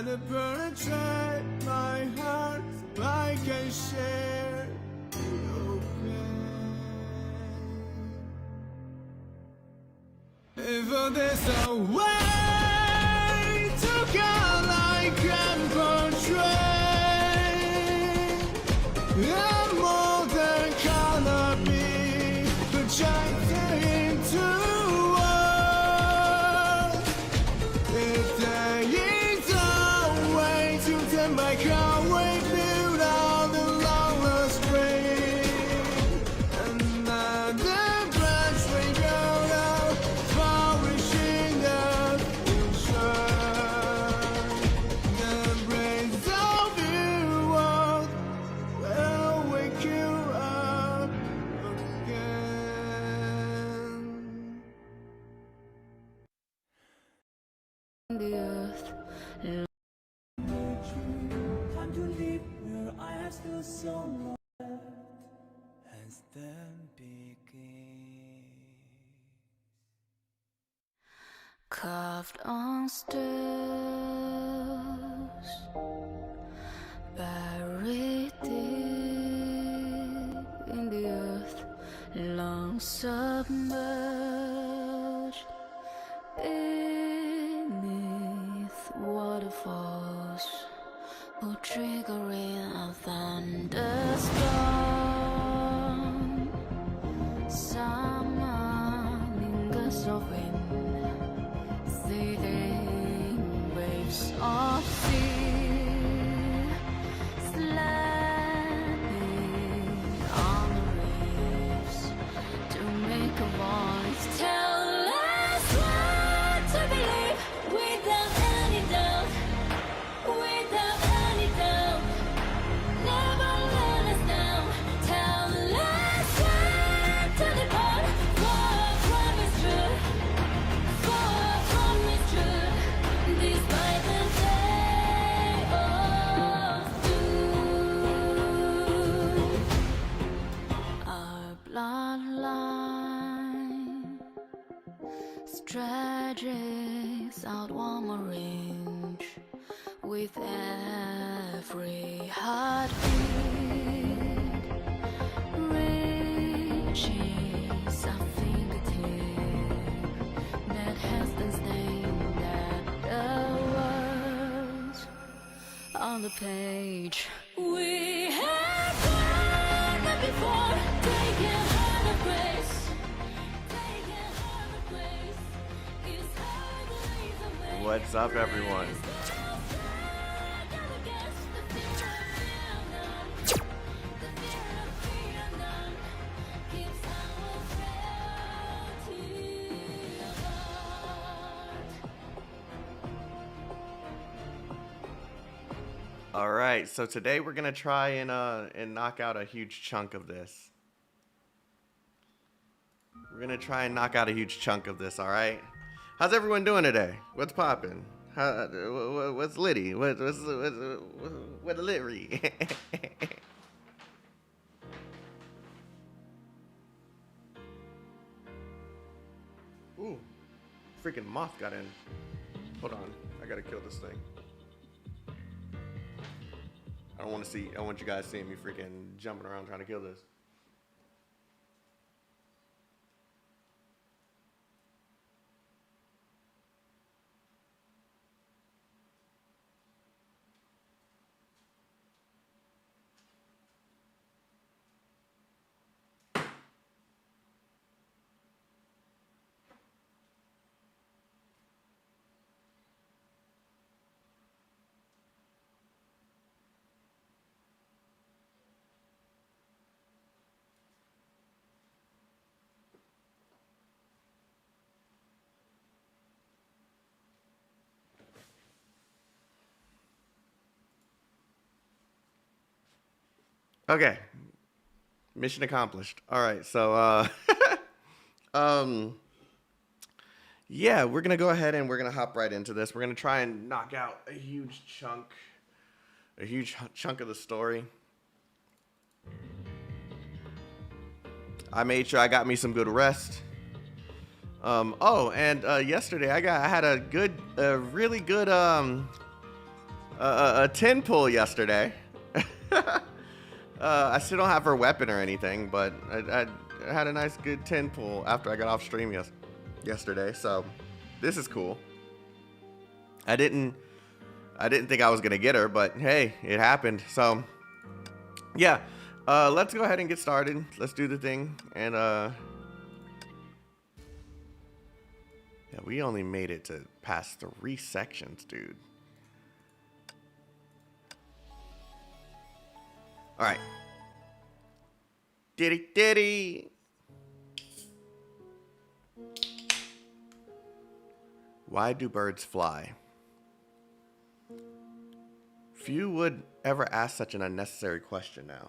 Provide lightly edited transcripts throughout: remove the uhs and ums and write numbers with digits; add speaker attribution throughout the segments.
Speaker 1: to penetrate my heart so I can share your pain. If there's a way to God I can portray, I'm more than gonna be projected into world. If there is a way to turn back how we build all the longest spring, another branch we go down, flourishing the future. The brains of your world will wake you up again.
Speaker 2: The earth.
Speaker 3: Time to leave where I have still so long as then begins.
Speaker 2: Carved on stairs, buried deep in the earth, long submerged beneath waterfalls, or triggering a thunderstorm, summoning gusts of wind, seething waves of sea, slapping on the reefs to make a voice tell us what to believe without any doubt, without any doubt. Never let us down. Tell us when to depart. For promise true, for promise true. Despite the day of doom, our bloodline stretches out one more inch with every heartbeat, reaches a fingertip that has been stained at the words on the page. We have done it before, taking heart of grace, taking heart of grace is hardly the way.
Speaker 4: What's up, everyone? All right, so today we're gonna try and knock out a huge chunk of this. We're gonna try and knock out a huge chunk of this. All right. How's everyone doing today? What's poppin'? What's litty? What's littery? Ooh, freaking moth got in. Hold on, I gotta kill this thing. I don't want you guys seeing me freaking jumping around trying to kill this. Okay, mission accomplished. All right, so yeah, we're gonna go ahead and we're gonna hop right into this. We're gonna try and knock out a huge chunk of the story. I made sure I got me some good rest. Oh, and yesterday I had a really good a 10 pull yesterday. I still don't have her weapon or anything, but I had a nice good 10 pull after I got off stream yesterday. So this is cool. I didn't think I was gonna get her, but hey, it happened. So yeah, let's go ahead and get started. Let's do the thing. And yeah, we only made it to past 3 sections, dude. All right. Diddy diddy. Why do birds fly? Few would ever ask such an unnecessary question now.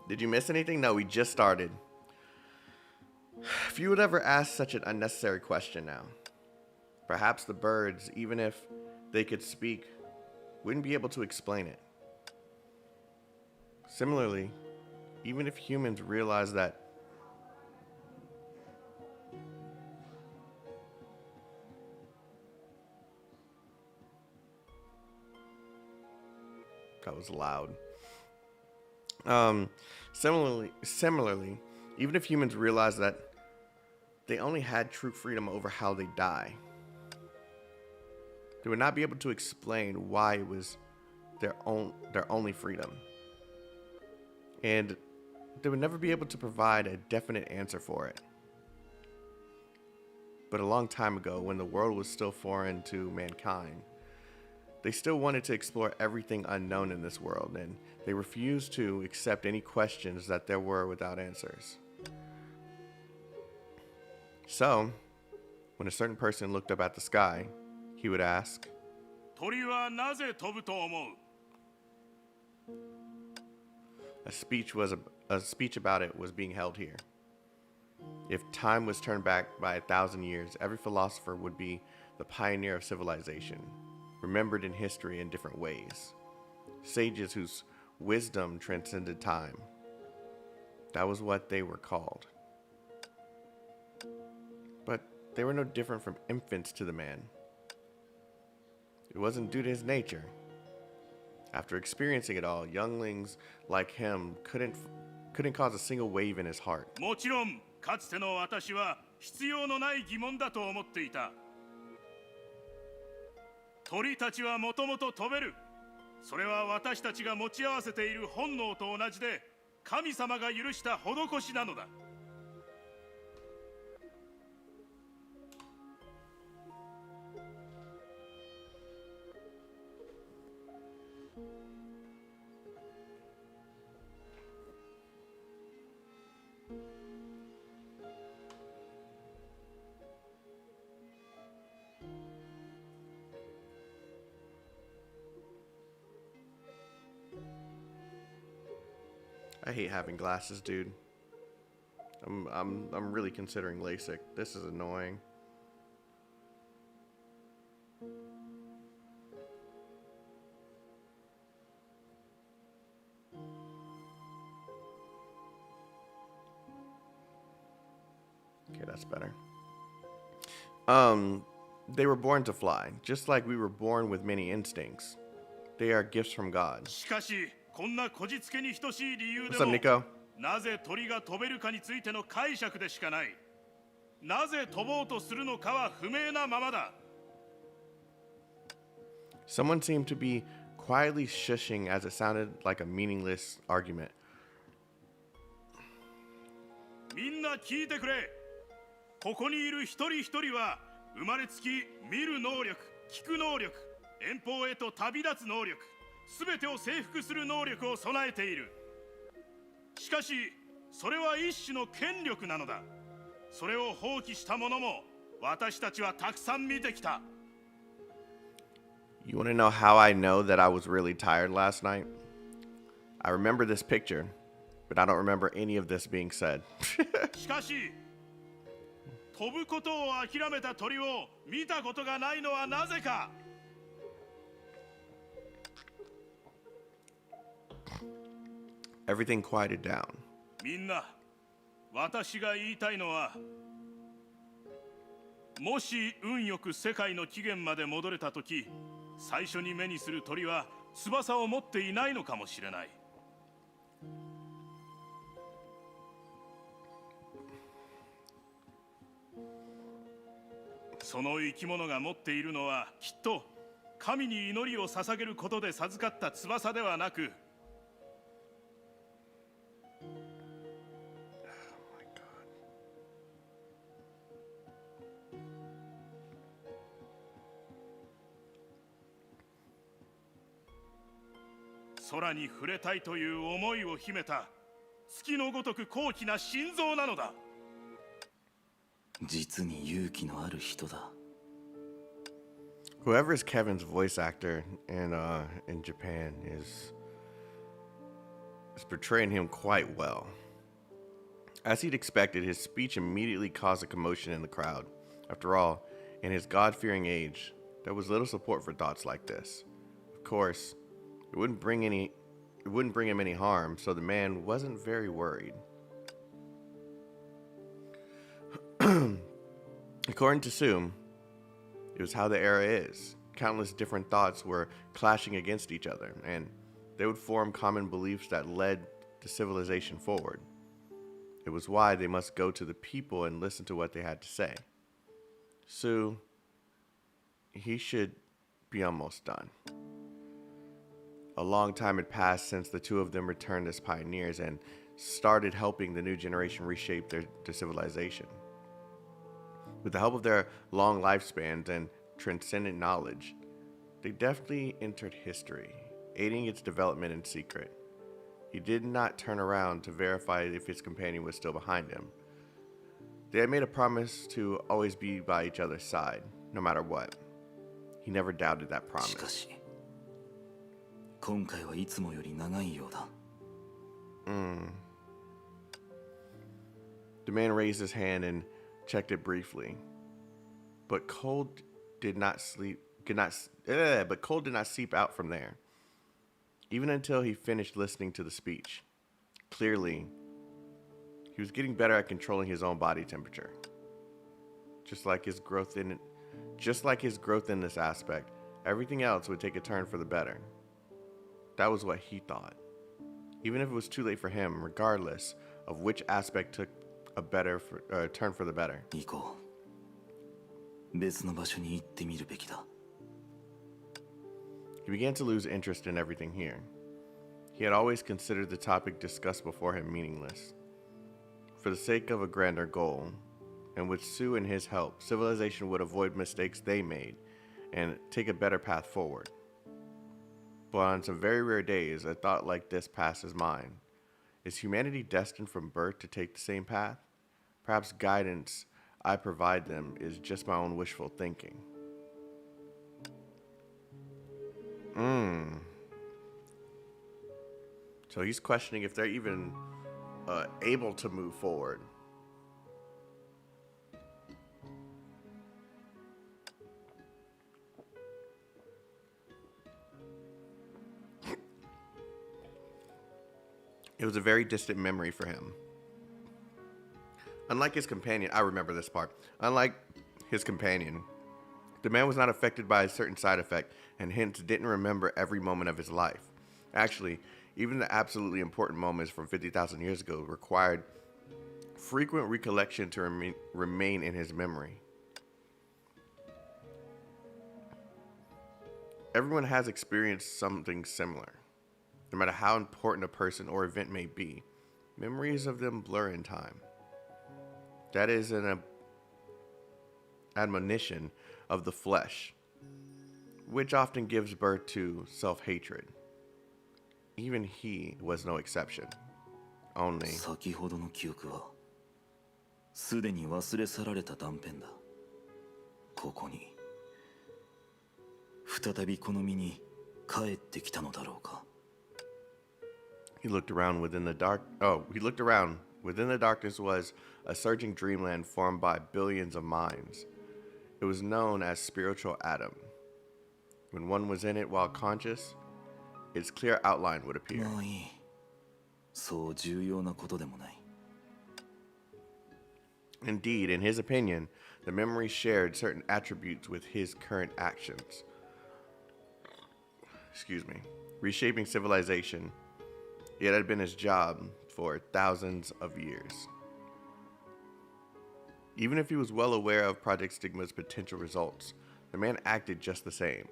Speaker 4: Did you miss anything? No, we just started. Few would ever ask such an unnecessary question now. Perhaps the birds, even if they could speak, wouldn't be able to explain it. Similarly, even if humans realize that was loud. Similarly, even if humans realize that they only had true freedom over how they die, they would not be able to explain why it was their only freedom. And they would never be able to provide a definite answer for it. But a long time ago, when the world was still foreign to mankind, they still wanted to explore everything unknown in this world, and they refused to accept any questions that there were without answers. So, when a certain person looked up at the sky, he would ask, a speech about it was being held here. If time was turned back by 1,000 years, every philosopher would be the pioneer of civilization, remembered in history in different ways. Sages whose wisdom transcended time. That was what they were called. But they were no different from infants to the man. It wasn't due to his nature. After experiencing it all, younglings like him couldn't cause a single wave in his heart.
Speaker 5: もちろん、かつての私は必要のない疑問だと思っていた。鳥たちはもともと飛べる。それは私たちが持ち合わせている本能と同じで、神様が許した施しなのだ。
Speaker 4: I hate having glasses, dude. I'm really considering LASIK. This is annoying. Okay, that's better. They were born to fly, just like we were born with many instincts. They are gifts from God.
Speaker 5: しかし、こんなこじつけに等しい理由で
Speaker 4: What's up,
Speaker 5: も
Speaker 4: Nico?
Speaker 5: なぜ鳥が飛べるかについての解釈でしかない。なぜ飛ぼうとするのかは不明なままだ。
Speaker 4: Someone seemed to be quietly shushing as it sounded like a meaningless argument.
Speaker 5: みんな聞いてくれ。ここにいる一人一人は生まれつき見る能力、聞く能力、遠方へと旅立つ能力、すべてを征服する能力を備えている。しかし、それは一種の権力なのだ。それを放棄した者も私たちはたくさん見てきた。
Speaker 4: You want to know how I know that I was really tired last night? I remember this picture, but I don't remember any of this being said.
Speaker 5: しかし、飛ぶことを諦めた鳥を見たことがないのはなぜか。
Speaker 4: Everything quieted down.
Speaker 5: みんな、私が言いたいのは、もし運よく世界の起源まで戻れた時、最初に目にする鳥は翼を持っていないのかもしれない。その生き物が持っているのはきっと神に祈りを捧げることで授かった翼ではなく、空に触れたいという思いを秘めた月のごとく高貴な心臓なのだ。
Speaker 3: 実に勇気のある人だ。
Speaker 4: Whoever is Kevin's voice actor in Japan is portraying him quite well. As he'd expected, his speech immediately caused a commotion in the crowd. After all, in his God-fearing age, there was little support for thoughts like this. Of course, it wouldn't bring him any harm, so the man wasn't very worried. According to Sue, it was how the era is. Countless different thoughts were clashing against each other, and they would form common beliefs that led the civilization forward. It was why they must go to the people and listen to what they had to say. Sue, he should be almost done. A long time had passed since the two of them returned as pioneers and started helping the new generation reshape their civilization. With the help of their long lifespans and transcendent knowledge, they definitely entered history, aiding its development in secret. He did not turn around to verify if his companion was still behind him. They had made a promise to always be by each other's side, no matter what. He never doubted that
Speaker 3: しか
Speaker 4: promise.
Speaker 3: し今回はいつもより長いようだ。
Speaker 4: The man raised his hand and checked it briefly, but cold did not seep out from there, even until he finished listening to the speech. Clearly, he was getting better at controlling his own body temperature. Just like his growth in this aspect, everything else would take a turn for the better. That was what he thought. Even if it was too late for him, regardless of which aspect took a turn for the better.
Speaker 3: 行こう。別の場所に行ってみるべきだ。
Speaker 4: He began to lose interest in everything here. He had always considered the topic discussed before him meaningless. For the sake of a grander goal, and with Sue and his help, civilization would avoid mistakes they made and take a better path forward. But on some very rare days, a thought like this passed his mind. Is humanity destined from birth to take the same path? Perhaps guidance I provide them is just my own wishful thinking. So he's questioning if they're even able to move forward. It was a very distant memory for him. Unlike his companion, I remember this part. Unlike his companion, the man was not affected by a certain side effect and hence didn't remember every moment of his life. Actually, even the absolutely important moments from 50,000 years ago required frequent recollection to remain in his memory. Everyone has experienced something similar. No matter how important a person or event may be, memories of them blur in time. That is an admonition of the flesh, which often gives birth to self-hatred. Even he was no exception. Only
Speaker 3: 先ほどの記憶はすでに忘れ去られた断片だ。ここに再びこの身に帰ってきたのだろうか。
Speaker 4: he looked around within the dark. Oh, he looked around. Within the darkness was a surging dreamland formed by billions of minds. It was known as spiritual Adam. When one was in it while conscious, its clear outline would appear.
Speaker 3: まあいい。そう重要なことでもない。
Speaker 4: Indeed, in his opinion, the memory shared certain attributes with his current actions. Excuse me. Reshaping civilization. It had been his job for thousands of years. Even if he was well aware of Project Stigma's potential results, the man acted just the same.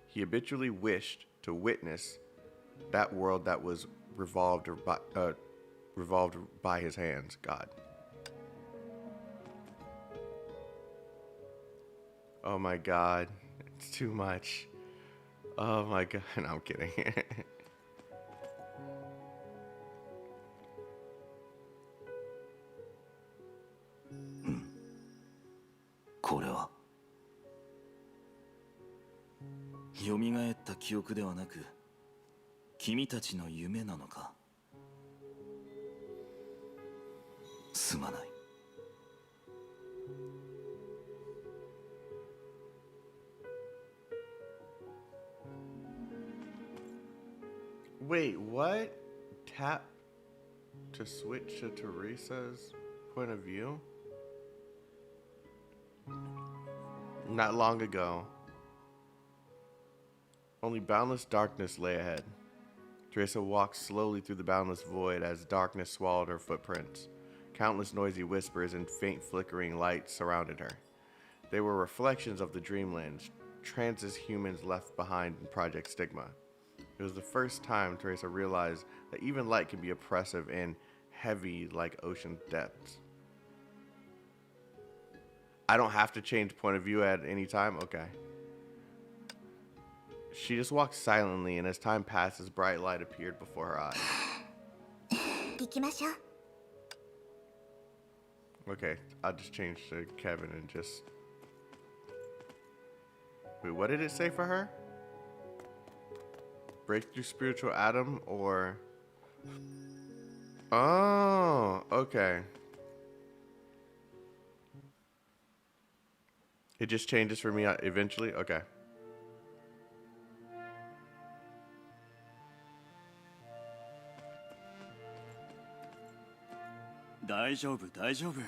Speaker 4: He habitually wished to witness that world that was revolved by his hands. God. Oh my God. It's too much. Oh my God. No, I'm kidding.
Speaker 3: これは蘇った記憶ではなく君たちの夢なのか。すまない。
Speaker 4: Wait, what? Tap to switch to Teresa's point of view? Not long ago, only boundless darkness lay ahead. Teresa walked slowly through the boundless void as darkness swallowed her footprints. Countless noisy whispers and faint flickering lights surrounded her. They were reflections of the dreamlands, trances humans left behind in Project Stigma. It was the first time Teresa realized that even light can be oppressive and heavy like ocean depths. I don't have to change point of view at any time? Okay. She just walked silently, and as time passed, this bright light appeared before her eyes. Okay, I'll just change to Kevin and just... Wait, what did it say for her? Breakthrough spiritual atom or... Oh, okay. It just changes for me eventually? Okay.
Speaker 3: Daijoubu.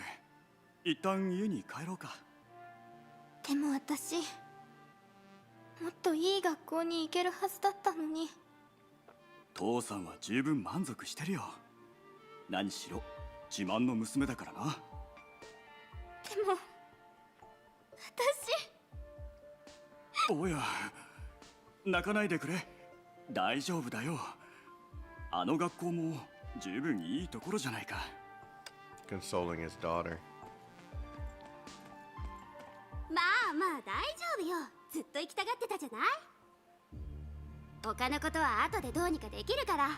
Speaker 3: 一旦家に帰ろうか。
Speaker 6: でも私、もっといい学校に行けるはずだったのに。
Speaker 3: 父さんは十分満足してるよ。何しろ自慢の娘だからな。
Speaker 6: でも私。
Speaker 3: おや、泣かないでくれ。大丈夫だよ。あの学校も十分いいところじゃないか。
Speaker 4: Consoling his daughter.
Speaker 6: まあまあ大丈夫よ。ずっと行きたがってたじゃない。他のことは後でどうにかできるから。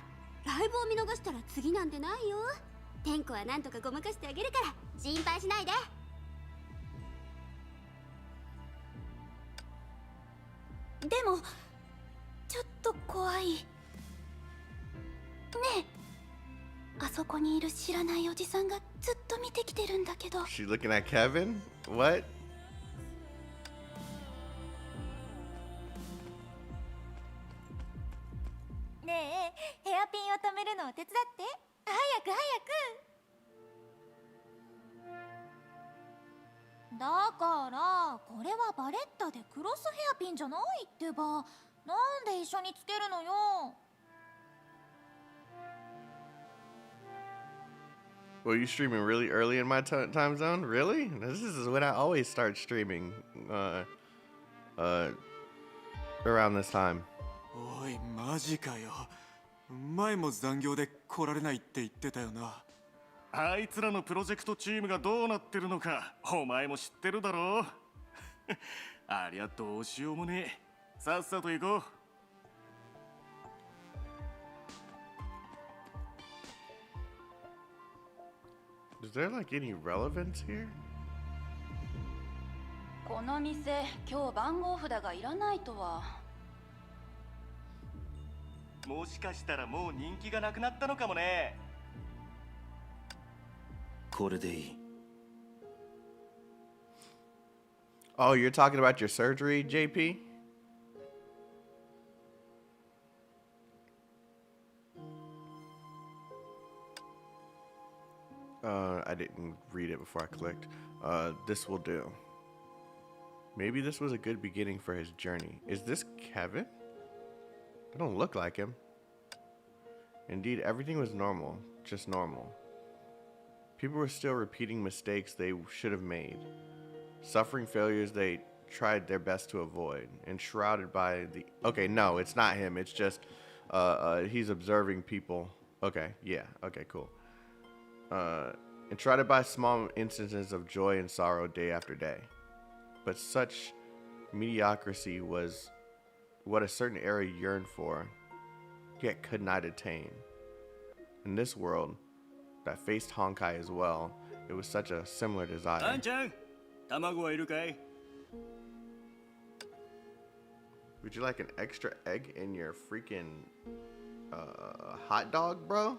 Speaker 6: ライブを見逃したら次なんてないよ。天子はなんとかごまかしてあげるから心配しないで。でもちょっと怖い。ねえ、あそこにいる知らないおじさんがずっと見てきてるんだけど。
Speaker 4: She's looking at Kevin? What?
Speaker 6: ねえ、ヘアピンを止めるのを手伝って。早く早く。だからこれはバレッタでクロスヘアピンじゃないってば。なんで一緒につけるのよ。
Speaker 4: Well, you streaming really early in my time zone? Really? This is when I always start streaming. Around this time.
Speaker 1: おい、マジかよ。前も残業で来られないって言ってたよな。
Speaker 5: あいつらのプロジェクトチームがどうなってるのかお前も知ってるだろう。ありゃどうしようもねえ。さっさと行こう。
Speaker 4: Is there like any relevance here?
Speaker 7: この店、今日番号札がいらないとは。
Speaker 5: もしかしたらもう人気がなくなったのかもね。
Speaker 3: これでいい。
Speaker 4: Oh, you're talking about your surgery, JP? I didn't read it before I clicked. This will do. Maybe this was a good beginning for his journey. Is this Kevin? They don't look like him. Indeed, everything was normal, just normal. People were still repeating mistakes they should have made, suffering failures they tried their best to avoid, and shrouded by the... Okay, no, it's not him. It's just he's observing people. Okay, yeah, okay, cool. And shrouded by small instances of joy and sorrow day after day. But such mediocrity was what a certain era yearned for, yet could not attain. In this world that faced Honkai as well, it was such a similar desire.
Speaker 3: あんちゃん、卵はいるかい?
Speaker 4: Would you like an extra egg in your freaking hot dog, bro?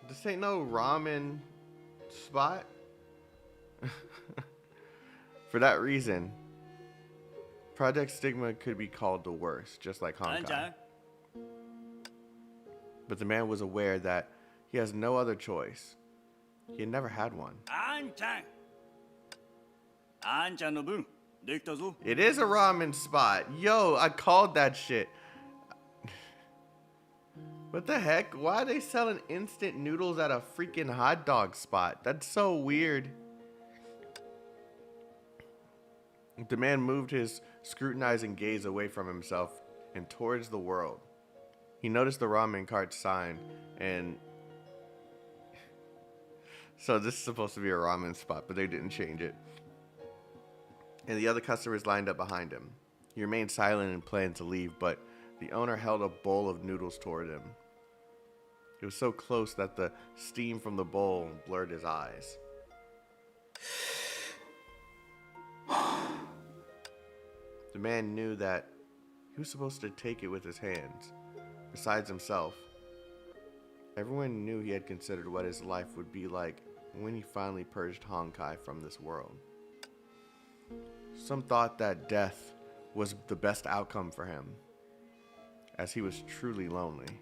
Speaker 4: This ain't no ramen spot. For that reason, Project Stigma could be called the worst, just like
Speaker 3: あんちゃ
Speaker 4: Honkai.
Speaker 3: ん、
Speaker 4: But the man was aware that he has no other choice. He had never had one.
Speaker 3: あんちゃん。あんちゃんの分、できたぞ。
Speaker 4: It is a ramen spot. Yo, I called that shit. What the heck? Why are they selling instant noodles at a freaking hot dog spot? That's so weird. The man moved his scrutinizing gaze away from himself and towards the world. He noticed the ramen cart sign and... So this is supposed to be a ramen spot, but they didn't change it. And the other customers lined up behind him. He remained silent and planned to leave, but the owner held a bowl of noodles toward him. It was so close that the steam from the bowl blurred his eyes. The man knew that he was supposed to take it with his hands. Besides himself, everyone knew he had considered what his life would be like when he finally purged Honkai from this world. Some thought that death was the best outcome for him, as he was truly lonely.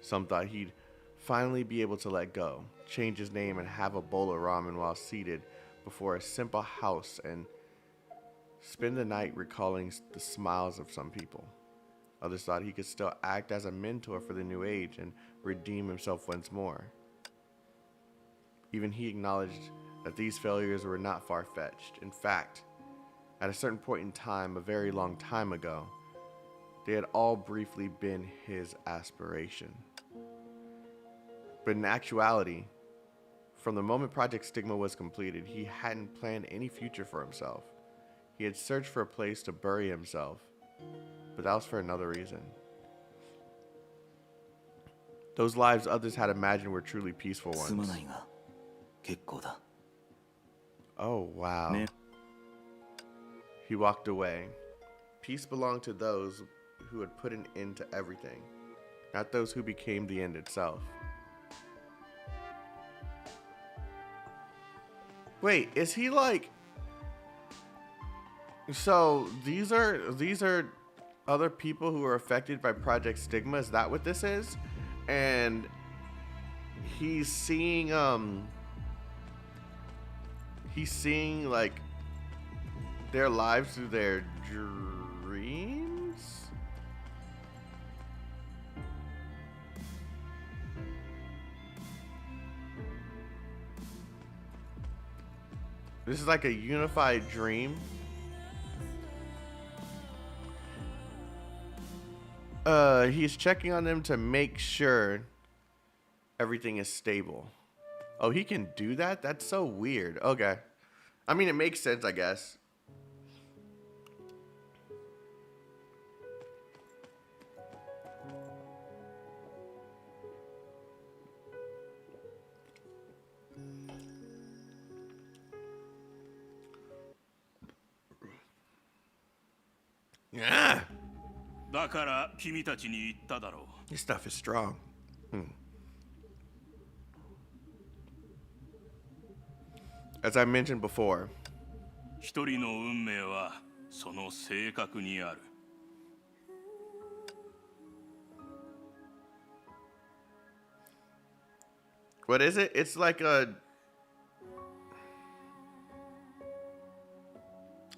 Speaker 4: Some thought he'd finally be able to let go, change his name, and have a bowl of ramen while seated before a simple house and spend the night recalling the smiles of some people. Others thought he could still act as a mentor for the new age and redeem himself once more. Even he acknowledged that these failures were not far-fetched. In fact, at a certain point in time, a very long time ago, they had all briefly been his aspiration. But in actuality, from the moment Project Stigma was completed, he hadn't planned any future for himself. He had searched for a place to bury himself, but that was for another reason. Those lives others had imagined were truly peaceful
Speaker 3: すま
Speaker 4: ones.
Speaker 3: ないが、結構だ。
Speaker 4: Oh, wow.
Speaker 3: Ne-
Speaker 4: He walked away. Peace belonged to those who had put an end to everything, not those who became the end itself. Wait, is he like... So these are other people who are affected by Project Stigma? Is that what this is? And he's seeing like their lives through their dreams? This is like a unified dream. He's checking on them to make sure everything is stable. Oh, he can do that? That's so weird. Okay. I mean, it makes sense, I guess. Yeah.
Speaker 5: だから君たちに言っただろう。
Speaker 4: This stuff is strong. As I mentioned before,
Speaker 5: 一人の運命はその性格にある。
Speaker 4: What is it? It's like a...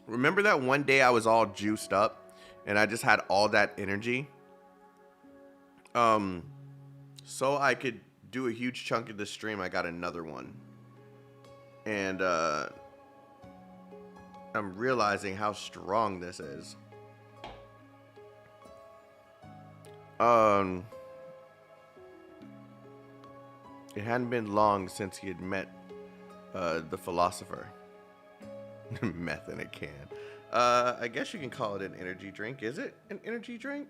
Speaker 4: Remember that one day I was all juiced up and I just had all that energy? So I could do a huge chunk of the stream, I got another one. And I'm realizing how strong this is. It hadn't been long since he had met the philosopher. Meth in a can. I guess you can call it an energy drink. Is it an energy drink?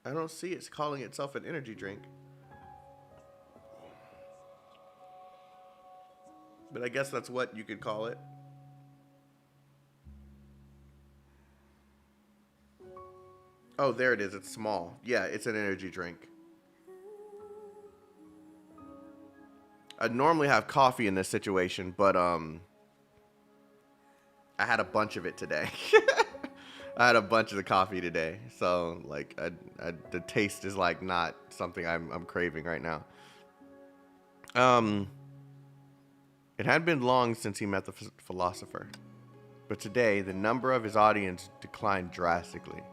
Speaker 4: I don't see it's calling itself an energy drink. But I guess that's what you could call it. Oh, there it is. It's small. Yeah, it's an energy drink. I'd normally have coffee in this situation, but I had a bunch of it today. I had a bunch of the coffee today, so like the taste is like not something I'm craving right now. It had been long since he met the philosopher, but today the number of his audience declined drastically.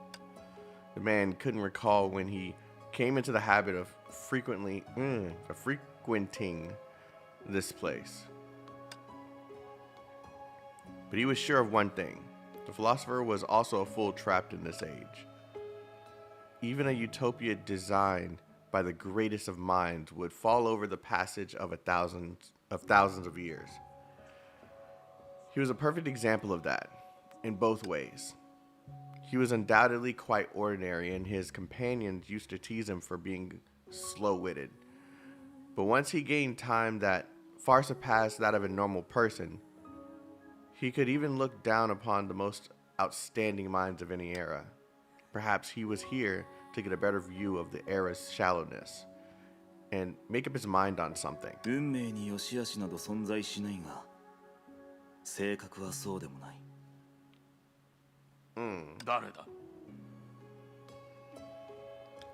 Speaker 4: The man couldn't recall when he came into the habit of frequenting this place. But he was sure of one thing. The philosopher was also a fool trapped in this age. Even a utopia designed by the greatest of minds would fall over the passage of thousands of years. He was a perfect example of that, in both ways. He was undoubtedly quite ordinary, and his companions used to tease him for being slow-witted. But once he gained time that far surpassed that of a normal person, he could even look down upon the most outstanding minds of any era. Perhaps he was here to get a better view of the era's shallowness and make up his mind on something.
Speaker 3: 運命に良し悪しなど存在しないが、性格はそうでもない。
Speaker 5: 誰だ?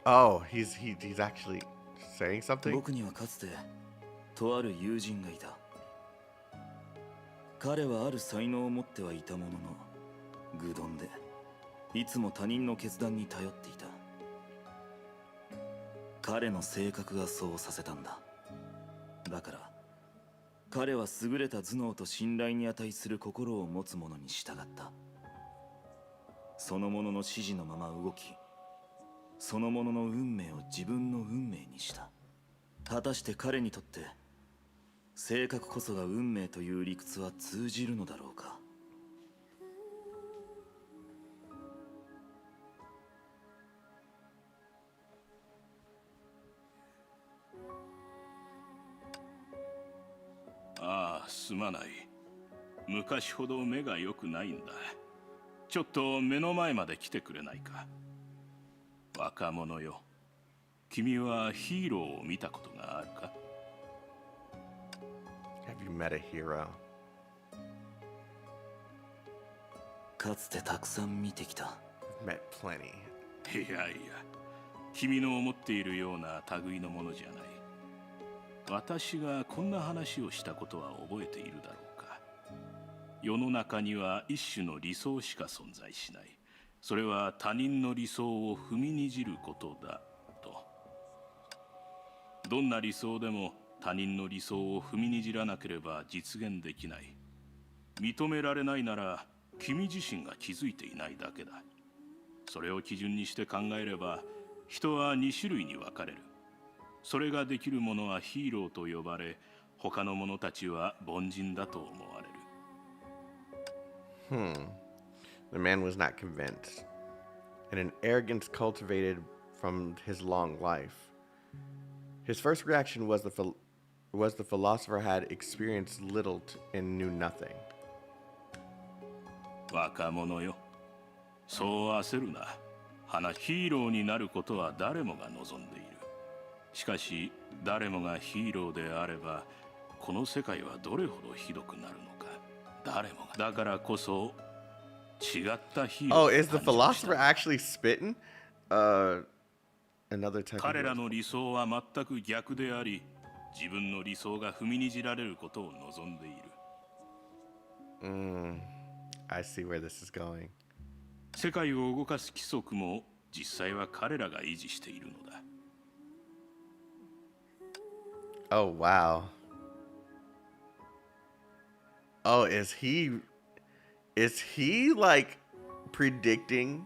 Speaker 4: Oh, he's actually saying something?
Speaker 3: 僕にはかつてとある友人がいた。彼はある才能を持ってはいたものの、愚鈍でいつも他人の決断に頼っていた。彼の性格がそうさせたんだ。だから彼は優れた頭脳と信頼に値する心を持つ者に従った。その者の指示のまま動き、その者の運命を自分の運命にした。果たして彼にとって性格こそが運命という理屈は通じるのだろうか。
Speaker 5: ああ、すまない。昔ほど目が良くないんだ。ちょっと目の前まで来てくれないか。若者よ。君はヒーローを見たことがあるか?
Speaker 4: Have you met a hero?
Speaker 3: かつてたくさん見てきた。
Speaker 4: I've met plenty.
Speaker 5: いやいや、君の思っているような類のものじゃない。私がこんな話をしたことは覚えているだろうか。世の中には一種の理想しか存在しない。それは他人の理想を踏みにじることだと。どんな理想でも他人の理想を踏みにじらなければ実現できない。認められないなら君自身が気づいていないだけだ。それを基準にして考えれば人は2種類に分かれる。それができる者はヒーローと呼ばれ、他の者たちは凡人だと思われる。
Speaker 4: The man was not convinced, and an arrogance cultivated from his long life. His first reaction was the philosopher had experienced little and knew nothing.
Speaker 5: 若者よ、そう焦るな。ヒーローになることは誰もが望んでいる。しかし誰もがヒーローであれば、この世界はどれほどひどくなるのか。誰もが。だからこそ違ったヒーロー。
Speaker 4: Oh, is the philosopher actually spitting? Another type.
Speaker 5: 彼らの理想は全く逆であり、自分の理想が踏みにじられることを望んでいる。
Speaker 4: I see where this is going.
Speaker 5: 世界を動かす規則も実際は彼らが維持しているのだ。
Speaker 4: Oh, wow. Oh, is he like predicting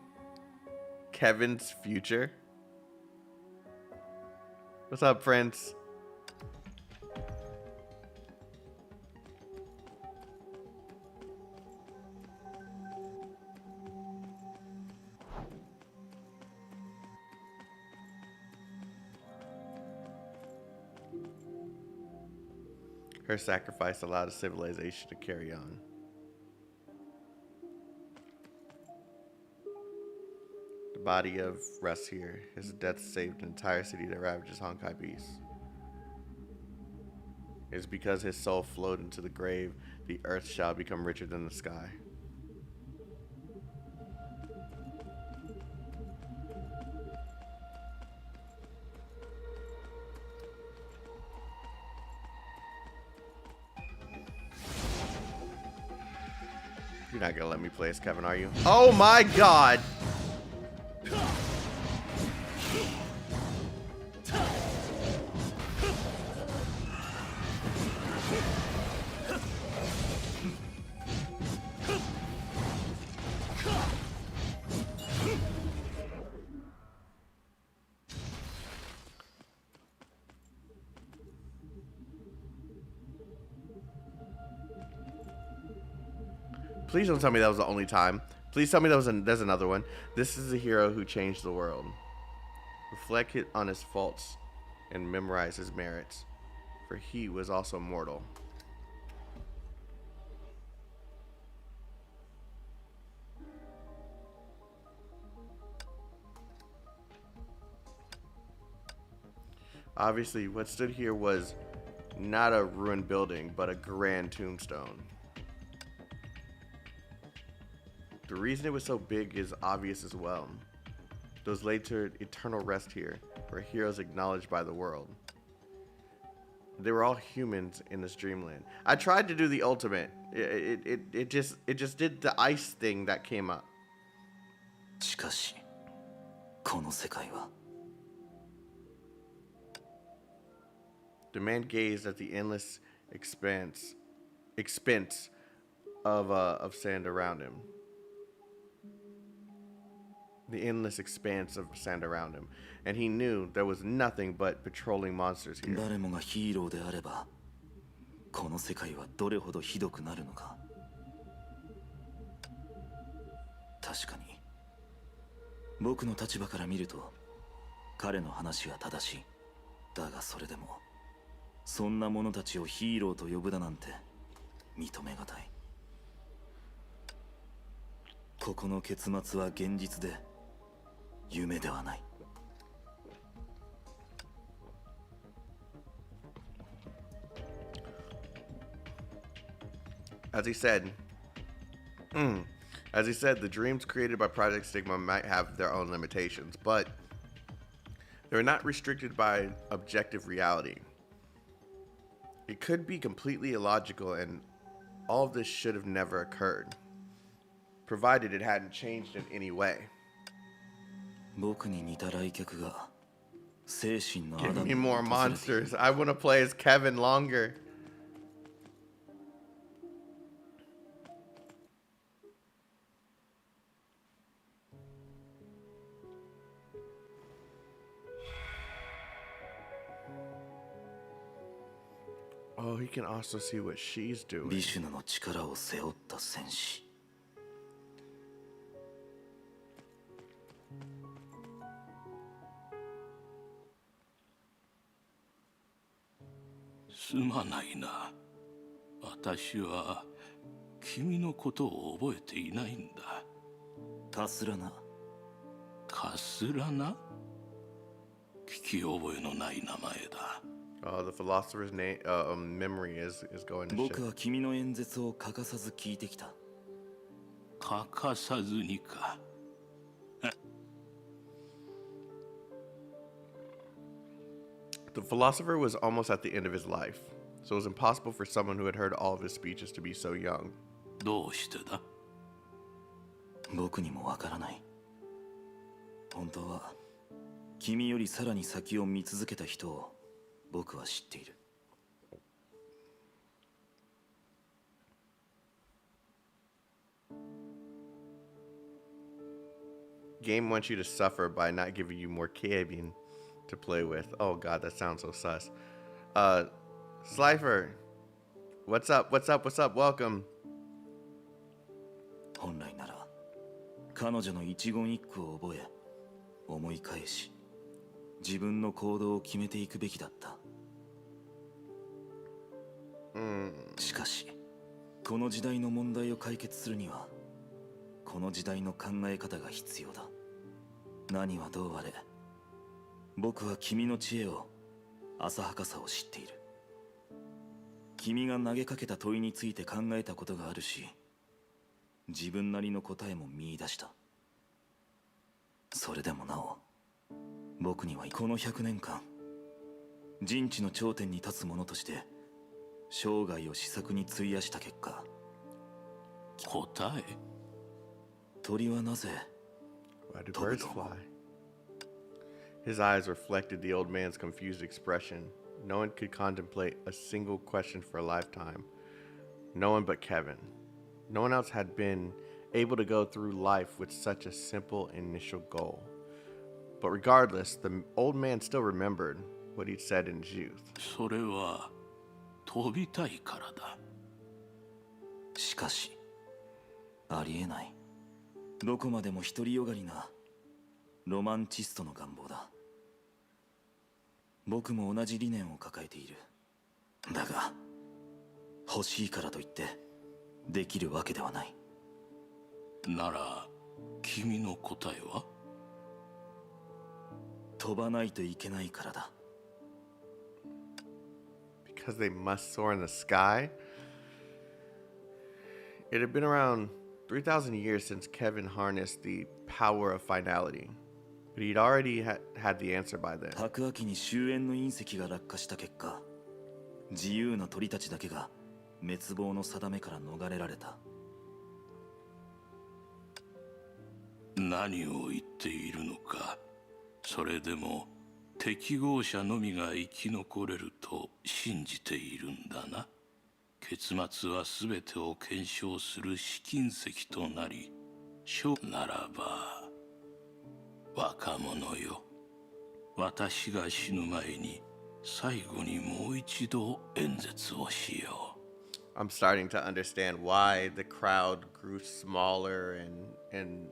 Speaker 4: Kevin's future? What's up, Prince? Her sacrifice allowed a civilization to carry on. The body of rests here. His death saved an entire city that ravages Honkai Beast. It is because his soul flowed into the grave, the earth shall become richer than the sky. You're not gonna let me play as Kevin, are you? Oh my god! Please don't tell me that was the only time. Please tell me there's another one. This is a hero who changed the world. Reflect on his faults and memorize his merits, for he was also mortal. Obviously, what stood here was not a ruined building, but a grand tombstone. The reason it was so big is obvious as well. Those laid to eternal rest here were heroes acknowledged by the world. They were all humans in this dreamland. I tried to do the ultimate. It just did the ice thing that came up.
Speaker 3: しかしこの世界は
Speaker 4: The man gazed at the endless expense of sand around him. The endless expanse of sand around him, and he knew there was nothing but patrolling monsters here.
Speaker 3: 誰もがヒーローであればこの世界はどれほどひどくなるのか。確かに僕の立場から見ると彼の話は正しい。だがそれでもそんな者たちをヒーローと呼ぶだなんて認めがたい。ここの結末は現実で夢ではない。
Speaker 4: As he said, the dreams created by Project Stigma might have their own limitations, but they're not restricted by objective reality. It could be completely illogical, and all of this should have never occurred, provided it hadn't changed in any way.
Speaker 3: 僕に似た来客が精神の
Speaker 4: Give me more monsters. I want to play as Kevin longer. Oh, he can also see what she's doing.
Speaker 3: ビシュヌの力を背負った戦士。
Speaker 5: すまないな。私は君のことを覚えていないんだ。
Speaker 3: カスラナ。
Speaker 5: カスラナ？聞き覚えのない名前だ。
Speaker 4: Oh, the philosopher's name, memory is going to
Speaker 3: 僕
Speaker 4: shit.
Speaker 3: は君の演説を欠かさず聞いてきた。
Speaker 5: 欠かさずにか。
Speaker 4: The philosopher was almost at the end of his life, so it was impossible for someone who had heard all of his speeches to be so young.
Speaker 5: どうしてだ？
Speaker 3: 僕にもわからない。本当は君よりさらに先を見続けた人を僕は知っている。
Speaker 4: Game wants you to suffer by not giving you more cabin to play with. Oh god, that sounds so sus. Slifer, what's up? Welcome.
Speaker 3: 本来なら彼女の一言一句を覚え思い返し自分の行動を決めていくべきだった。しかしこの時代の問題を解決するにはこの時代の考え方が必要だ。何はどうあれ僕は君の知恵を浅はかさを知っている。君が投げかけた問いについて考えたことがあるし自分なりの答えも見出した。それでもなお僕にはこの100年間人知の頂点に立つ者として生涯を試作に費やした結果
Speaker 5: 答え？
Speaker 3: 鳥はなぜ
Speaker 4: Why do birds fly? His eyes reflected the old man's confused expression. No one could contemplate a single question for a lifetime. No one but Kevin. No one else had been able to go through life with such a simple initial goal. But regardless, the old man still remembered what he'd said in his youth.
Speaker 5: それは飛びたいからだ。
Speaker 3: しかしありえない。どこまでも独りよがりなロマンチストの願望だ。僕も同じ理念を抱えている。だが欲しいからといってできるわけではない。
Speaker 5: なら君の答えは？
Speaker 3: 飛ばないといけないからだ。
Speaker 4: Because they must soar in the sky? It had been around 3,000 years since Kevin harnessed the power of finality, but he'd already had the answer by then.
Speaker 3: 白亜紀に終焉の隕石が落下した結果、自由な鳥たちだけが滅亡の定めから逃れられた。
Speaker 5: 何を言っているのか。それでも適合者のみが生き残れると信じているんだな。結末は全てを検証する試金石となり、ならば若者よ、私が死ぬ前に最後にもう一度演説をしよ
Speaker 4: う。I'm starting to understand why the crowd grew smaller and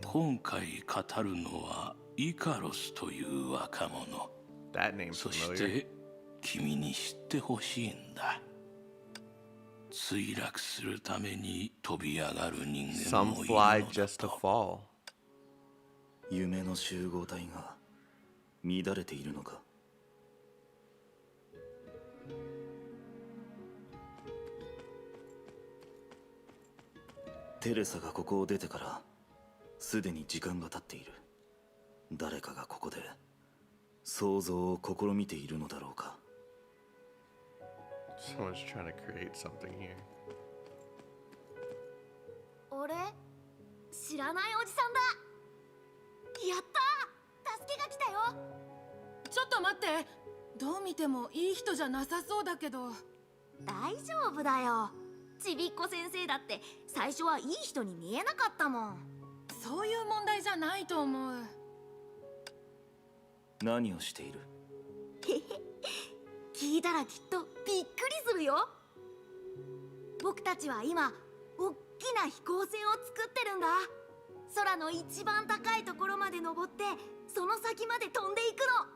Speaker 5: 今回語るのはイカロスという若者。そして君に知ってほしいんだ。墜落するために飛び上がる人間もいるのだと。
Speaker 3: 夢の集合体が乱れているのか。テレサがここを出てからすでに時間が経っている。誰かがここで想像を試みているのだろうか。
Speaker 4: Someone's trying to create something here.
Speaker 6: 俺知らないおじさんだ。やったー、助けが来たよ。
Speaker 8: ちょっと待って、どう見てもいい人じゃなさそうだけど。
Speaker 6: 大丈夫だよ。ちびっこ先生だって最初はいい人に見えなかったもん。
Speaker 8: そういう問題じゃないと思う。
Speaker 3: 何をしている？
Speaker 6: へへ、聞いたらきっとびっくりするよ。僕たちは今おっきな飛行船を作ってるんだ。空の一番高いところまで登ってその先まで飛んでいくの。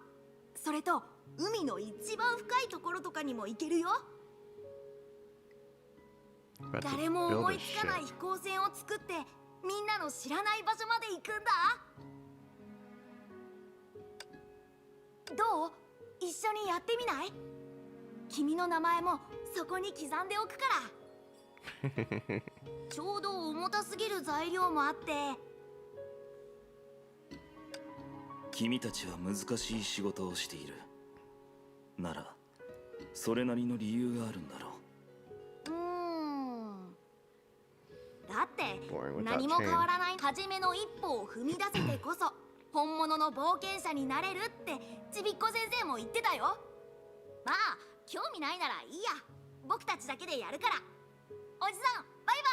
Speaker 6: それと海の一番深いところとかにも行けるよ。誰も思いつかない飛行船を作ってみんなの知らない場所まで行くんだ。どう？一緒にやってみない？君の名前もそこに刻んでおくから。ちょうど重たすぎる材料もあって
Speaker 3: 君たちは難しい仕事をしている。ならそれなりの理由があるんだろう。
Speaker 6: だって
Speaker 4: Boring without
Speaker 6: 何も変
Speaker 4: change.
Speaker 6: わらない初めの一歩を踏み出せてこそ本物の冒険者になれるってちびっこ先生も言ってたよ。まあ興味ないならいいや、僕たちだけでやるから。おじさんバイバイ。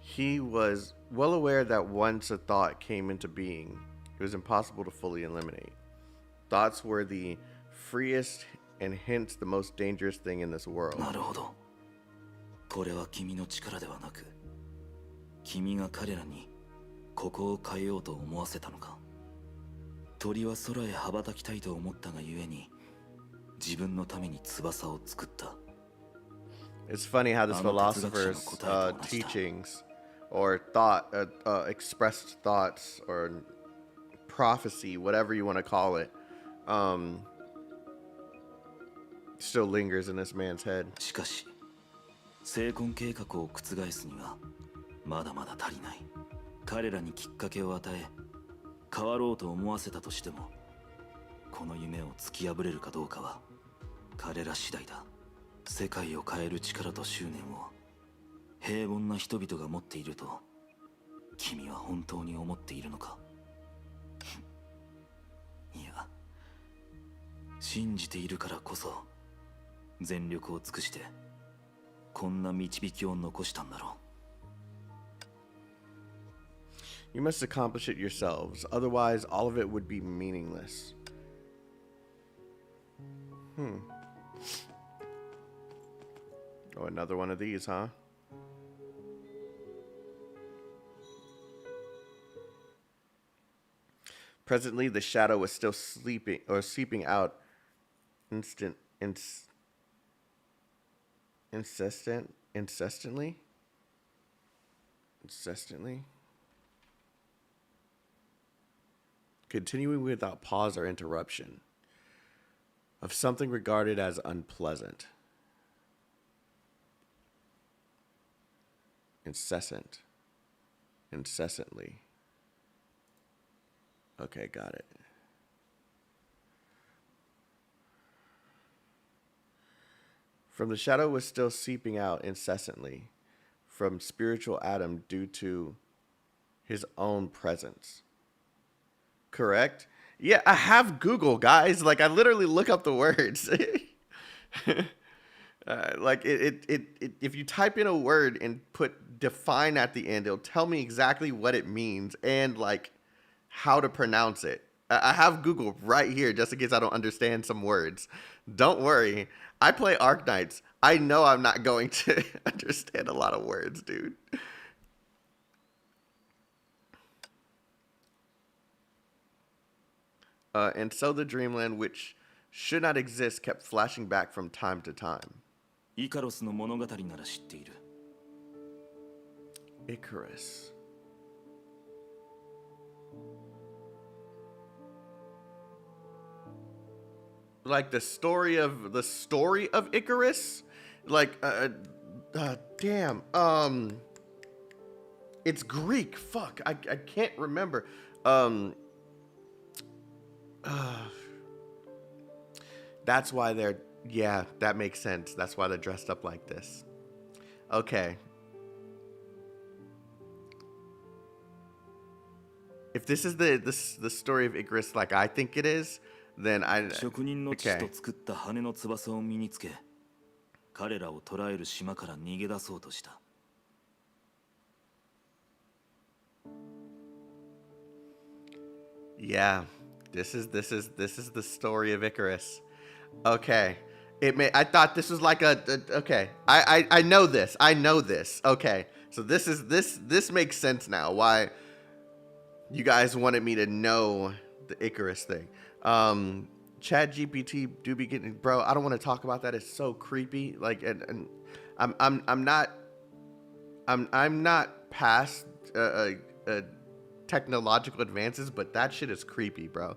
Speaker 4: He was well aware that once a thought came into being, it was impossible to fully eliminate. Thoughts were the freest and hence the most dangerous thing in this world.
Speaker 3: なるほど。これは君の力ではなく、君が彼らにここを変えようと思わせたのか。鳥は空へ羽ばたきたいと思ったがゆえに、自分のために翼を作った。
Speaker 4: It's funny how this philosopher's teachings or thought, expressed thoughts or prophecy, whatever you want to call it, still lingers in this man's head.
Speaker 3: しかし、成婚計画を覆すにはまだまだ足りない。彼らにきっかけを与え、変わろうと思わせたとしても、この夢を突き破れるかどうかは彼ら次第だ。世界を変える力と執念を平凡な人々が持っていると君は本当に思っているのか。いや、信じているからこそ全力を尽くしてこんな導きを残したんだろう。
Speaker 4: You must accomplish it yourselves, otherwise all of it would be meaningless. Oh, another one of these, huh? Presently, the shadow was still sleeping or seeping out incessantly. Continuing without pause or interruption, of something regarded as unpleasant. Incessantly. Okay, got it. From the shadow was still seeping out incessantly from spiritual Adam due to his own presence. Correct? Yeah, I have Google, guys. Like, I literally look up the words. Like, if you type in a word and put define at the end, it'll tell me exactly what it means and, like, how to pronounce it. I have Google right here just in case I don't understand some words. Don't worry. I play Arknights. I know I'm not going to understand a lot of words, dude. And so the dreamland, which should not exist, kept flashing back from time to time.
Speaker 3: イカロスの物語なら知っている。
Speaker 4: Icarus. Like the story of Icarus? Like, damn. It's Greek. Fuck. I can't remember. That's why they're, yeah, that makes sense. That's why they're dressed up like this. Okay. If this is the story of Icarus like I think it is, then I...
Speaker 3: 職人の父と作った羽の翼を身につけ、彼らを捕らえる島から逃げ出そうとした。
Speaker 4: Yeah, this is the story of Icarus. Okay, I thought this was like okay. I know this. Okay, so this makes sense now. Why you guys wanted me to know the Icarus thing. Chat GPT do be getting, bro. I don't want to talk about that. It's so creepy. Like, and I'm not past technological advances, but that shit is creepy, bro.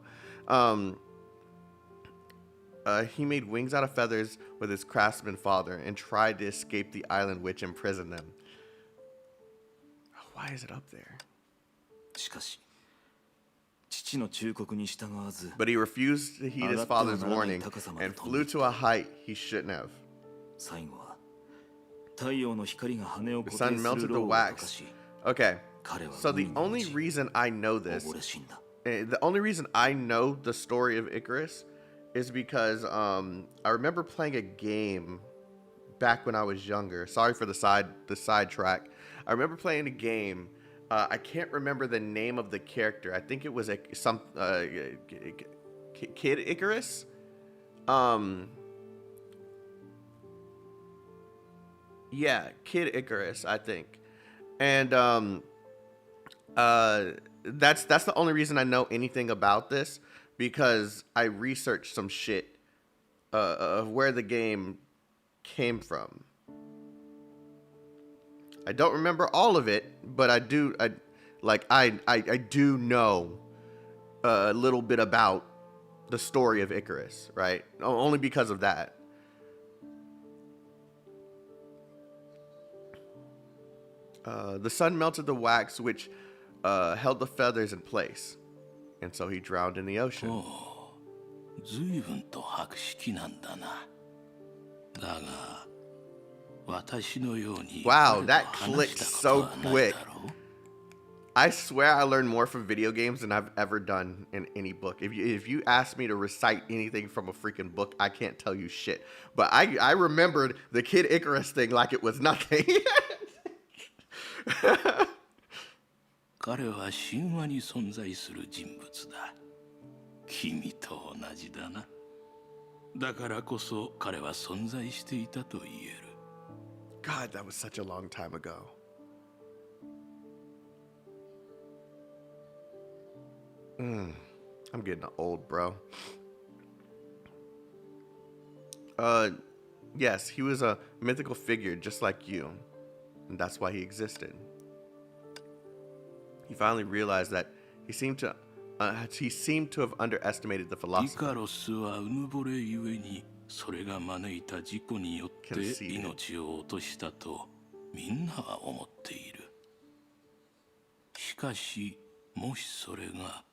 Speaker 4: He made wings out of feathers with his craftsman father and tried to escape the island which imprisoned them. Why is it up there?
Speaker 3: しかし父の忠告に従わず
Speaker 4: But he refused to heed his father's warning and flew to a height he shouldn't have.
Speaker 3: 最後は太陽の光が羽を
Speaker 4: The
Speaker 3: 固定
Speaker 4: sun
Speaker 3: す
Speaker 4: melted
Speaker 3: る
Speaker 4: the
Speaker 3: ろうを溶か
Speaker 4: wax.
Speaker 3: し
Speaker 4: Okay,
Speaker 3: 彼は
Speaker 4: so the
Speaker 3: 海に
Speaker 4: only
Speaker 3: 落ち
Speaker 4: reason I know this,
Speaker 3: 溺れ死んだ
Speaker 4: the only reason I know the story of Icarus is because I remember playing a game back when I was younger. Sorry for the sidetrack. I remember playing a game. I can't remember the name of the character. I think it was Kid Icarus. Yeah, Kid Icarus, I think. And that's the only reason I know anything about this, because I researched some shit of where the game came from. I don't remember all of it, but I do know a little bit about the story of Icarus, right? Only because of that. The sun melted the wax which held the feathers in place, and so he drowned in the ocean.
Speaker 9: 随分と博識なんだな。だが私のように
Speaker 4: Wow, that
Speaker 9: 話
Speaker 4: clicked
Speaker 9: したこと
Speaker 4: so
Speaker 9: はない
Speaker 4: quick.
Speaker 9: だろう。
Speaker 4: I swear I learned more from video games than I've ever done in any book. If you ask me to recite anything from a freaking book, I can't tell you shit. But I remembered the Kid Icarus thing like it was nothing.
Speaker 9: 彼は神話に存在する人物だ。君と同じだな。だからこそ彼は存在していたと言える。
Speaker 4: God, that was such a long time ago. I'm getting old, bro. Yes, he was a mythical figure just like you, and that's why he existed. He finally realized that he seemed to have underestimated the
Speaker 9: イ
Speaker 4: philosophy.
Speaker 9: カロスはうぬぼれゆえにそれが招いた事故によって命を落としたとみんなは思っている。しかしもしそれが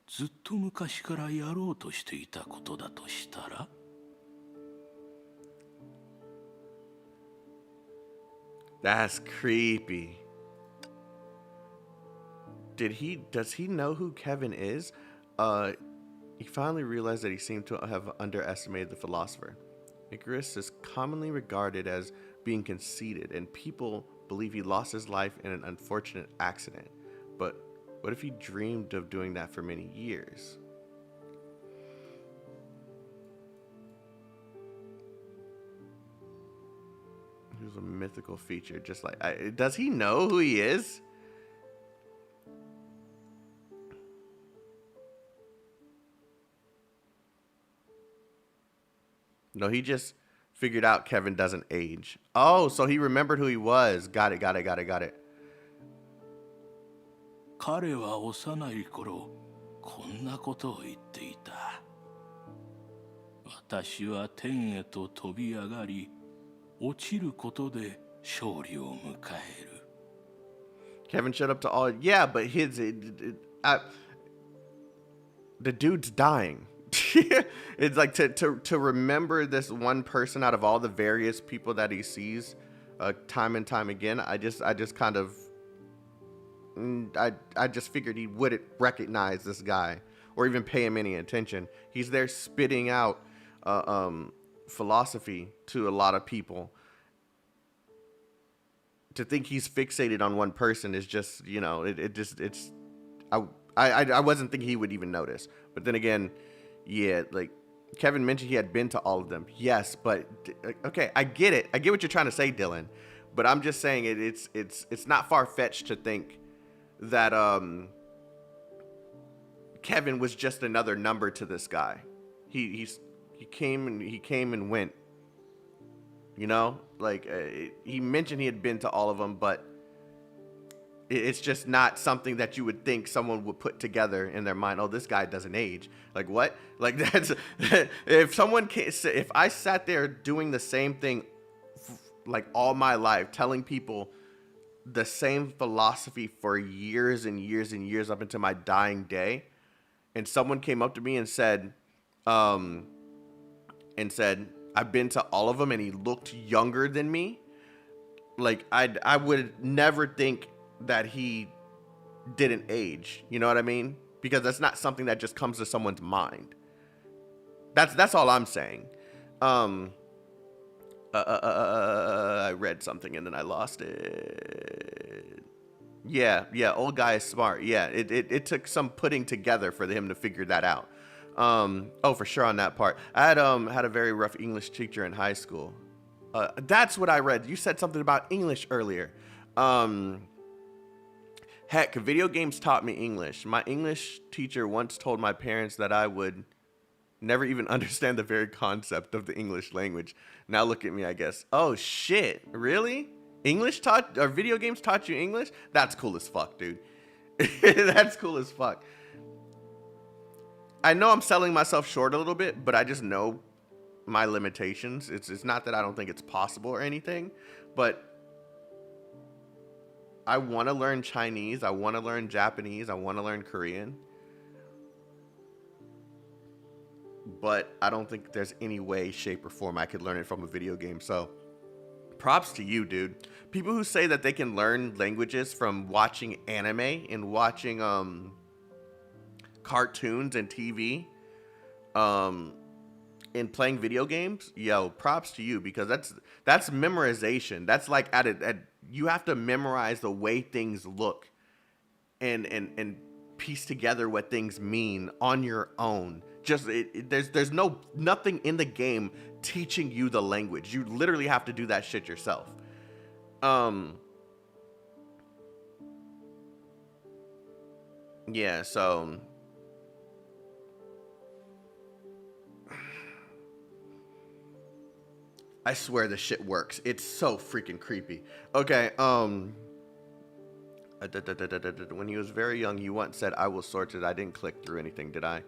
Speaker 9: ずっと昔からやろうとしていたことだとしたら
Speaker 4: That's creepy. Does he know who Kevin is? He finally realized that he seemed to have underestimated the philosopher. Icarus is commonly regarded as being conceited, and people believe he lost his life in an unfortunate accident. But what if he dreamed of doing that for many years? He was a mythical feature, just like... does he know who he is? No, he just figured out Kevin doesn't age. Oh, so he remembered who he was. Got it.
Speaker 9: 彼は幼い頃こんなことを言っていた。私は天へと飛び上がり落ちることで勝利を迎える。
Speaker 4: Kevin showed up to all... Yeah, but the dude's dying. It's like to remember this one person out of all the various people that he sees time and time again. I just kind of... I just figured he wouldn't recognize this guy or even pay him any attention. He's there spitting out philosophy to a lot of people. To think he's fixated on one person is just, you know, I wasn't thinking he would even notice. But then again, yeah, like Kevin mentioned he had been to all of them. Yes, but okay, I get it. I get what you're trying to say, Dylan. But I'm just saying it's not far-fetched to think that Kevin was just another number to this guy. He came and went. You know, like he mentioned he had been to all of them, but it's just not something that you would think someone would put together in their mind. Oh, this guy doesn't age. Like what? Like that's if I sat there doing the same thing like all my life, telling people the same philosophy for years and years and years up until my dying day, and someone came up to me and said, I've been to all of them, and he looked younger than me, like I would never think that he didn't age. You know what I mean? Because that's not something that just comes to someone's mind. That's all I'm saying. I read something and then I lost it. Yeah, old guy is smart. Yeah, it took some putting together for him to figure that out. Oh, for sure on that part. I had a very rough English teacher in high school. That's what I read. You said something about English earlier. Heck, video games taught me English. My English teacher once told my parents that I would never even understand the very concept of the English language. Now look at me, I guess. Oh shit, really? Video games taught you English? That's cool as fuck, dude. That's cool as fuck. I know I'm selling myself short a little bit, but I just know my limitations. It's not that I don't think it's possible or anything, but I want to learn Chinese, I want to learn Japanese, I want to learn Korean. But I don't think there's any way, shape, or form I could learn it from a video game. So props to you, dude. People who say that they can learn languages from watching anime and watching cartoons and TV and playing video games, yo, props to you, because that's memorization. That's like you have to memorize the way things look and piece together what things mean on your own. Just there's nothing in the game teaching you the language. You literally have to do that shit yourself. Yeah, so I swear this shit works. It's so freaking creepy. Okay, when he was very young, you once said, "I will sort it." I didn't click through anything, did I?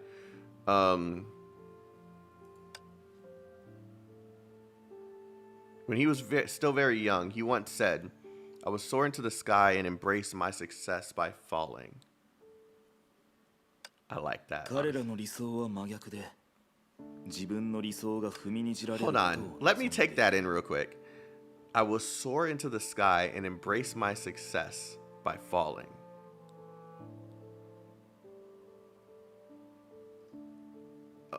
Speaker 4: When he was still very young, he once said, "I will soar into the sky and embrace my success by falling." I like that. Hold on. Let me take that in real quick. I will soar into the sky and embrace my success by falling.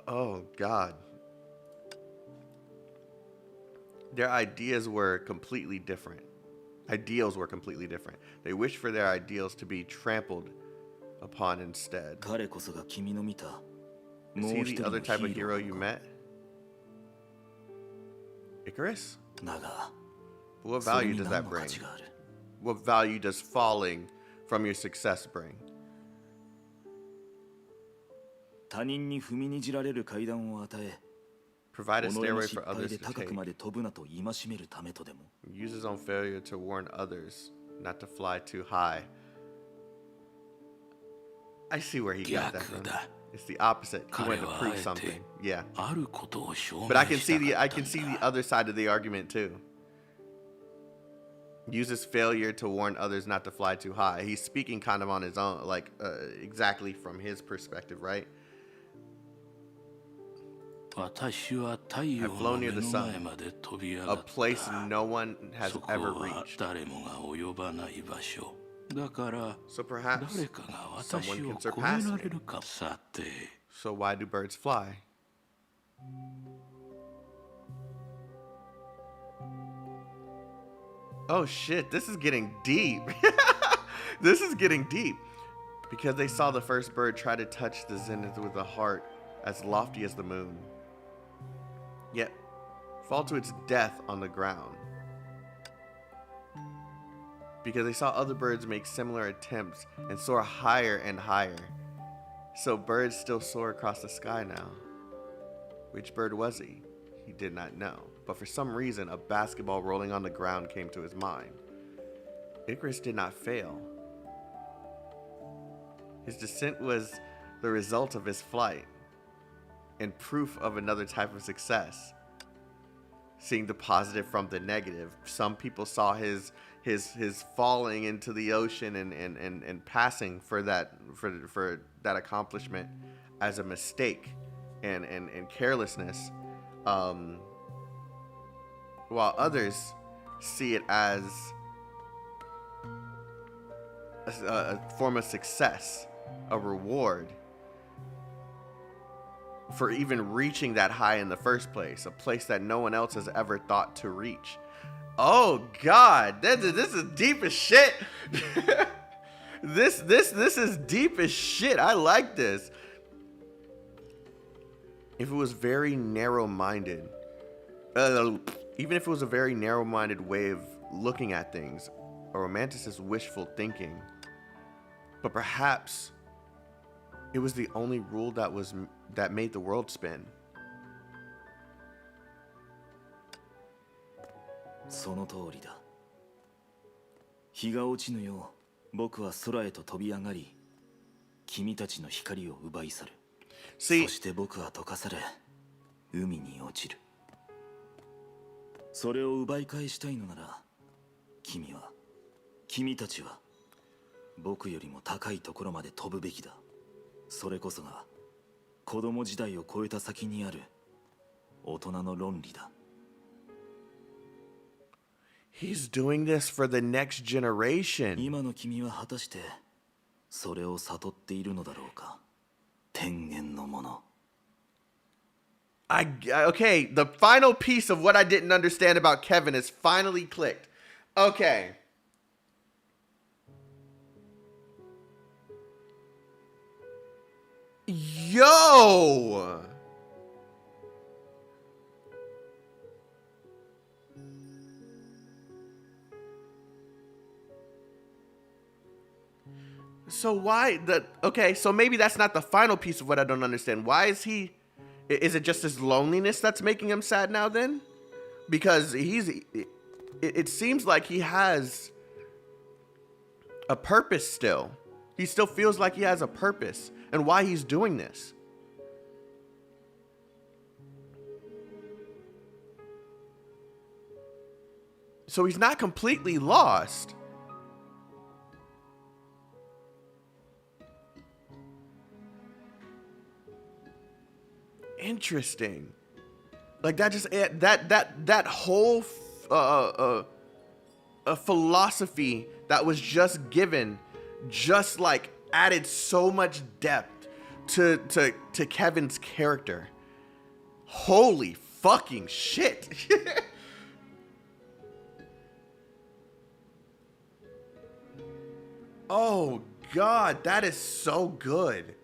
Speaker 4: Oh, God. Their ideas were completely different. Ideals were completely different. They wished for their ideals to be trampled upon instead. Is he the other type of hero you met? Icarus? What value does that bring? What value does falling from your success bring? Provide a stairway for others to take. Use his own failure to warn others not to fly too high. I see where he got that from. It's the opposite. He wanted to prove something. Yeah. But I can see the other side of the argument too. Use his failure to warn others not to fly too high. He's speaking kind of on his own, like exactly from his perspective, right? I've flown near the sun, a place no one has ever reached. So perhaps someone can surpass me. So why do birds fly? Oh shit, this is getting deep. This is getting deep. Because they saw the first bird try to touch the zenith with a heart as lofty as the moon, yet fall to its death on the ground. Because they saw other birds make similar attempts and soar higher and higher. So birds still soar across the sky now. Which bird was he? He did not know. But for some reason, a basketball rolling on the ground came to his mind. Icarus did not fail. His descent was the result of his flight and proof of another type of success. seeing the positive from the negative. Some people saw his falling into the ocean and passing for that accomplishment as a mistake and carelessness, while others see it as a form of success, a reward for even reaching that high in the first place, a place that no one else has ever thought to reach. Oh God, this is deep as shit. This is deep as shit. I like this. If it was very narrow-minded, even if it was a very narrow-minded way of looking at things, a romanticist wishful thinking, but perhaps it was the only rule that made the world spin.
Speaker 3: その通りだ。日が落ちぬよう僕は空へと飛び上がり、君たちの光を奪い去る。そして僕は溶かされ、海に落ちる。それを奪い返したいのなら、君たちは僕よりも高いところまで飛ぶべきだ。それこそが子供時代を超えた先にある大人の論理だ。
Speaker 4: He's doing this for the next generation.
Speaker 3: 今の君は果たしてそれを悟っているのだろうか、天元の者。
Speaker 4: Okay, the final piece of what I didn't understand about Kevin is finally clicked. Okay. Yo! So why okay, so maybe that's not the final piece of what I don't understand. Why is it just his loneliness that's making him sad now then? Because it seems like he has a purpose still. He still feels like he has a purpose and why he's doing this. So he's not completely lost. Interesting. Like that just that whole a philosophy that was just given just like added so much depth to Kevin's character. Holy fucking shit. Oh God, that is so good.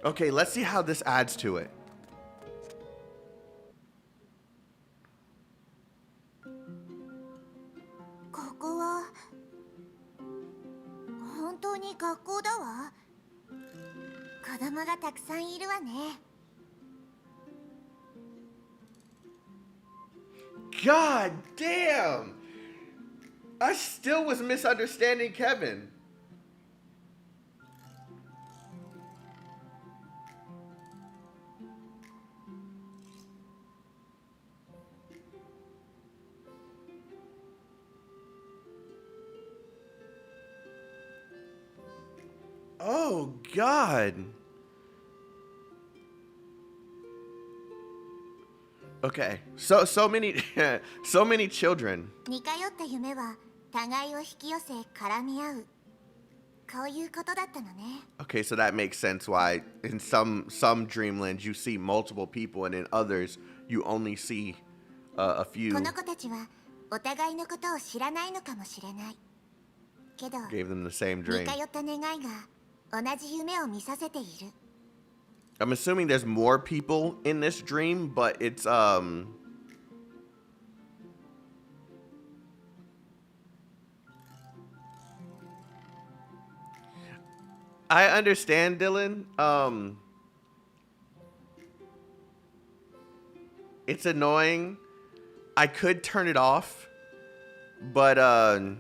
Speaker 4: Okay, let's see how this adds to it. God damn! I still was misunderstanding Kevin. Oh God. Okay, so many so many children. Okay, so that makes sense why in some dreamlands you see multiple people and in others you only see a few. Gave them the same dream. I'm assuming there's more people in this dream, but it's I understand, Dylan. It's annoying. I could turn it off, but I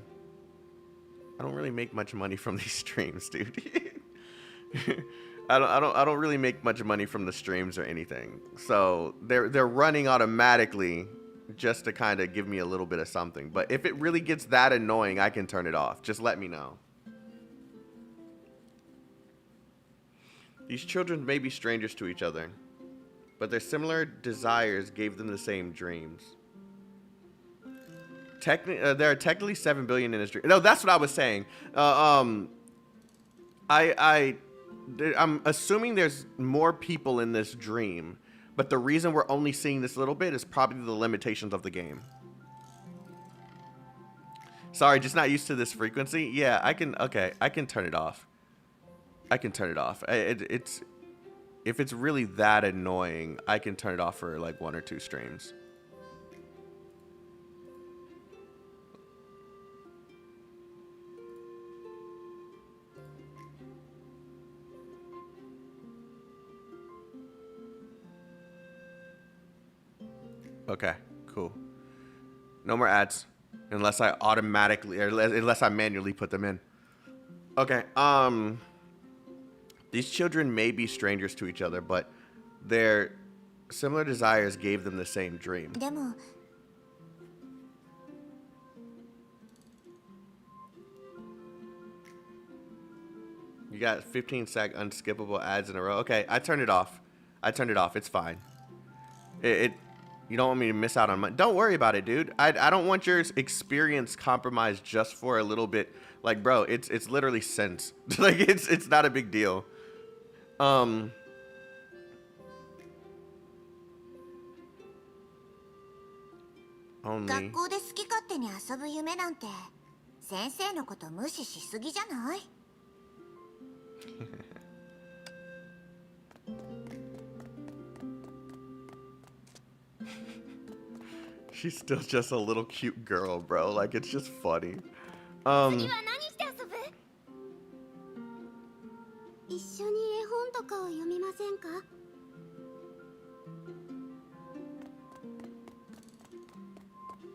Speaker 4: don't really make much money from these streams, dude. I don't really make much money from the streams or anything. So they're running automatically just to kind of give me a little bit of something. But if it really gets that annoying, I can turn it off. Just let me know. These children may be strangers to each other, but their similar desires gave them the same dreams. There are technically 7 billion in this dream. No, that's what I was saying. I'm assuming there's more people in this dream, but the reason we're only seeing this little bit is probably the limitations of the game. Sorry, just not used to this frequency. Yeah, I can turn it off. I can turn it off. If it's really that annoying, I can turn it off for like 1 or 2 streams. Okay, cool. No more ads, unless I automatically, or unless I manually put them in. Okay, these children may be strangers to each other, but their similar desires gave them the same dream. You got 15-sec unskippable ads in a row. Okay, I turned it off. It's fine. You don't want me to miss out on money. Don't worry about it, dude. I don't want your experience compromised just for a little bit. Like, bro, it's literally cents. Like, it's not a big deal. Only.
Speaker 6: 学校で好き勝手に遊ぶ夢なんて先生のこと無視しすぎじゃない？
Speaker 4: She's still just a little cute girl, bro. Like, it's just funny.
Speaker 6: 次は何して遊ぶ？一緒に絵本とかを読みませんか？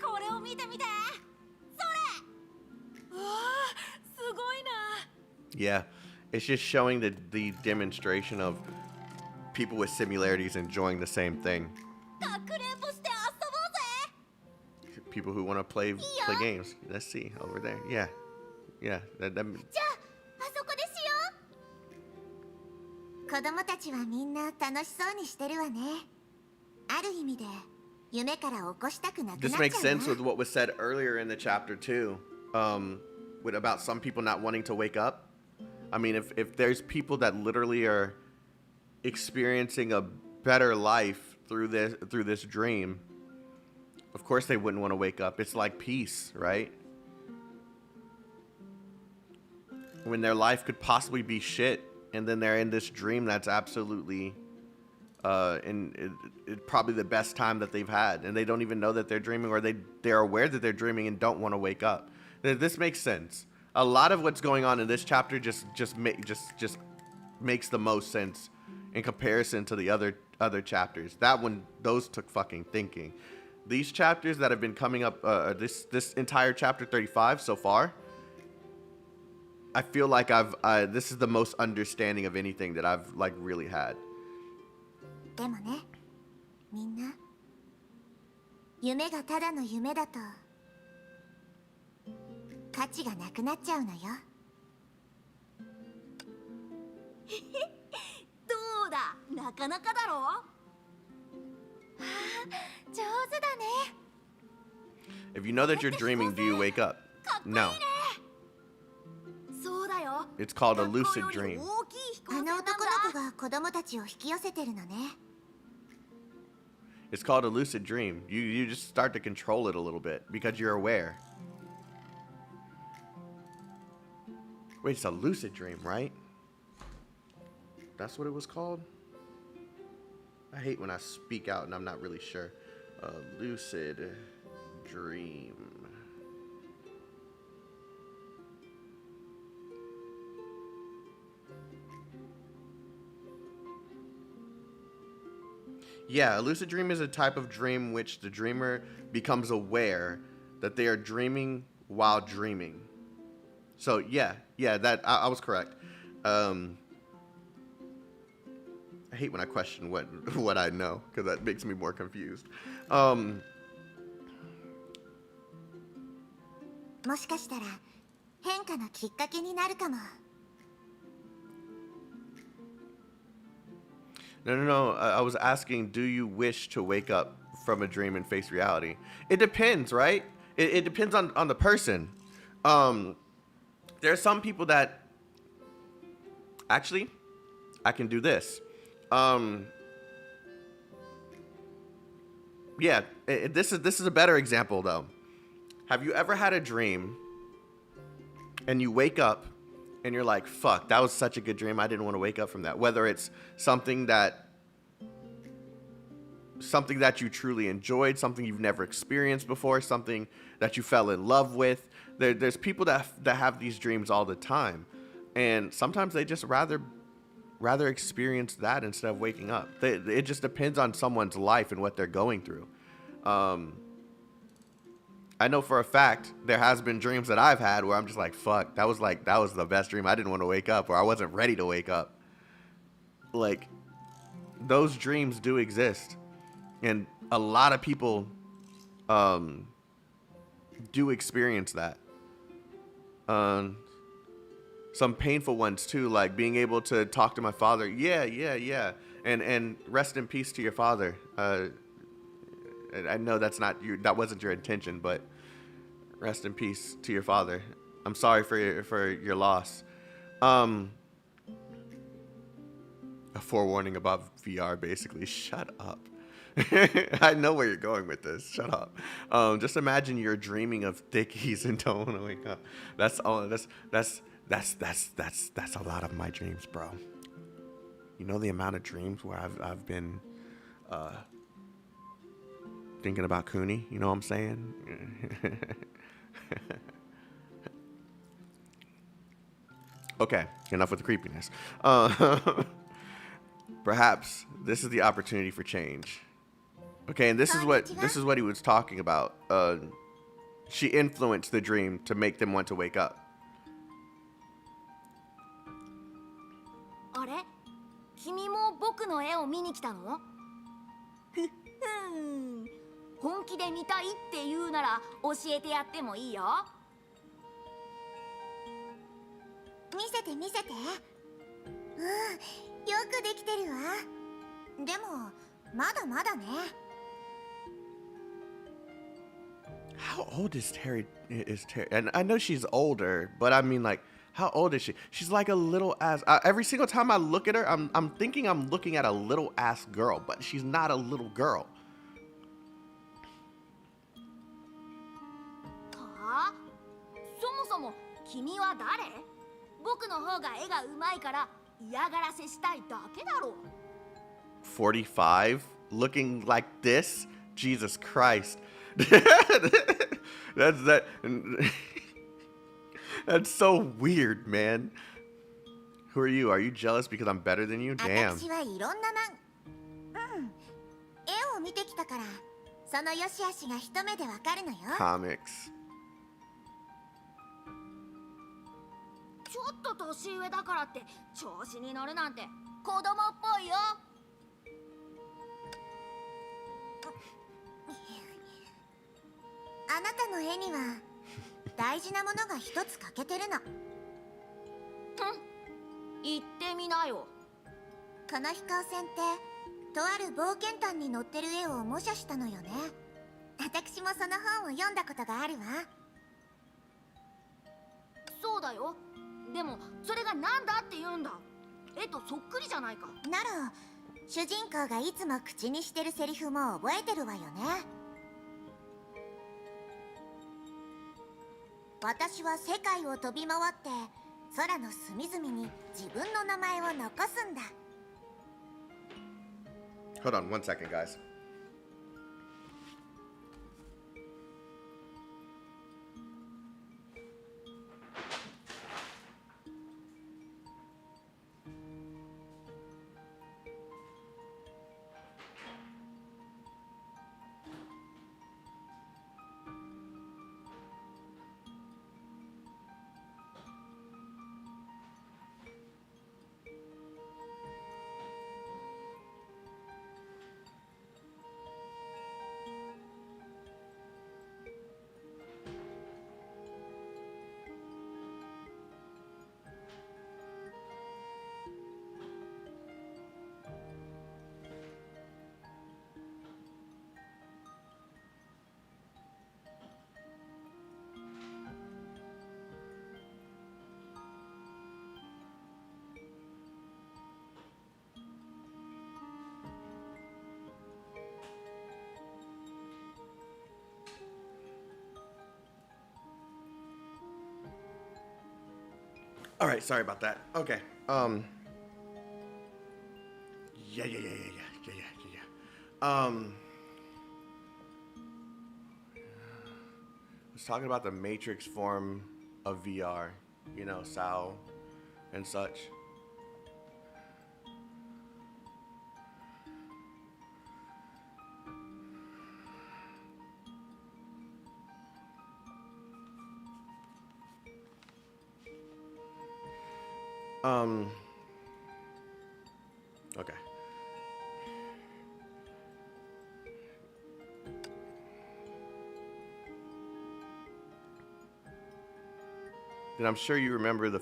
Speaker 6: これを見てみて。それ。わあ、すごいな。
Speaker 4: Yeah, it's just showing the demonstration of people with similarities enjoying the same thing.
Speaker 6: かくれんぼして遊ぼうぜ。
Speaker 4: People who want to play games. Let's see over there. Yeah. That
Speaker 6: じゃあ、あそこでしよう。子供たちはみんな楽しそうにしてるわね。ある意味で夢から起こしたくなくなっちゃうな。
Speaker 4: This makes sense with what was said earlier in the chapter too, with about some people not wanting to wake up. I mean, if there's people that literally are experiencing a better life through this dream, of course they wouldn't want to wake up. It's like peace, right? When their life could possibly be shit, and then they're in this dream that's absolutely probably the best time that they've had, and they don't even know that they're dreaming, or they're aware that they're dreaming and don't want to wake up. This makes sense. A lot of what's going on in this chapter just makes the most sense in comparison to the other chapters. Those took fucking thinking. These chapters that have been coming up, this entire chapter 35 so far, I feel like this is the most understanding of anything that I've like really had.
Speaker 6: でもね、みんな夢がただの夢だと価値がなくなっちゃうのよ。どうだ、なかなかだろ。ああ、上手だね。
Speaker 4: If you know that you're dreaming, do you wake up? No.
Speaker 6: そうだよ。
Speaker 4: It's called a lucid dream.
Speaker 6: あの男の子が子供たちを引き寄せてるのね。
Speaker 4: It's called a lucid dream. You just start to control it a little bit because you're aware. Wait, it's a lucid dream, right? That's what it was called? I hate when I speak out and I'm not really sure. A lucid dream. Yeah, a lucid dream is a type of dream which the dreamer becomes aware that they are dreaming while dreaming. So yeah, that I was correct. I hate when I question what I know, because that makes me more confused.
Speaker 6: もしかしたら変化のきっかけになるかも。
Speaker 4: No. I was asking, do you wish to wake up from a dream and face reality? It depends, right? It depends on the person. There are some people that actually, I can do this. Yeah, this is a better example though. Have you ever had a dream and you wake up and you're like, fuck, that was such a good dream. I didn't want to wake up from that. Whether it's something that you truly enjoyed, something you've never experienced before, something that you fell in love with. There's people that have these dreams all the time. And sometimes they just rather experience that instead of waking up. It just depends on someone's life and what they're going through. I know for a fact there has been dreams that I've had where I'm just like, fuck, that was the best dream. I didn't want to wake up, or I wasn't ready to wake up. Like, those dreams do exist. And a lot of people do experience that. Some painful ones too, like being able to talk to my father. Yeah. And rest in peace to your father. I know that wasn't your intention, but rest in peace to your father. I'm sorry for your loss. A forewarning about VR, basically. Shut up. I know where you're going with this. Shut up. Just imagine you're dreaming of thickies and don't want to wake up. That's a lot of my dreams, bro. You know the amount of dreams where I've been thinking about Cooney. You know what I'm saying? Okay, enough with the creepiness. Perhaps this is the opportunity for change. Okay, and this is what he was talking about. She influenced the dream to make them want to wake up.
Speaker 6: あれ、君も僕の絵を見に来たの？ふふん、本気で見たいって言うなら教えてやってもいいよ。見せて。うん、よくできてるわ。でもまだまだね。
Speaker 4: How old is Terry? And I know she's older, but I mean, like, how old is she? She's like a little ass. Every single time I look at her, I'm thinking I'm looking at a little ass girl, but she's not a little girl.
Speaker 6: はあ？そもそも君は誰？僕の方が絵が上手いから嫌がらせしたいだけだろ。
Speaker 4: 45, looking like this? Jesus Christ. That's so weird, man. Who are you? Are you jealous because I'm better than you? Damn.
Speaker 6: 私はいろんな絵を見てきたからその良し悪しが一目でわかるのよ。
Speaker 4: Comics.
Speaker 6: ちょっと年上だからって調子に乗るなんて子供っぽいよ。あなたの絵には大事なものが一つ欠けてるの。言ってみなよ。この飛行船ってとある冒険譚に載ってる絵を模写したのよね。私もその本を読んだことがあるわ。そうだよ。でもそれがなんだって言うんだ。絵とそっくりじゃないか。なら主人公がいつも口にしてるセリフも覚えてるわよね。私は世界を飛び回って空の隅々に自分の名前を残すんだ。
Speaker 4: Hold on 1 second, guys. All right, sorry about that. Okay. Yeah. I was talking about the Matrix form of VR, you know, Sao and such. Okay. Then I'm sure you remember the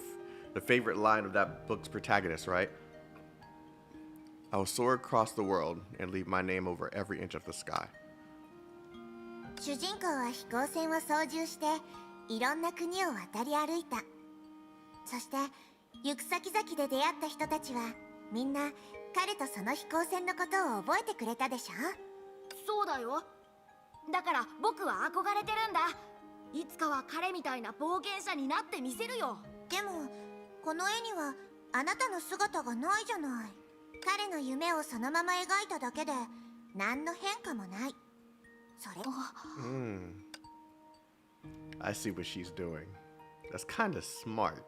Speaker 4: favorite line of that book's protagonist, right? I will soar across the world and leave my name over every inch of the sky.
Speaker 6: 主人公は飛行船を操縦していろんな国を渡り歩いた。そして行く先々で出会った人たちはみんな彼とその飛行船のことを覚えてくれたでしょ。そうだよ。だから僕は憧れてるんだ。いつかは彼みたいな冒険者になってみせるよ。でもこの絵にはあなたの姿がないじゃない。彼の夢をそのまま描いただけで何の変化もない。それ。
Speaker 4: I see what she's doing. That's kind of smart.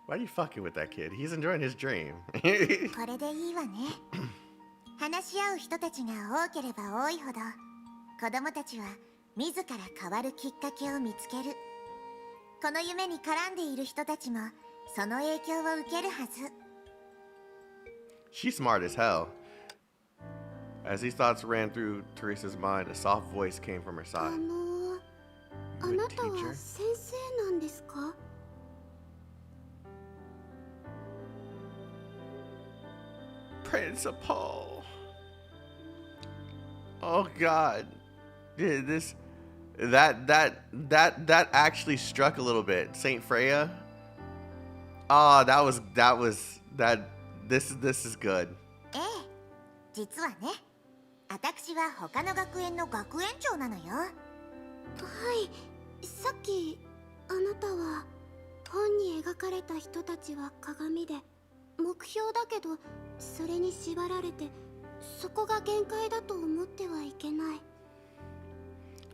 Speaker 4: Why are you fucking with that kid? He's enjoying his dream.
Speaker 6: これでいいわね。話し合う人たちが多ければ多いほど子供たちは自ら変わるきっかけを見つける。この夢に絡んでいる人たちもその影響を受けるはず。
Speaker 4: She's smart as hell. As these thoughts ran through Teresa's mind, a soft voice came from her side.
Speaker 6: あなたは先生なんですか?
Speaker 4: Principal. Oh God. That actually struck a little bit. Saint Freya. Ah, this is good.
Speaker 6: ええ、実はね、私は他の学園の学園長なのよ。はい、さっきあなたは本に描かれた人たちは鏡で目標だけどそれに縛られてそこが限界だと思ってはいけない。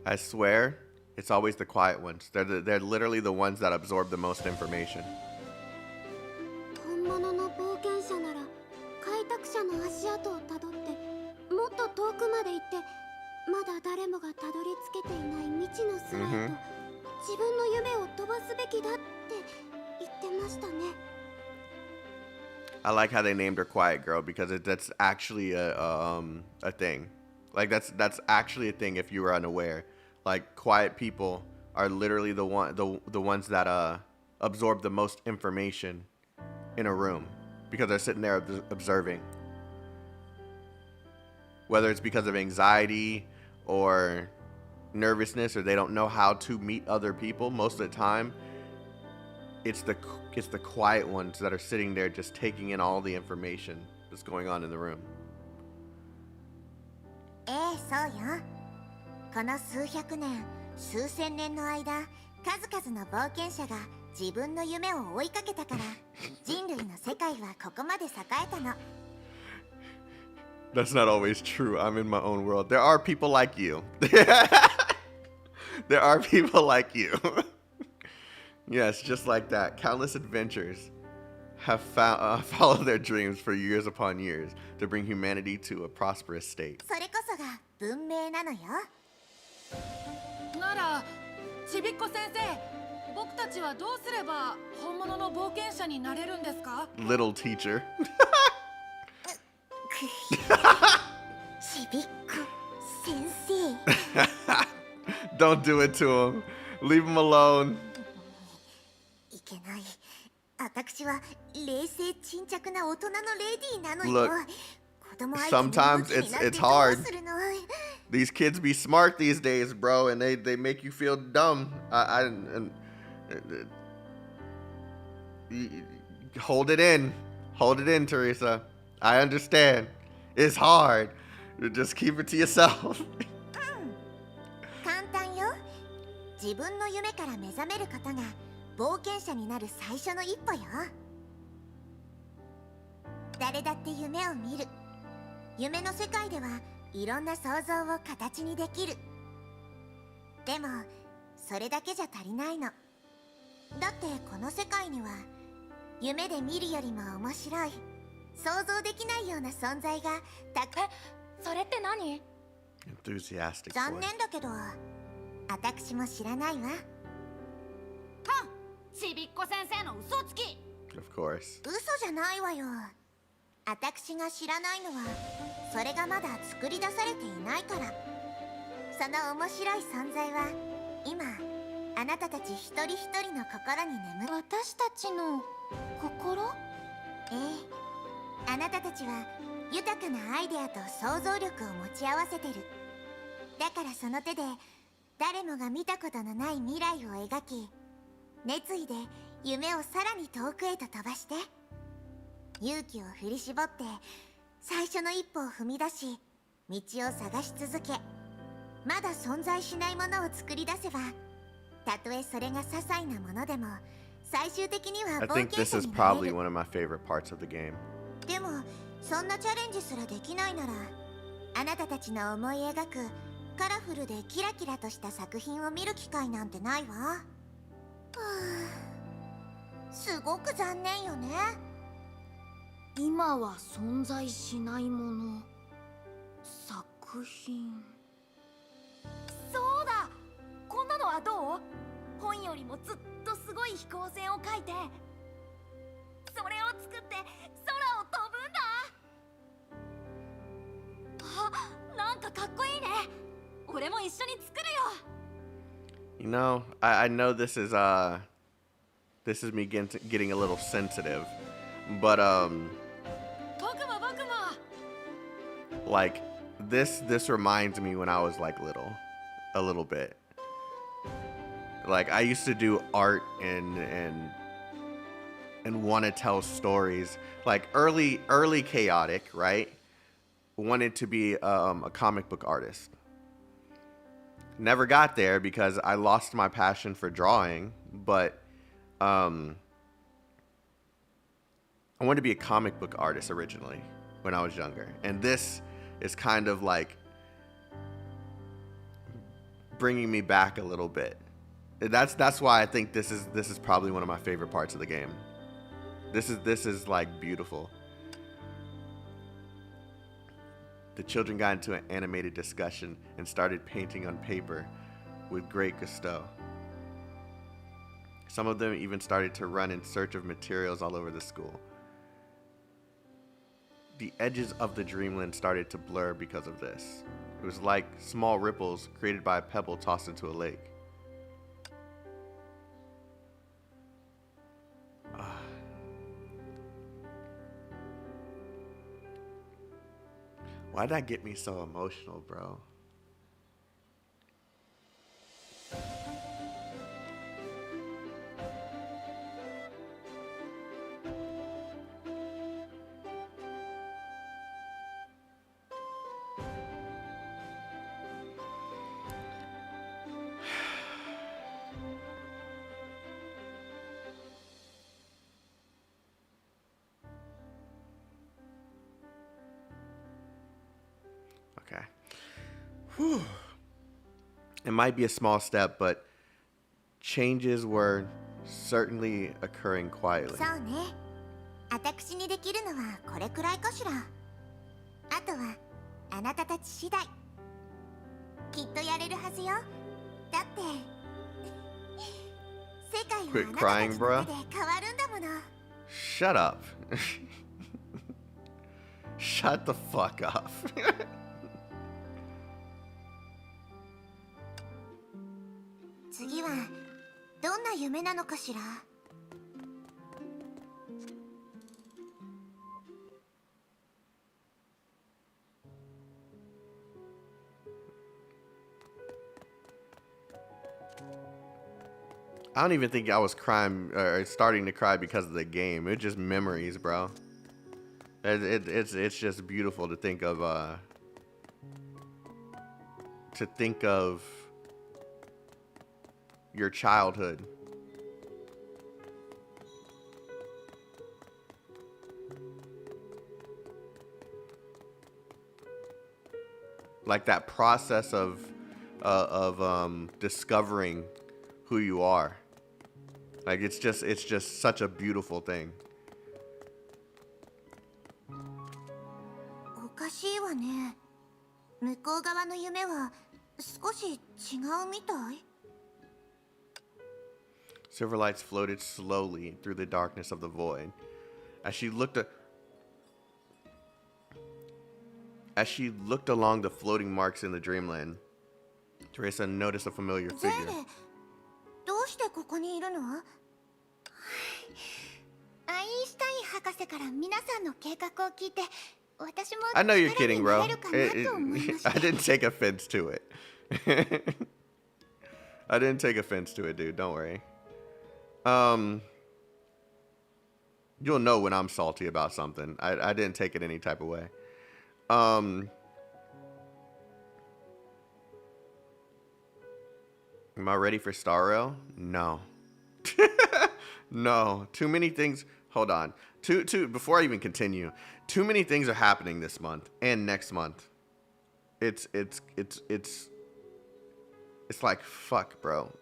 Speaker 4: I swear, it's always the quiet ones. They're literally the ones that absorb the most information.
Speaker 6: 本物の冒険者なら開拓者の足跡をたどってもっと遠くまで行ってまだ誰もがたどり着けていない未知の空へと自分の夢を飛ばすべきだって言ってましたね。
Speaker 4: I like how they named her Quiet Girl because that's actually a thing. Like that's actually a thing if you were unaware. Like quiet people are literally the ones that absorb the most information in a room because they're sitting there observing. Whether it's because of anxiety or nervousness or they don't know how to meet other people, most of the time it's the quiet ones that are sitting there just taking in all the information that's going on in the room.
Speaker 6: ええ、そうよ。この数百年、数千年の間、数々の冒険者が自分の夢を追いかけたから人類の世界はここまで栄えたの。
Speaker 4: That's not always true. I'm in my own world. There are people like you. There are people like you. Yes, just like that. Countless adventures have followed their dreams for years upon years to bring humanity to a prosperous state.
Speaker 6: それこそが文明なのよ。
Speaker 8: なら、ちびっこ先生、僕たちはどうすれば本物の冒険者になれるんですか?
Speaker 4: Little teacher.
Speaker 6: ちびっこ先生。
Speaker 4: Don't do it to him. Leave him alone.
Speaker 6: いけない。私は冷静沈着な大人のレディーなのよ。
Speaker 4: Look, sometimes it's hard. These kids be smart these days, bro, and they make you feel dumb. Hold it in. Hold it in, Teresa. I understand. It's hard. Just keep it to yourself.
Speaker 6: 簡単よ。自分の夢から目覚めることが冒険者になる最初の一歩よ。誰だって夢を見る。夢の世界ではいろんな想像を形にできる。でもそれだけじゃ足りないの。だってこの世界には夢で見るよりも面白い、想像できないような存在がたく。
Speaker 7: それって何？
Speaker 4: Enthusiastic
Speaker 6: 残
Speaker 4: voice.
Speaker 6: 念だけど私も知らないわ。
Speaker 8: ちびっこ先生の嘘つき。
Speaker 4: Of course.
Speaker 6: 嘘じゃないわよ。私が知らないのはそれがまだ作り出されていないから。その面白い存在は今あなたたち一人一人の心に眠る。
Speaker 7: 私たちの心？
Speaker 6: ええ、あなたたちは豊かなアイデアと想像力を持ち合わせてる。だからその手で誰もが見たことのない未来を描き、熱意で夢をさらに遠くへと飛ばして、勇気を振り絞って最初の一歩を踏み出し、道を探し続け、まだ存在しないものを作り出せば、たとえそれが些細なものでも最終的には
Speaker 4: I
Speaker 6: 冒
Speaker 4: think
Speaker 6: 険
Speaker 4: this
Speaker 6: 者
Speaker 4: is
Speaker 6: になれ
Speaker 4: probably
Speaker 6: る。
Speaker 4: one of my favorite parts of the game.
Speaker 6: でもそんなチャレンジすらできないなら、あなたたちの思い描くカラフルでキラキラとした作品を見る機会なんてないわ。はあ、すごく残念よね。
Speaker 8: 今は存在しないもの、作品。
Speaker 6: そうだ、こんなのはどう？本よりもずっとすごい飛行船を描いて、それを作って空を飛ぶんだ。あ、なんかかっこいいね。俺も一緒に作るよ。
Speaker 4: You know, I know this is me getting a little sensitive, but
Speaker 8: 僕も僕も。
Speaker 4: like this reminds me when I was like little, a little bit. Like I used to do art and want to tell stories. Like early Chaotic, right? Wanted to be a comic book artist. Never got there because I lost my passion for drawing, but I wanted to be a comic book artist originally when I was younger. And this is kind of like bringing me back a little bit. That's why I think this is probably one of my favorite parts of the game. This is like beautiful. The children got into an animated discussion and started painting on paper with great gusto. Some of them even started to run in search of materials all over the school. The edges of the dreamland started to blur because of this. It was like small ripples created by a pebble tossed into a lake. Why'd that get me so emotional, bro? Okay. Whew. It might be a small step, but changes were certainly occurring quietly.
Speaker 6: そうね。私にできるのはこれくらいかしら。あとはあなたたち次第。きっとやれるはずよ。だって世界はあなたたちの手で
Speaker 4: Quit crying, bruh.
Speaker 6: 変わるんだもの。
Speaker 4: Shut up. Shut the fuck up.
Speaker 6: 次はどんな夢なのかしら。
Speaker 4: I don't even think I was crying or starting to cry because of the game. It's just memories, bro. It's just beautiful to think of your childhood Like that process of discovering who you are. Like it's just such a beautiful thing.
Speaker 6: おかしいわね。向こう側の夢は少し違うみたい。
Speaker 4: Silver lights floated slowly through the darkness of the void. As she looked along the floating marks in the dreamland, Teresa noticed a familiar
Speaker 6: ゼー
Speaker 4: figure.
Speaker 6: レ、どうしてここにいるの？アインシュタイン博士から皆さんの計画を聞いて、私も
Speaker 4: I know you're
Speaker 6: 力
Speaker 4: kidding,
Speaker 6: に
Speaker 4: bro.
Speaker 6: なれるかなと思いまして。
Speaker 4: I didn't take offense to it. I didn't take offense to it, dude. Don't worry. You'll know when I'm salty about something. I didn't take it any type of way. Am I ready for Star Rail? No. No. Too many things. Hold on. Before I even continue, too many things are happening this month and next month. It's like, fuck, bro.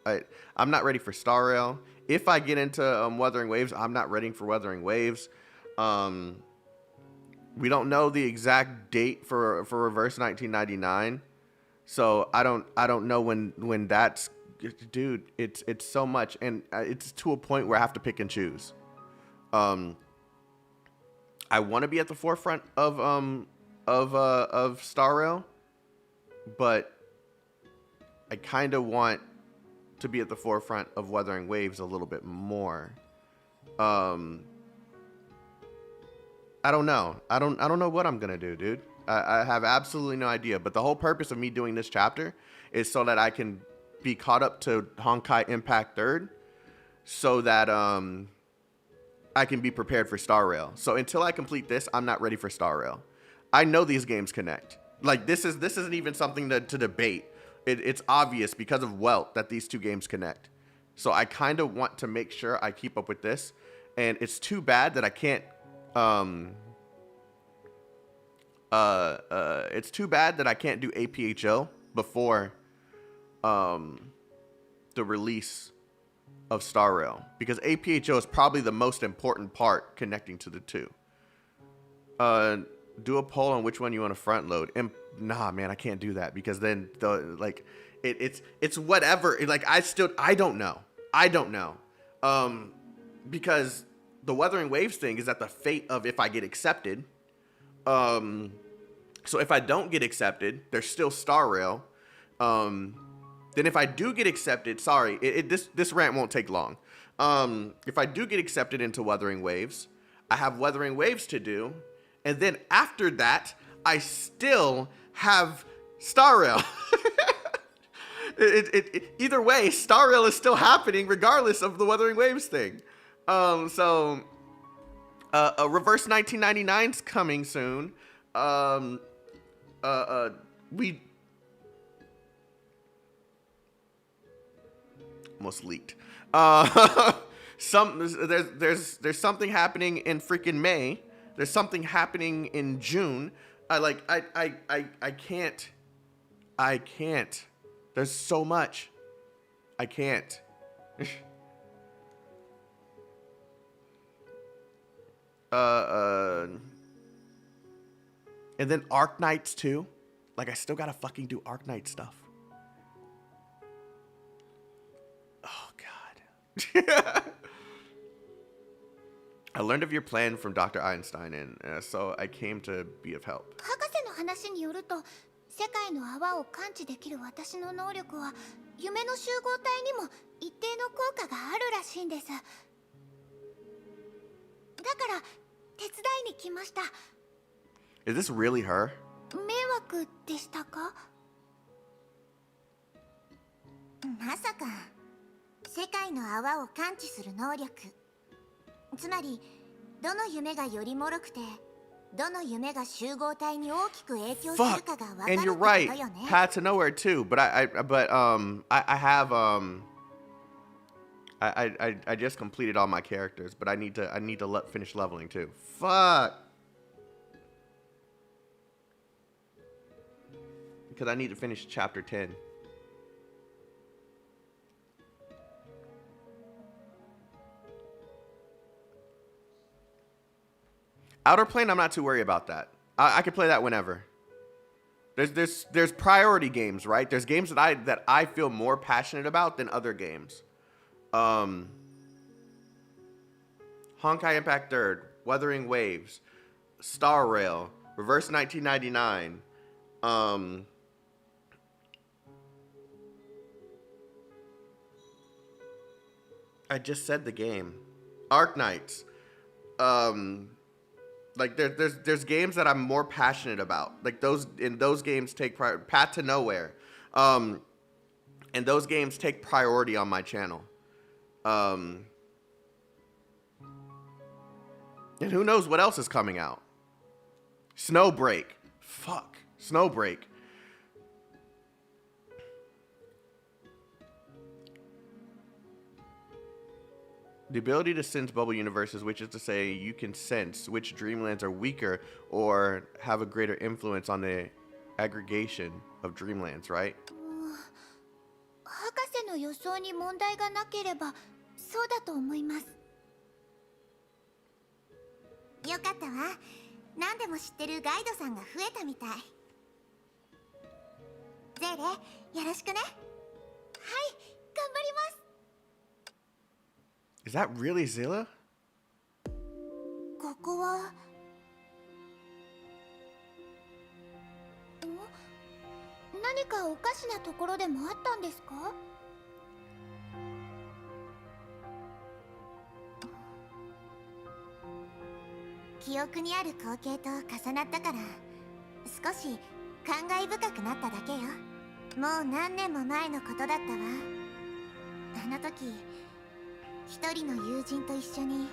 Speaker 4: I'm not ready for Star Rail. If I get into Wuthering Waves, I'm not ready for Wuthering Waves. We don't know the exact date for Reverse 1999, so I don't know when that's. Dude, it's so much, and it's to a point where I have to pick and choose. I want to be at the forefront of Star Rail, but I kind of want to be at the forefront of Wuthering Waves a little bit more. I don't know. I don't know what I'm gonna do, dude. I have absolutely no idea. But the whole purpose of me doing this chapter is so that I can be caught up to Honkai Impact 3rd, so that I can be prepared for Star Rail. So until I complete this, I'm not ready for Star Rail. I know these games connect. Like this isn't even something to debate. It's obvious because of Welt that these two games connect. So I kind of want to make sure I keep up with this, and it's too bad that I can't. It's too bad that I can't do APHO before the release of Star Rail, because APHO is probably the most important part connecting to the two. Do a poll on which one you want to front load. And nah, man, I can't do that because then it's whatever. Like I don't know. Because the Wuthering Waves thing is at the fate of if I get accepted. So if I don't get accepted, there's still Star Rail. Then if I do get accepted, sorry, this rant won't take long. If I do get accepted into Wuthering Waves, I have Wuthering Waves to do. And then after that, I still have Star Rail. Either way, Star Rail is still happening regardless of the Wuthering Waves thing. So Reverse 1999's coming soon. We almost leaked. There's something happening in freaking May. There's something happening in June. I can't. There's so much. I can't. And then Arc Knights too. Like I still gotta fucking do Arc Knight stuff. Oh god. I learned of your plan from Dr. Einstein, and so I came to be of help.
Speaker 6: 博士の話によると、世界の泡を感知できる私の能力は夢の集合体にも一定の効果があるらしいんです。だから手伝いに来ました。
Speaker 4: Is this really her?
Speaker 6: 迷惑でしたか？まさか世界の泡を感知する能力。つまりどの夢がより脆くてどの夢が集合体に大きく影響するかが分かる
Speaker 4: And
Speaker 6: って
Speaker 4: you're
Speaker 6: こと
Speaker 4: right.
Speaker 6: よね。
Speaker 4: Path to Nowhere too, but I have I just completed all my characters, but I need to finish leveling too. Fuck. because I need to finish chapter 10. Outer Plane, I'm not too worried about that. I can play that whenever. There's priority games, right? There's games that I feel more passionate about than other games. Honkai Impact 3rd, Wuthering Waves, Star Rail, Reverse 1999. I just said the game. Arc Knights. Like there's games that I'm more passionate about. Like those games take Path to Nowhere. And those games take priority on my channel. And who knows what else is coming out? Snowbreak. Fuck. Snowbreak. The ability to sense bubble universes, which is to say you can sense which dreamlands are weaker or have a greater influence on the aggregation of dreamlands, right?
Speaker 6: 博士の予想に問題がなければそうだと思います。よかったわ。何でも知ってるガイドさんが増えたみたい。ゼーレ、よろしくね。はい、頑張ります。
Speaker 4: Is that really Zilla?
Speaker 6: ここは何かおかしなところでもあったんですか？記憶にある光景と重なったから少し感慨深くなっただけよ。もう何年も前のことだったわ。あの時一人の友人と一緒に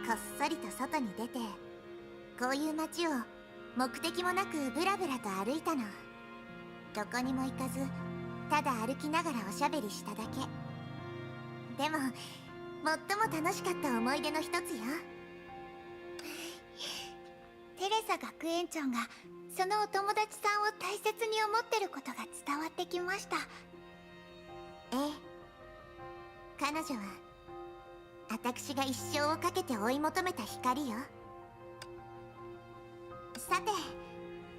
Speaker 6: こっそりと外に出てこういう街を目的もなくブラブラと歩いたの。どこにも行かずただ歩きながらおしゃべりしただけ。でも最も楽しかった思い出の一つよ。テレサ学園長がそのお友達さんを大切に思ってることが伝わってきました。ええ、彼女は私が一生をかけて追い求めた光よ。さて、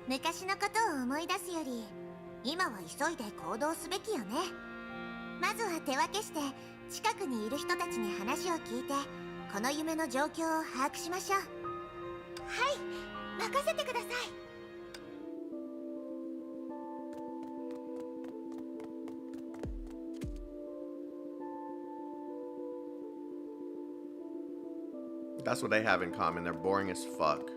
Speaker 6: 昔のことを思い出すより今は急いで行動すべきよね。まずは手分けして近くにいる人たちに話を聞いてこの夢の状況を把握しましょう。はい、任せてください。
Speaker 4: That's what they have in common. They're boring as fuck.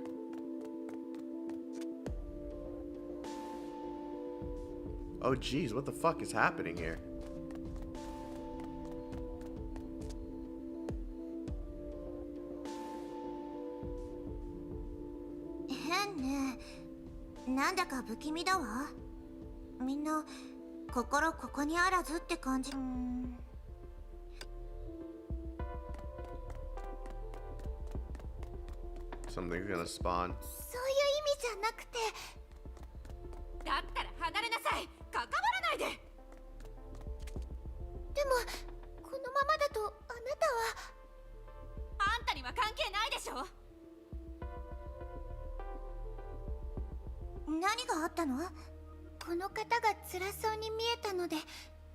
Speaker 4: Oh geez, what the fuck is happening here?
Speaker 6: 変ね。なんだか不気味だわ。みんな心ここにあらずって感じ。
Speaker 4: Something's gonna spawn.
Speaker 6: そういう意味じゃなくて。
Speaker 8: だったら離れなさい。関わらないで。
Speaker 6: でもこのままだとあなたは。
Speaker 8: あんたには関係ないでしょ。
Speaker 6: 何があったの？この方が辛そうに見えたので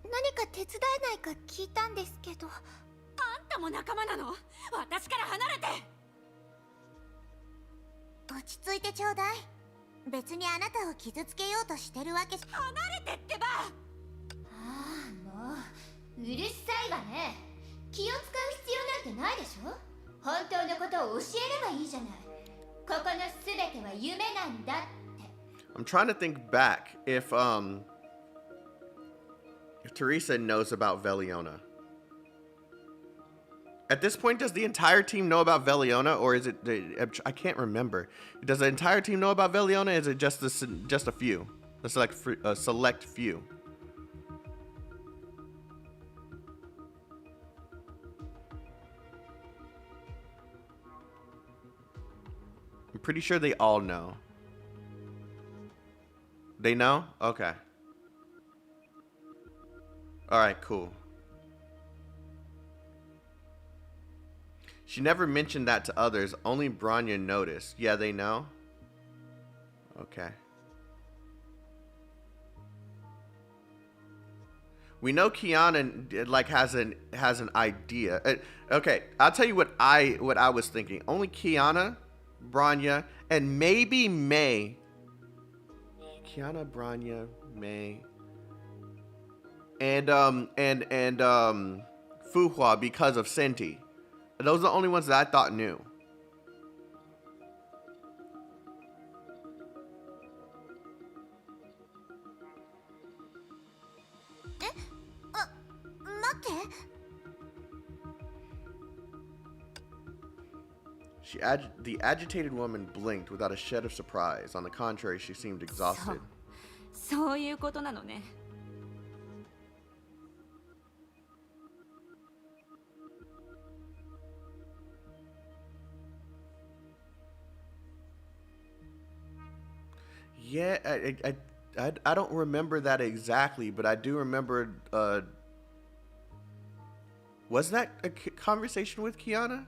Speaker 6: 何か手伝えないか聞いたんですけど。あん
Speaker 8: たも仲間なの？私から離れて。
Speaker 6: 落ち着いてちょうだい。別にあなたを傷つけようとしてるわけ。
Speaker 8: 離れてってば。
Speaker 6: ああ、もううるさいわね。気を使う必要なんてないでしょ。本当のことを教えればいいじゃない。ここのすべては夢なんだって。
Speaker 4: I'm trying to think back if Teresa knows about Veliona. At this point, does the entire team know about Veliona, or is it? I can't remember. Does the entire team know about Veliona? Or is it just a few? A select few. I'm pretty sure they all know. They know? Okay. Alright, cool. She never mentioned that to others. Only Bronya noticed. Yeah, they know? Okay. We know Kiana like has an idea. Okay, I'll tell you what I was thinking. Only Kiana, Bronya, and maybe May. Kiana, Bronya, May, and Fuhua because of Senti. Those are the only ones that I thought knew.
Speaker 6: 待って。
Speaker 4: The agitated woman blinked without a shed of surprise. On the contrary, she seemed exhausted.
Speaker 6: そういうことなのね。
Speaker 4: Yeah, I don't remember that exactly, but I do remember. Was that a conversation with Kiana?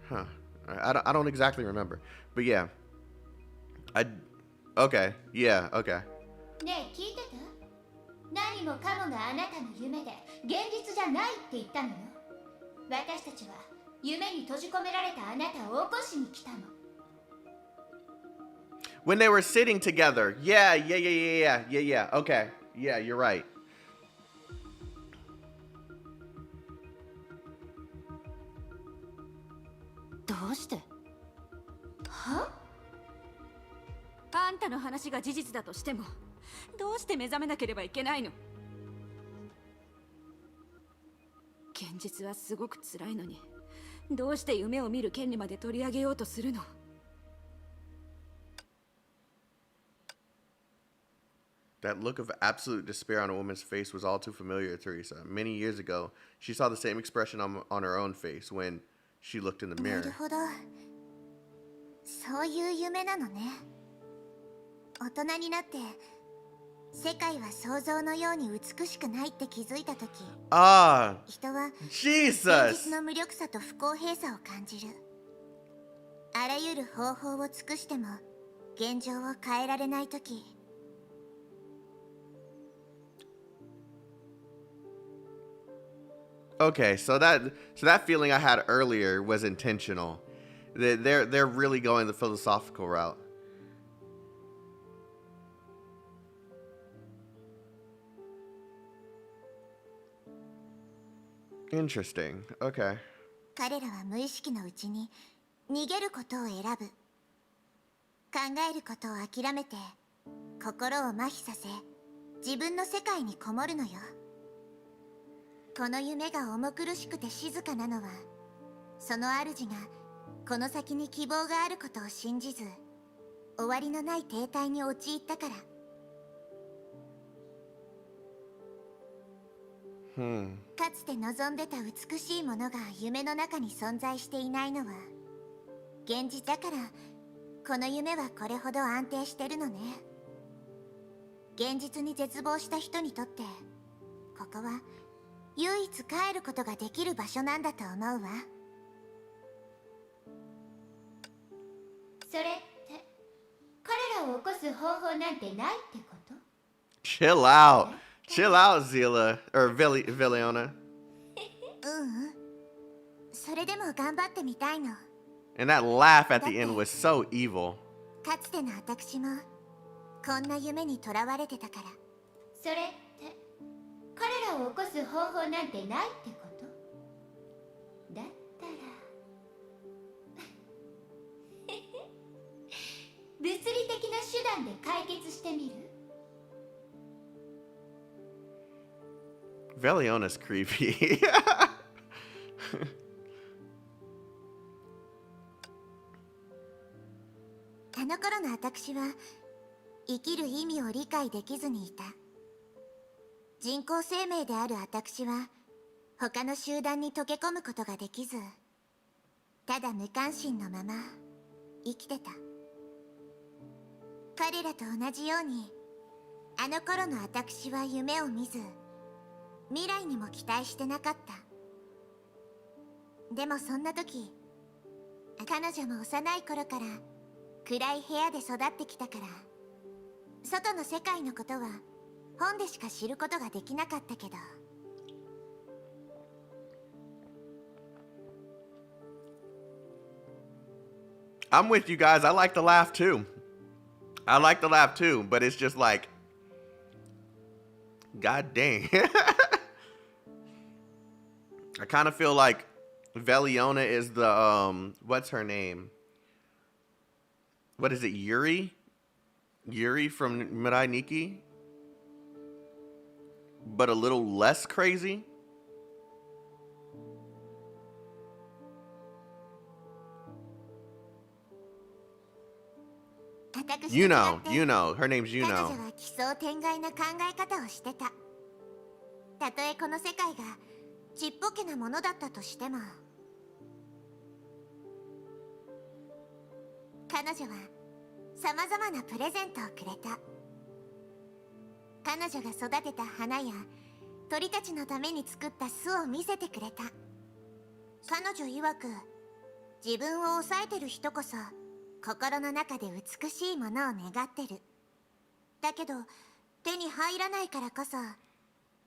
Speaker 4: Huh. I don't exactly remember, but yeah. Okay. Yeah. Okay.
Speaker 6: ねえ、聞いてた？何もかもがあなたの夢で現実じゃないって言ったのよ。私たちは夢に閉じ込められたあなたを起こしに来たの。
Speaker 4: When they were sitting together. Yeah. Okay. Yeah, you're right.
Speaker 6: どうして？は？あんたの話が事実だとしても、どうして目覚めなければいけないの？現実はすごく辛いのに、どうして夢を見る権利まで取り上げようとするの
Speaker 4: ？That look of absolute despair on a woman's face was all too familiar to Teresa. Many years ago, she saw the same expression on her own face when she looked in the mirror.
Speaker 6: なるほど。そういう夢なのね。大人になって世界は想像のように美しくないって気づいたとき、人は現実の無力さと不公平さを感じる。あらゆる方法を尽くしても現状を変えられないとき。
Speaker 4: Okay, so that feeling I had earlier was intentional. They're really going the philosophical route. Interesting. Okay.
Speaker 6: 彼らは無意識のうちに逃げることを選ぶ。考えることを諦めて心を麻痺させ自分の世界にこもるのよ。 この夢が重苦しくて静かなのは、その主がこの先に希望があることを信じず、終わりのない停滞に陥ったから。かつて望んでた美しいものが夢の中に存在していないのは、現実だから、この夢はこれほど安定してるのね。現実に絶望した人にとって、ここは、 唯一帰ることができる場所なんだと思うわ。それって彼らを起こす方法なんてないってこと？
Speaker 4: Chill out. Chill out, Zila. Or Viliona.
Speaker 6: それでも頑張ってみたいの。
Speaker 4: And that laugh at the end was so evil.
Speaker 6: かつての私もこんな夢にとらわれてたから。それって彼らを起こす方法なんてないってことだったら物理的な手段で解決してみる
Speaker 4: Veliona's creepy.
Speaker 6: あの頃の私は生きる意味を理解できずにいた。人工生命である私は他の集団に溶け込むことができず、ただ無関心のまま生きてた。彼らと同じように、あの頃の私は夢を見ず、未来にも期待してなかった。でもそんな時、彼女も幼い頃から暗い部屋で育ってきたから、外の世界のことは本でしか知ることができなかったけど。
Speaker 4: I'm with you guys. I like to laugh too. I like to laugh too, but it's just like, god dang. I kind of feel like Veliona is the what's her name? What is it? Yuri? Yuri from Mirai Nikki? But a little less crazy? You know. Her name's
Speaker 6: 彼女は奇想天外な考え方をしてた。たとえこの世界がちっぽけなものだったとしても、彼女はさまざまなプレゼントをくれた。彼女が育てた花や鳥たちのために作った巣を見せてくれた。彼女曰く、自分を抑えてる人こそ心の中で美しいものを願ってる。だけど手に入らないからこそ、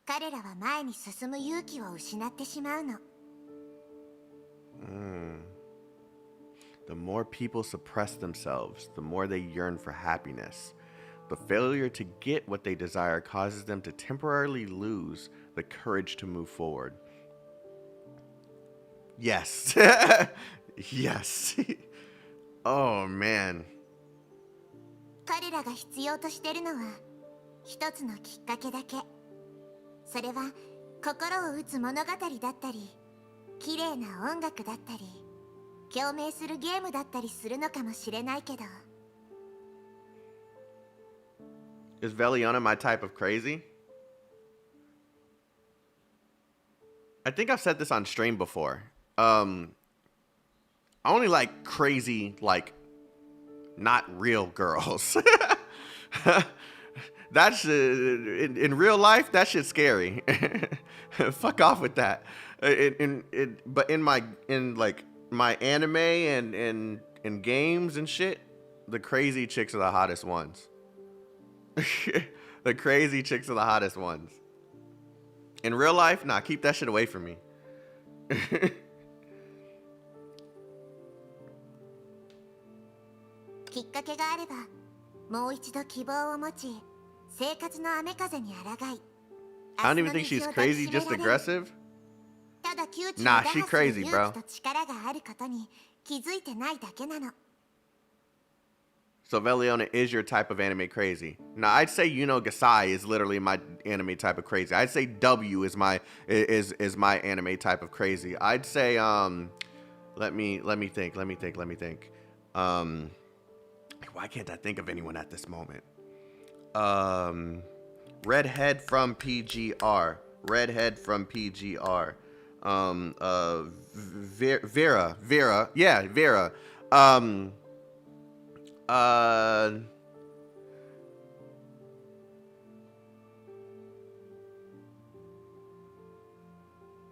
Speaker 6: 彼らは前に進む勇気を失ってしまうの。
Speaker 4: The more people suppress themselves, the more they yearn for happiness. The failure to get what they desire causes them to temporarily lose the courage to move forward. Yes. Yes. Oh, man.
Speaker 6: 彼らが必要としてるのは一つのきっかけだけ。それは心を打つ物語だったり、綺麗な音楽だったり、共鳴するゲームだったりするのかもしれないけど。
Speaker 4: Is Veliona my type of crazy? I think I've said this on stream before. I only like crazy, like, not real girls. That's in real life, that shit's scary. Fuck off with that. But in my anime and games and shit, the crazy chicks are the hottest ones. The crazy chicks are the hottest ones. In real life, nah, keep that shit away from me.
Speaker 6: きっかけがあれば、もう一度希望を持ち、生活の雨風に抗い。
Speaker 4: I don't even think she's crazy, just aggressive.
Speaker 6: ただ窮地を
Speaker 4: Nah,
Speaker 6: 打破
Speaker 4: she
Speaker 6: する
Speaker 4: crazy,
Speaker 6: 勇
Speaker 4: bro.
Speaker 6: 気と力があることに気づいてないだけなの。
Speaker 4: So Veliona is your type of anime crazy. Now I'd say Gasai is literally my anime type of crazy. I'd say W is my anime type of crazy. I'd say let me think. Why can't I think of anyone at this moment? Redhead from PGR. Vera. Yeah, Vera.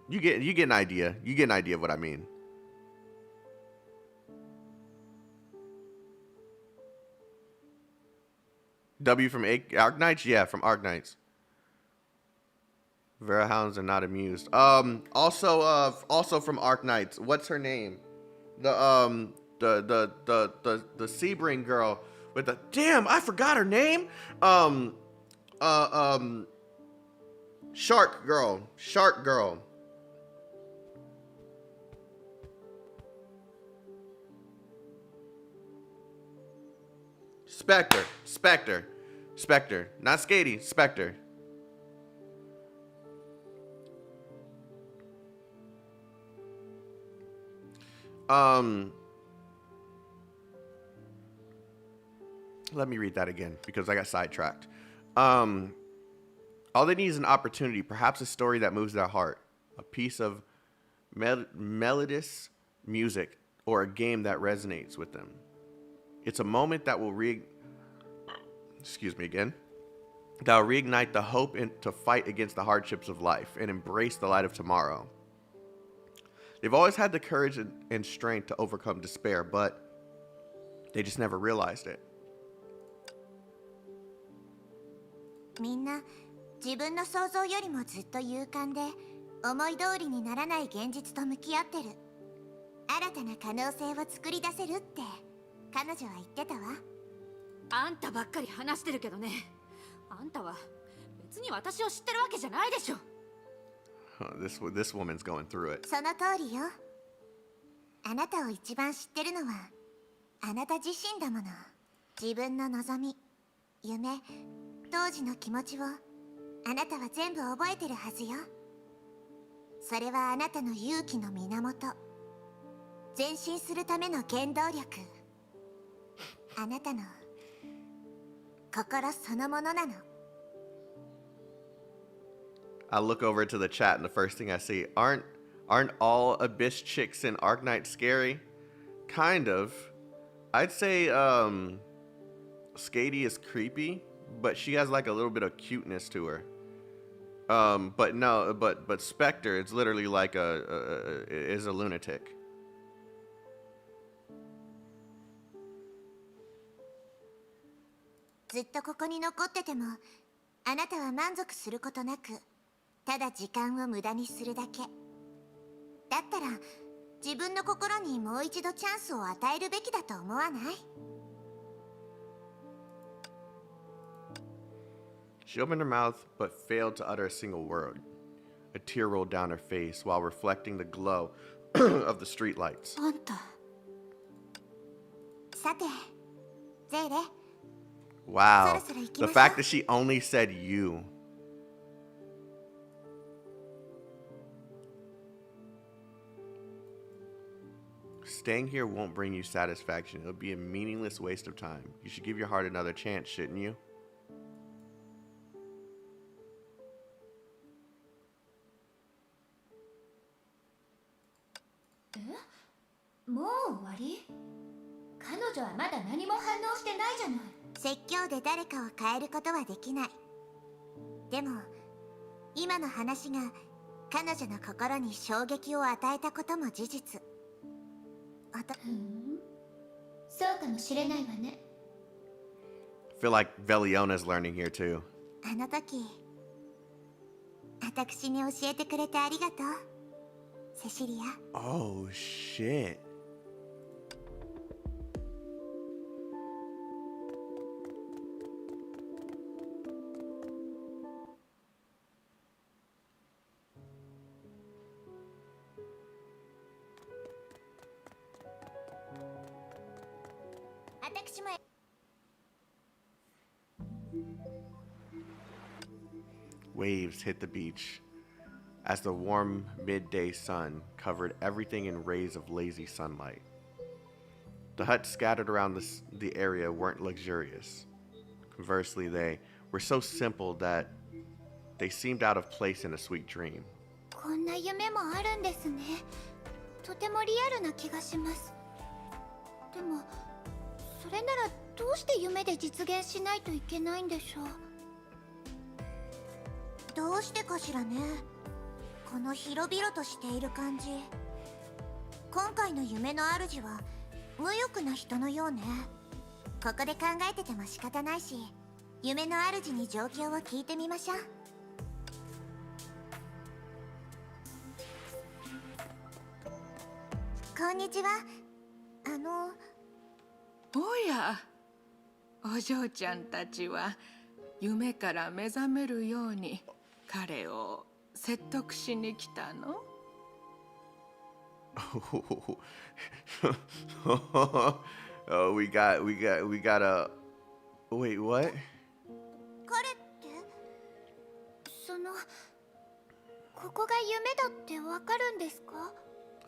Speaker 4: You get an idea. You get an idea of what I mean. W from Arknights? Yeah, from Arknights. Vera hounds are not amused. Also from Arknights. What's her name? The Sebring girl with the damn, I forgot her name. Shark girl. Spectre. Not Skady, Spectre. Let me read that again because I got sidetracked. All they need is an opportunity, perhaps a story that moves their heart, a piece of melodious music, or a game that resonates with them. It's a moment that will excuse me again, that will reignite the hope to fight against the hardships of life and embrace the light of tomorrow. They've always had the courage and strength to overcome despair, but they just never realized it.
Speaker 6: みんな自分の想像よりもずっと勇敢で思い通りにならない現実と向き合ってる。新たな可能性を作り出せるって彼女は言ってたわ。
Speaker 10: あんたばっかり話してるけどね。あんたは別に私を知ってるわけじゃないでしょ。
Speaker 4: This woman's going through it.
Speaker 6: その通りよ。あなたを一番知ってるのはあなた自身だもの。自分の望み、夢、当時の気持ちをあなたは全部覚えてるはずよ。それはあなたの勇気の源、前進するための原動力、あなたの心そのものなの。
Speaker 4: I look over to the chat and the first thing I see, aren't all Abyss chicks in Arknight scary? Kind of. I'd say Skady is creepy, but she has like a little bit of cuteness to her. But no, but Spectre, it's literally like is a lunatic.
Speaker 6: ずっとここに残っててもあなたは満足することなくただ時間を無駄にするだけ。だったら自分の心にもう一度チャンスを与えるべきだと思わない？
Speaker 4: She opened her mouth but failed to utter a single word. A tear rolled down her face while reflecting the glow of the streetlights.
Speaker 6: あんた。さて、ゼイレ。
Speaker 4: Wow, the fact that she only said you. Staying here won't bring you satisfaction. It'll be a meaningless waste of time. You should give your heart another chance, shouldn't you?
Speaker 6: もう終わり？彼女はまだ何も反応してないじゃない。説教で誰かを変えることはできない。でも今の話が彼女の心に衝撃を与えたことも事実。そうかもしれないわね。
Speaker 4: I feel like Veliona's learning here too.
Speaker 6: あの時私に教えてくれてありがとう、セシリア。
Speaker 4: Oh shit. Waves hit the beach as the warm midday sun covered everything in rays of lazy sunlight. The huts scattered around the area weren't luxurious. Conversely, they were so simple that they seemed out of place in a sweet dream.
Speaker 6: こんな夢もあるんですね。とてもリアルな気がします。でもそれならどうして夢で実現しないといけないんでしょう。どうしてかしらね。この広々としている感じ。今回の夢の主は無欲な人のようね。ここで考えてても仕方ないし、夢の主に状況を聞いてみましょう。こんにちは。
Speaker 8: おや、お嬢ちゃんたちは夢から目覚めるように彼を説得しに来たの？Oh,
Speaker 4: we got a wait, what?
Speaker 6: 彼ってここが夢だってわかるんですか？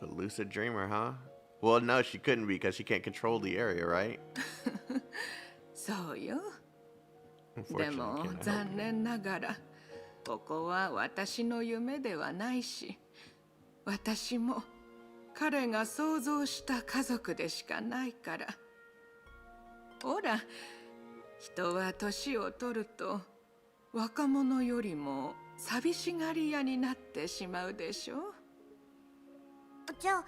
Speaker 4: A lucid dreamer, huh? Well, no, she couldn't be because she can't control the area, right?
Speaker 8: そうよ。でも残念ながらここは私の夢ではないし、私も彼が想像した家族でしかないから。ほら、人は年を取ると若者よりも寂しがり屋になってしまうでしょ。
Speaker 6: じゃあ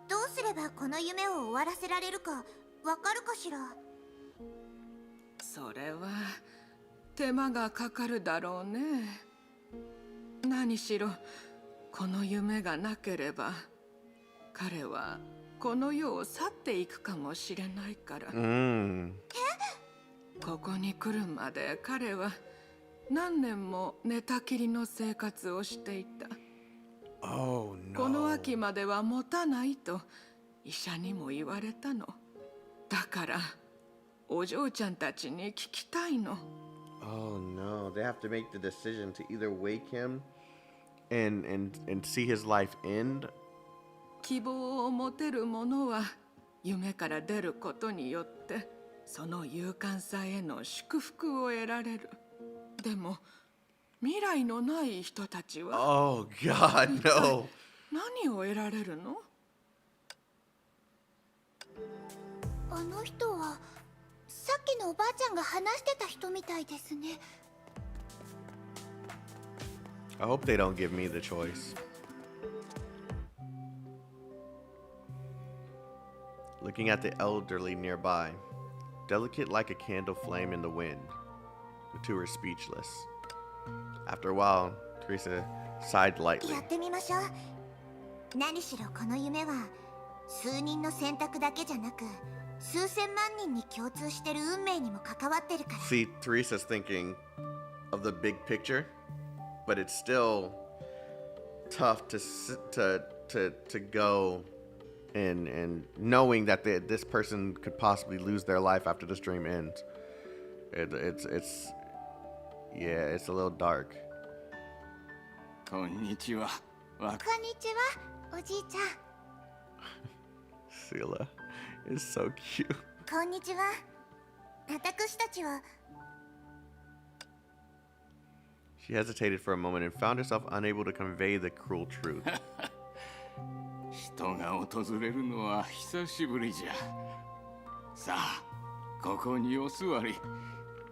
Speaker 6: どうすればこの夢を終わらせられるかわかるかしら。
Speaker 8: それは手間がかかるだろうね。何しろこの夢がなければ彼はこの世を去っていくかもしれないから。ここに来るまで彼は何年も寝たきりの生活をしていた。
Speaker 4: Oh, no.
Speaker 8: この秋までは持たないと医者にも言われたの。だからお嬢ちゃんたちに聞きたいの。
Speaker 4: Oh no, they have to make the decision to either wake him and see his life end.
Speaker 8: 希望を持てる者は夢から出ることによってその勇敢さへの祝福を得られる。でも未来のない人たちは
Speaker 4: Oh God, no.
Speaker 8: 何を得られるの？
Speaker 6: あの人はさっきのおばあちゃんが話してた人みたいですね。
Speaker 4: I hope they don't give me the choice. Looking at the elderly nearby, delicate like a candle flame in the wind, the two are speechless. After a while, Teresa sighed lightly.
Speaker 6: やってみましょう。何しろこの夢は数人の選択だけじゃなく数千万人に共通してる運命にも関わってるから。
Speaker 4: See, Teresa's thinking of the big picture, but it's still tough to go and knowing that this person could possibly lose their life after this dream ends. It's yeah, it's a little dark.
Speaker 9: こんにちは。
Speaker 6: こんにちは、おじいちゃん。
Speaker 4: Sila is so cute.
Speaker 6: こんにちは。私たちは
Speaker 4: She hesitated for a moment and found herself unable to convey the cruel truth.
Speaker 9: 人が訪れるのは久しぶりじゃ。さあ、ここにお座り。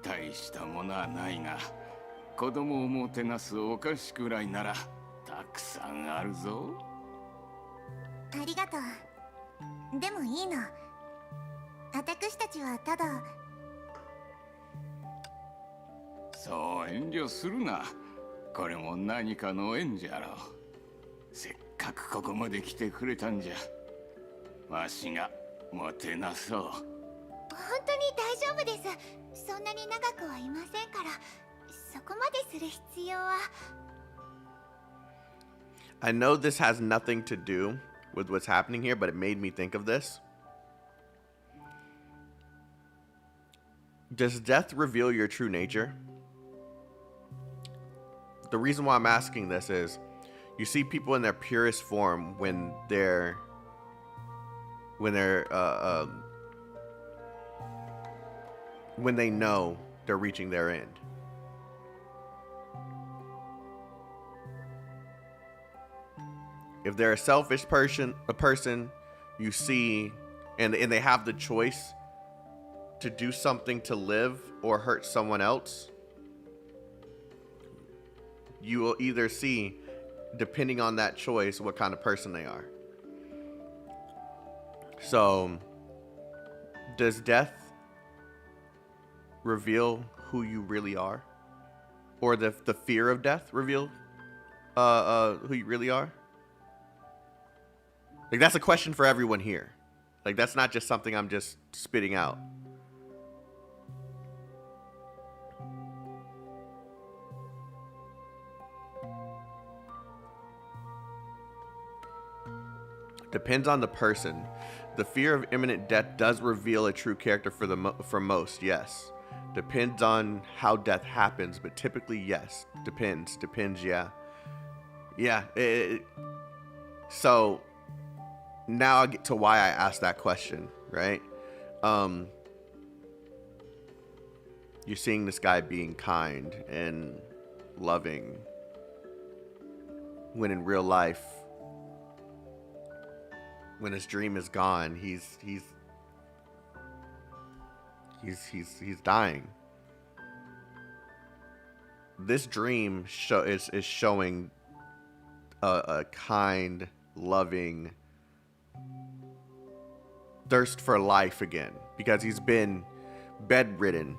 Speaker 9: 大したものはないが、子供をもてなすお菓子くらいならたくさんあるぞ。
Speaker 6: ありがとう。でもいいの。私たちはただ。
Speaker 9: そう遠慮するな。これも何かの縁じゃろう。せっかくここまで来てくれたんじゃ。わしがもてなそう。
Speaker 6: 本当に大丈夫です。そんなに長くはいませんから、そこまでする必要は。
Speaker 4: I know this has nothing to do with what's happening here, but it made me think of this. Does death reveal your true nature? The reason why I'm asking this is you see people in their purest form when they know they're reaching their end. If they're a selfish person you see and they have the choice to do something to live or hurt someone else, you will either see, depending on that choice, what kind of person they are. So, does death reveal who you really are? Or the fear of death reveal who you really are? Like, that's a question for everyone here. Like, that's not just something I'm just spitting out. Depends on the person. The fear of imminent death does reveal a true character for most, yes. Depends on how death happens, but typically, yes. Depends, yeah. Yeah, so, now I get to why I asked that question, right? You're seeing this guy being kind and loving, when in real life, when his dream is gone, he's He's dying. This dream is showing a kind, loving thirst for life again, because he's been bedridden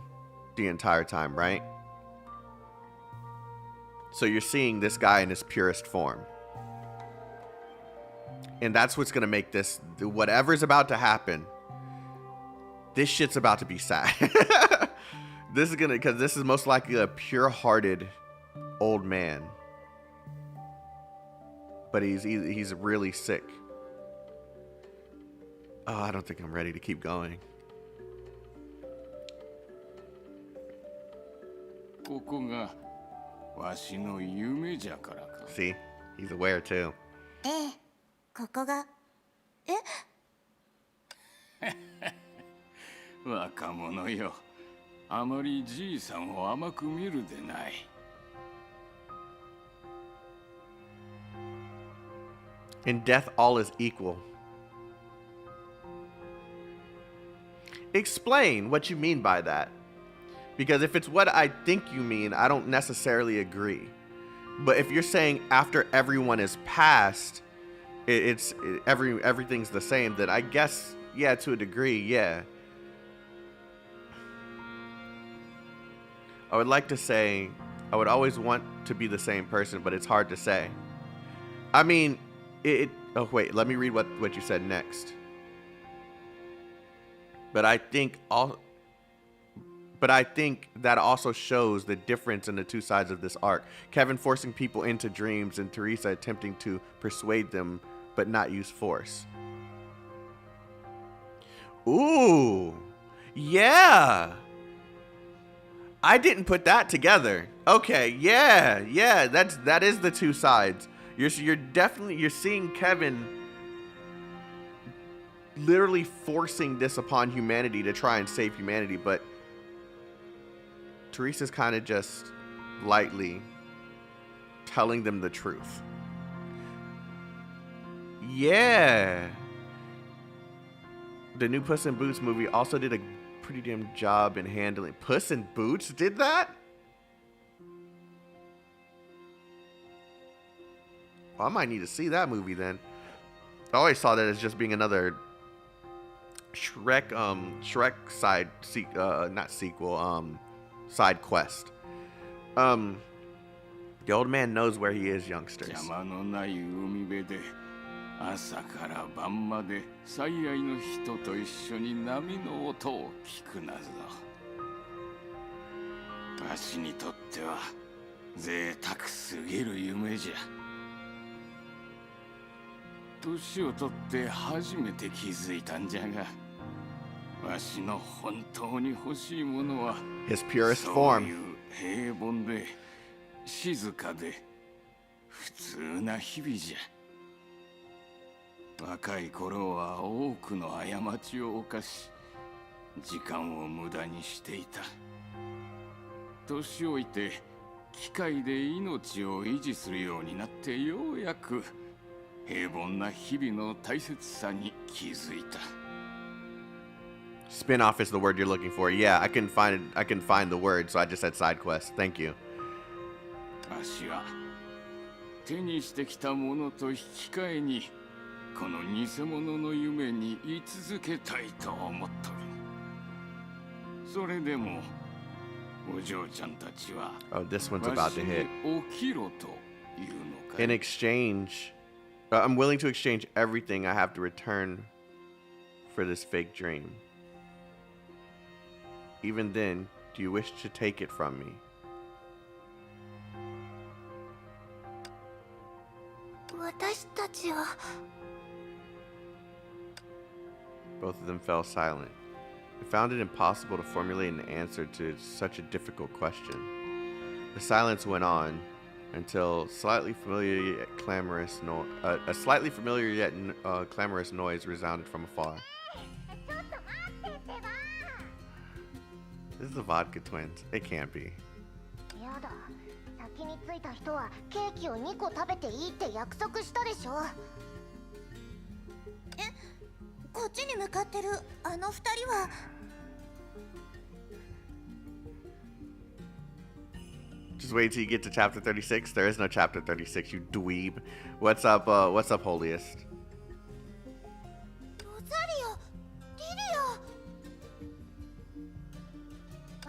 Speaker 4: the entire time, right? So you're seeing this guy in his purest form. And that's what's going to make this, whatever's about to happen, this shit's about to be sad. This is because this is most likely a pure-hearted old man. But he's really sick. Oh, I don't think I'm ready to keep going. See, he's aware too.
Speaker 6: ここが
Speaker 9: 若者よ、あまりじいさんを甘く見るでない。
Speaker 4: In death, all is equal. Explain what you mean by that. Because if it's what I think you mean, I don't necessarily agree. But if you're saying after everyone is passed, everything's the same, then I guess, yeah, to a degree, yeah. I would like to say, I would always want to be the same person, but it's hard to say. I mean, oh wait, let me read what you said next. But I think that also shows the difference in the two sides of this arc. Kevin forcing people into dreams and Teresa attempting to persuade them but not use force. Ooh, yeah. I didn't put that together. Okay, yeah, that is the two sides. You're seeing Kevin literally forcing this upon humanity to try and save humanity, but Teresa's kind of just lightly telling them the truth. Yeah. The new Puss in Boots movie also did a pretty damn job in handling. Puss in Boots did that? Well, I might need to see that movie then. I always saw that as just being another Shrek side quest. The old man knows where he is, youngsters.
Speaker 9: 朝から晩まで最愛の人と一緒に波の音を聞くなぞ。わしにとっては贅沢すぎる夢じゃ。年を取って初めて気づいたんじゃが、わしの本当に欲しいものは
Speaker 4: His purest
Speaker 9: そう
Speaker 4: form.
Speaker 9: いう平凡で静かで普通な日々じゃ。若い頃は多くの過ちを犯し、時間を無駄にしていた。年老いて機械で命を維持するようになってようやく平凡な日々の大切さに気づいた。
Speaker 4: Spin-off is the word you're looking for. Yeah, I couldn't find the word, so I just said side quest. Thank you.
Speaker 9: わしは手にしてきたものと引き換えにこの偽物の夢に居続けたいと思っとる。それでもお嬢ちゃんたちは
Speaker 4: Oh, this one's about to hit.
Speaker 9: 起きろというのか。
Speaker 4: In exchange, I'm willing to exchange everything I have to return for this fake dream. Even then, do you wish to take it from me?
Speaker 6: 私たちは
Speaker 4: Both of them fell silent. I found it impossible to formulate an answer to such a difficult question. The silence went on until a slightly familiar yet clamorous noise resounded from afar. This is the Vodka Twins. It can't be.
Speaker 6: やだ、先に着いた人はケーキを2個食べていいって約束したでしょ。こっちに向かってるあの2人は
Speaker 4: Just wait till you get to chapter 36. There is no chapter 36, you dweeb. What's up, holiest?
Speaker 6: ロザリオ、リリ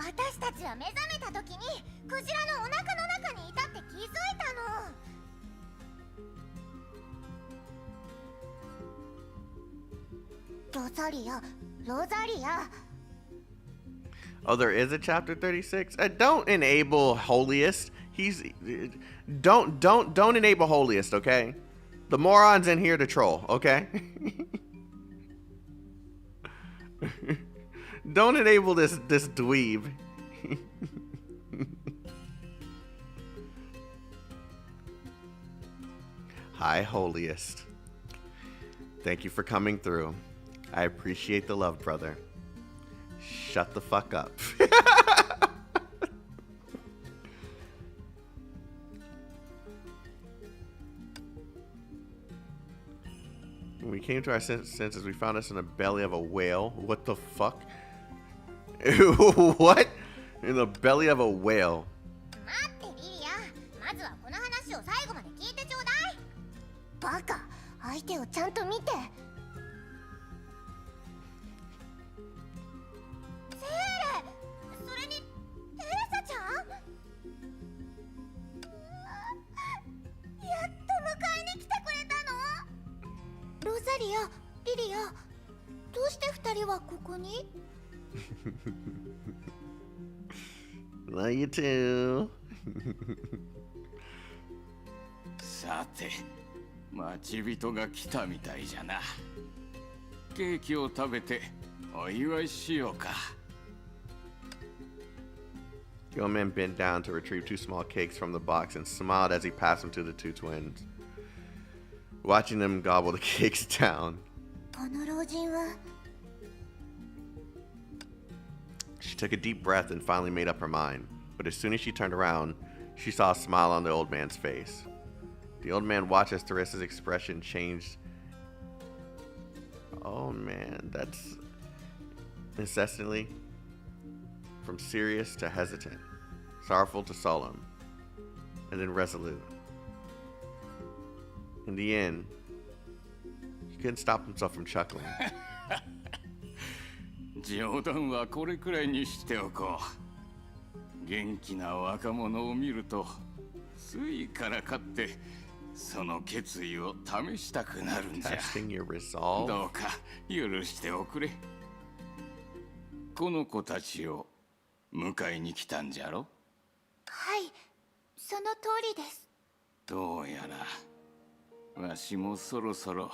Speaker 6: オ。私たちは目覚めた時にクジラのお腹の中にいたって気づいたの。ロザリア、ロザリア。
Speaker 4: Oh, there is a chapter 36. Don't enable holiest. Don't enable holiest, okay? The moron's in here to troll, okay? Don't enable this dweeb. Hi, holiest. Thank you for coming through. I appreciate the love, brother. Shut the fuck up. When we came to our senses, we found us in the belly of a whale. What the fuck? What? In the belly of a whale.
Speaker 6: 待ってリリア、まずはこの話を最後まで聞いてちょうだい。バカ、相手をちゃんと見て。セーレ、それにエルサちゃん。やっと迎えに来てくれたの。ロザリア、リリア、どうして二人はここに
Speaker 4: ？Love you too.
Speaker 9: さて、待ち人が来たみたいじゃな。ケーキを食べてお祝いしようか。
Speaker 4: The old man bent down to retrieve two small cakes from the box and smiled as he passed them to the two twins, watching them gobble the cakes down.
Speaker 6: この老人は。
Speaker 4: She took a deep breath and finally made up her mind. But as soon as she turned around, she saw a smile on the old man's face. The old man watched as Teresa's expression changed. Oh man, that's incessantly from serious to hesitant, sorrowful to solemn, and then resolute. In the end, he couldn't stop himself from chuckling.
Speaker 9: 冗談はこれくらいにしておこう。元気な若者を見るとついからかってその決意を試したくなるんじゃ。
Speaker 4: Testing your resolve.
Speaker 9: どうか許しておくれ。この子たちを迎えに来たんじゃろ。
Speaker 6: はい、その通りです。
Speaker 9: どうやらわしもそろそろ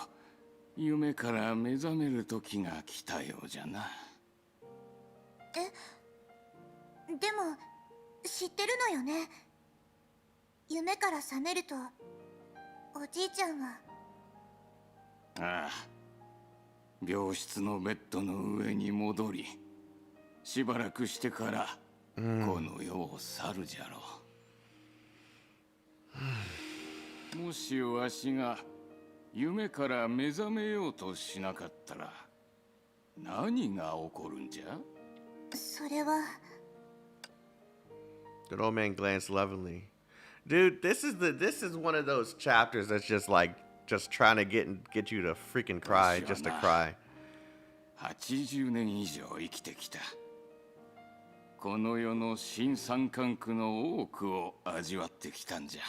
Speaker 9: 夢から目覚める時が来たようじゃな。
Speaker 6: でも知ってるのよね。夢から覚めるとおじいちゃんは。
Speaker 9: ああ、病室のベッドの上に戻り、しばらくしてからこの世を去るじゃろう。もしわしが夢から目覚めようとしなかったら何が起こるんじゃ？
Speaker 6: それは。
Speaker 4: The old man glanced lovingly. Dude, this is one of those chapters that's just like trying to get you to freaking cry, just to cry.
Speaker 9: 80年以上生きてきた。この世の新三官区の多くを味わってきたんじゃ。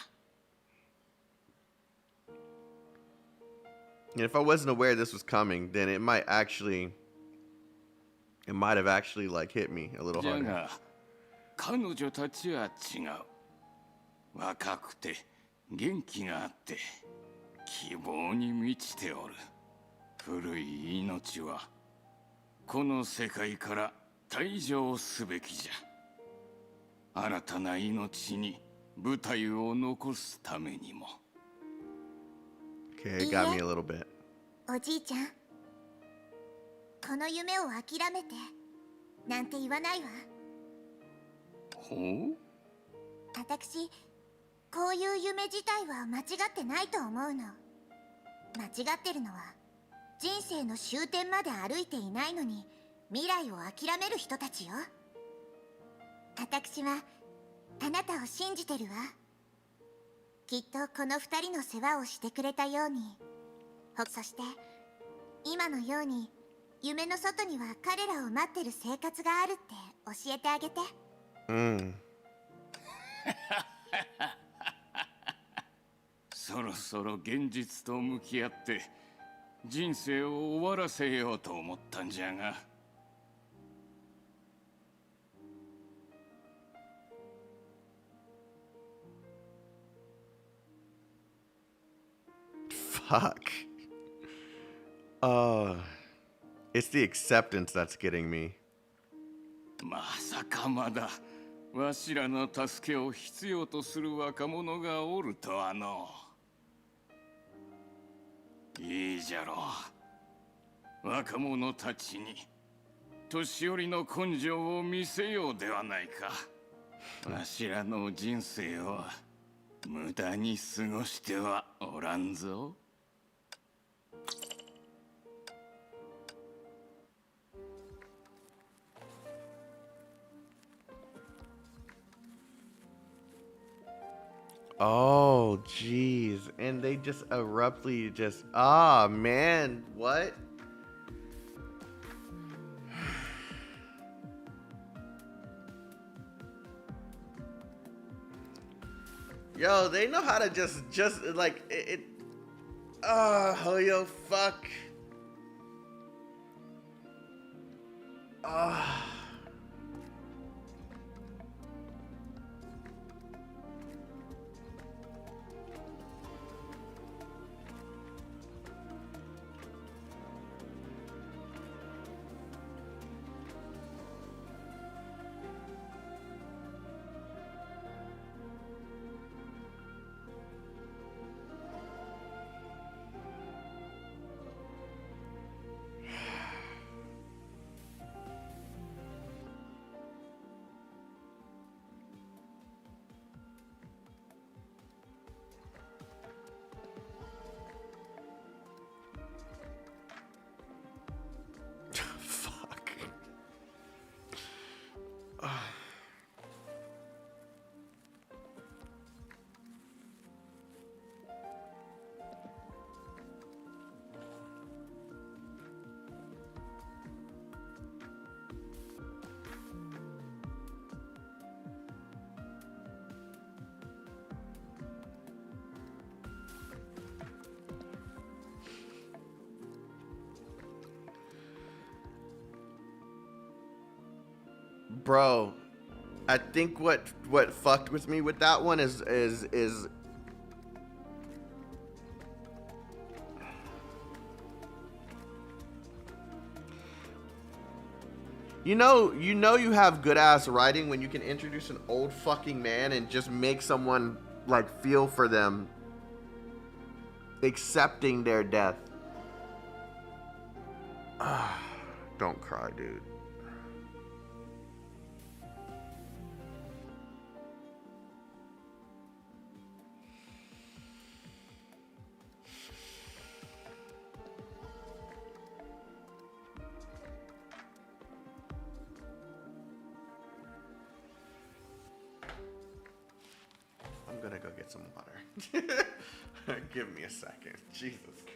Speaker 4: And if I wasn't aware this was coming, then it might have actually like hit me a little
Speaker 9: じゃ
Speaker 4: harder.
Speaker 9: が彼女たちは違う。若くて元気があって希望に満ちておる。古い命はこの世界から退場すべきじゃ。新たな命に舞台を残すためにも。
Speaker 4: Okay, it got me a little bit.
Speaker 6: おじいちゃん、この夢を諦めてなんて言わないわ。
Speaker 9: ほう？
Speaker 6: 私、こういう夢自体は間違ってないと思うの。間違ってるのは人生の終点まで歩いていないのに未来を諦める人たちよ。私はあなたを信じてるわ。きっとこの二人の世話をしてくれたように。そして今のように夢の外には彼らを待ってる生活があるって教えてあげて。
Speaker 9: そろそろ現実と向き合って人生を終わらせようと思ったんじゃが。
Speaker 4: Fuck. It's the acceptance that's getting me.
Speaker 9: まさかまだわしらの助けを必要とする若者がおるとはの。いいじゃろう。若者たちに年寄りの根性を見せようではないか。わしらの人生を無駄に過ごしてはおらんぞ。
Speaker 4: Oh, jeez. And they just abruptly just, ah, man, what? Yo, they know how to just like, Hoyo, fuck. Bro, I think what fucked with me with that one is you know you have good ass writing when you can introduce an old fucking man and just make someone like feel for them accepting their death. Don't cry, dude. I'm gonna go get some water. Give me a second. Jesus Christ.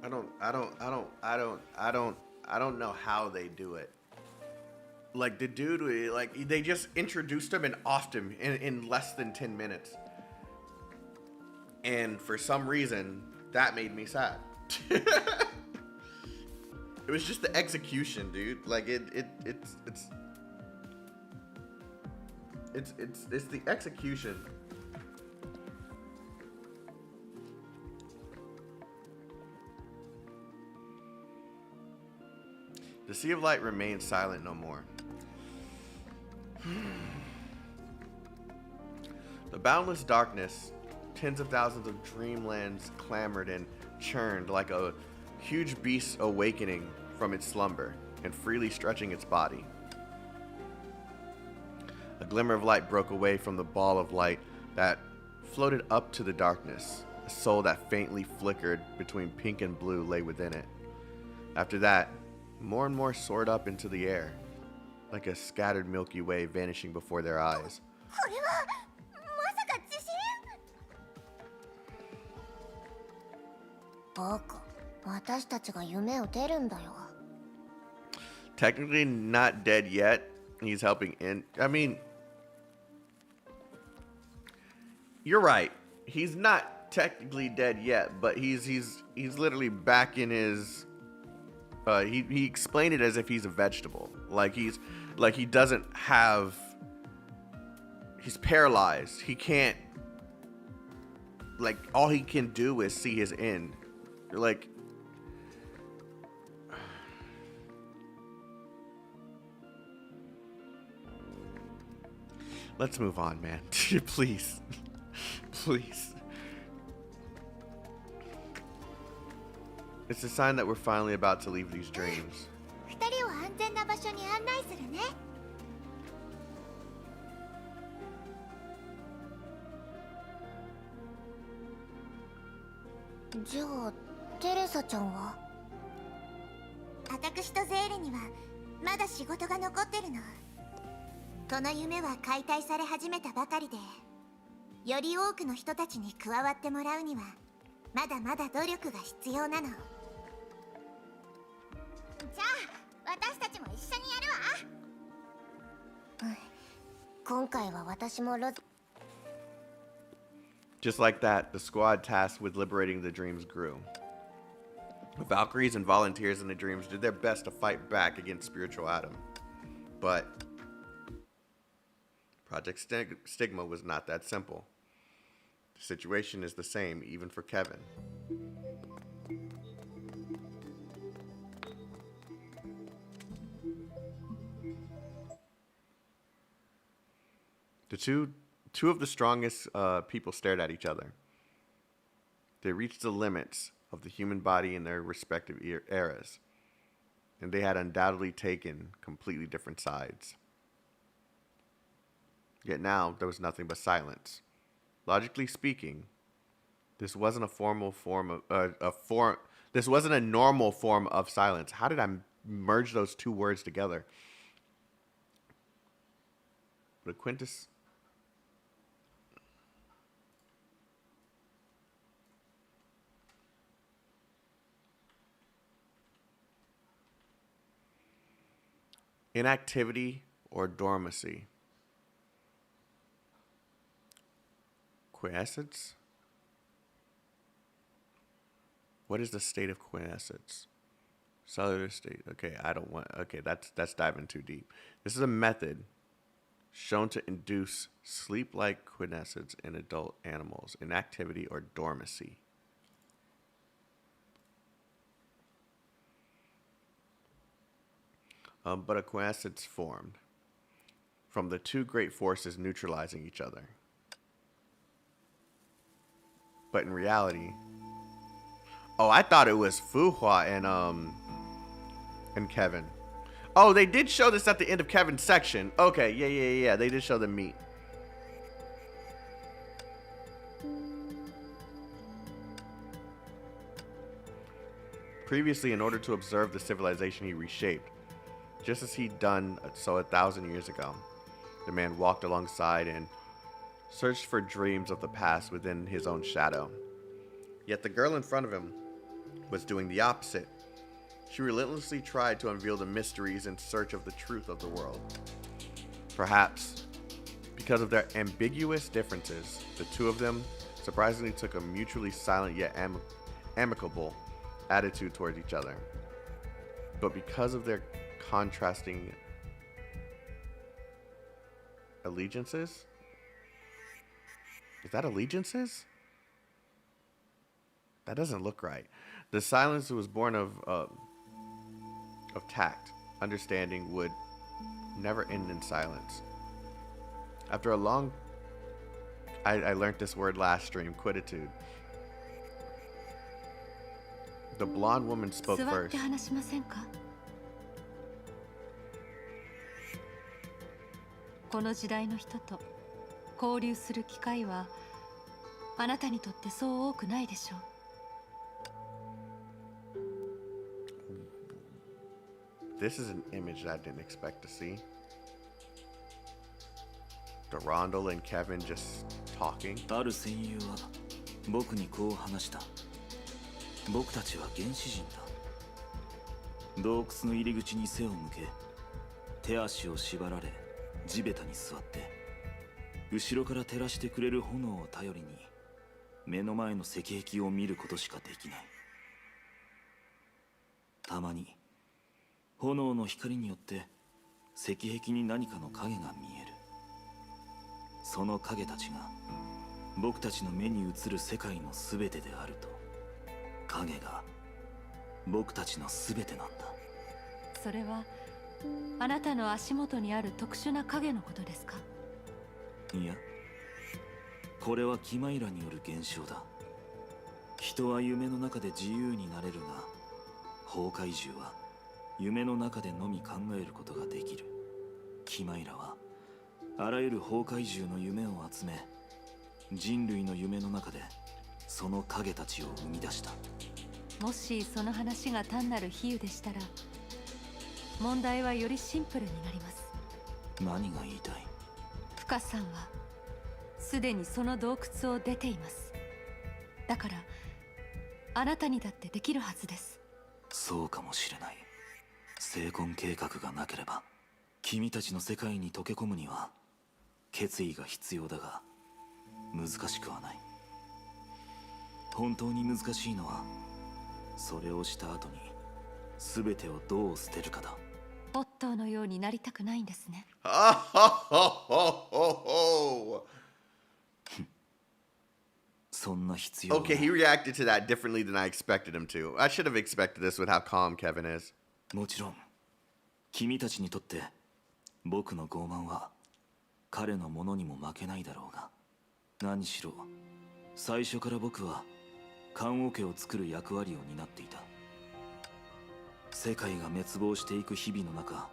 Speaker 4: I don't know how they do it. Like the dude, like they just introduced him and offed him in less than 10 minutes. And for some reason, that made me sad. It was just the execution, dude. Like it's the execution. The Sea of Light remains silent no more. The boundless darkness, tens of thousands of dreamlands clamored and churned like a huge beast awakening from its slumber and freely stretching its body. A glimmer of light broke away from the ball of light that floated up to the darkness. A soul that faintly flickered between pink and blue lay within it. After that, more and more soared up into the air, like a scattered Milky Way vanishing before their eyes. Technically not dead yet. He's helping in. I mean, you're right. He's not technically dead yet, but he's literally back in his. He explained it as if he's a vegetable. He doesn't have. He's paralyzed. He can't. Like, all he can do is see his end. Like. Let's move on, man. Please. Please. It's a sign that we're finally about to leave these dreams. Just like that, the squad tasked with liberating the dreams grew. The Valkyries and volunteers in the dreams did their best to fight back against Spiritual Adam. But Project Stigma was not that simple. The situation is the same even for Kevin. The two of the strongest people stared at each other. They reached the limits of the human body in their respective eras, and they had undoubtedly taken completely different sides. Yet now there was nothing but silence. Logically speaking, this wasn't this wasn't a normal form of silence. How did I merge those two words together? The quintus. Inactivity or dormancy. Quiescence? What is the state of quiescence? Cellular state. Okay, that's diving too deep. This is a method shown to induce sleep-like quiescence in adult animals, inactivity or dormancy. But a quiescence formed from the two great forces neutralizing each other. But in reality, I thought it was Fuhua and Kevin. Oh, they did show this at the end of Kevin's section. Okay, yeah. They did show them meet. Previously, in order to observe the civilization he reshaped, just as he'd done so 1,000 years ago, the man walked alongside and searched for dreams of the past within his own shadow. Yet the girl in front of him was doing the opposite. She relentlessly tried to unveil the mysteries in search of the truth of the world. Perhaps because of their ambiguous differences, the two of them surprisingly took a mutually silent yet amicable attitude towards each other. But because of their contrasting allegiances? Is that allegiances? That doesn't look right. The silence was born of tact. Understanding would never end in silence. After a long... I learned this word last stream, quietude. The blonde woman spoke
Speaker 10: 座っ
Speaker 4: first.
Speaker 10: て話しませんか？この時代の人と交流する機会はあなたにとってそう多くないでしょう。
Speaker 4: This is an image that I didn't expect to see. Durandal and Kevin just talking.
Speaker 3: ある戦友は僕にこう話した。僕たちは原始人だ。洞窟の入り口に背を向け、手足を縛られ地べたに座って、後ろから照らしてくれる炎を頼りに目の前の石壁を見ることしかできない。たまに炎の光によって石壁に何かの影が見える。その影たちが僕たちの目に映る世界の全てであると。影が僕たちの全てなんだ。
Speaker 10: それはあなたの足元にある特殊な影のことですか？
Speaker 3: いや、これはキマイラによる現象だ。人は夢の中で自由になれるが、崩壊獣は夢の中でのみ考えることができる。キマイラはあらゆる崩壊獣の夢を集め、人類の夢の中でその影たちを生み出した。
Speaker 10: もしその話が単なる比喩でしたら、問題はよりシンプルになります。
Speaker 3: 何が言いたい？
Speaker 10: フカさんはすでにその洞窟を出ています。だからあなたにだってできるはずです。
Speaker 3: そうかもしれない。生婚計画がなければ君たちの世界に溶け込むには決意が必要だが、難しくはない。本当に難しいのはそれをした後に全てをどう捨てるかだ。
Speaker 10: オットーのようになりたくないんですね。
Speaker 3: そんな必要はない。
Speaker 4: Okay, he reacted to that differently than I expected him to. I should have expected this with how calm Kevin is.
Speaker 3: もちろん君たちにとって僕の傲慢は彼のものにも負けないだろうが、何しろ最初から僕は棺桶を作る役割を担っていた。世界が滅亡していく日々の中、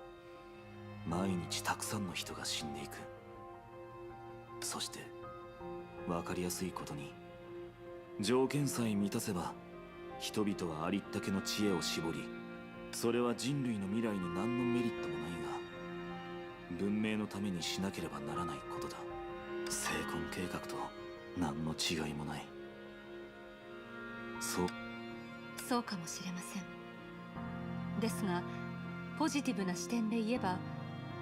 Speaker 3: 毎日たくさんの人が死んでいく。そして分かりやすいことに、条件さえ満たせば人々はありったけの知恵を絞り、それは人類の未来に何のメリットもないが、文明のためにしなければならないことだ。生婚計画と何の違いもない。
Speaker 10: そうかもしれません。ですがポジティブな視点で言えば、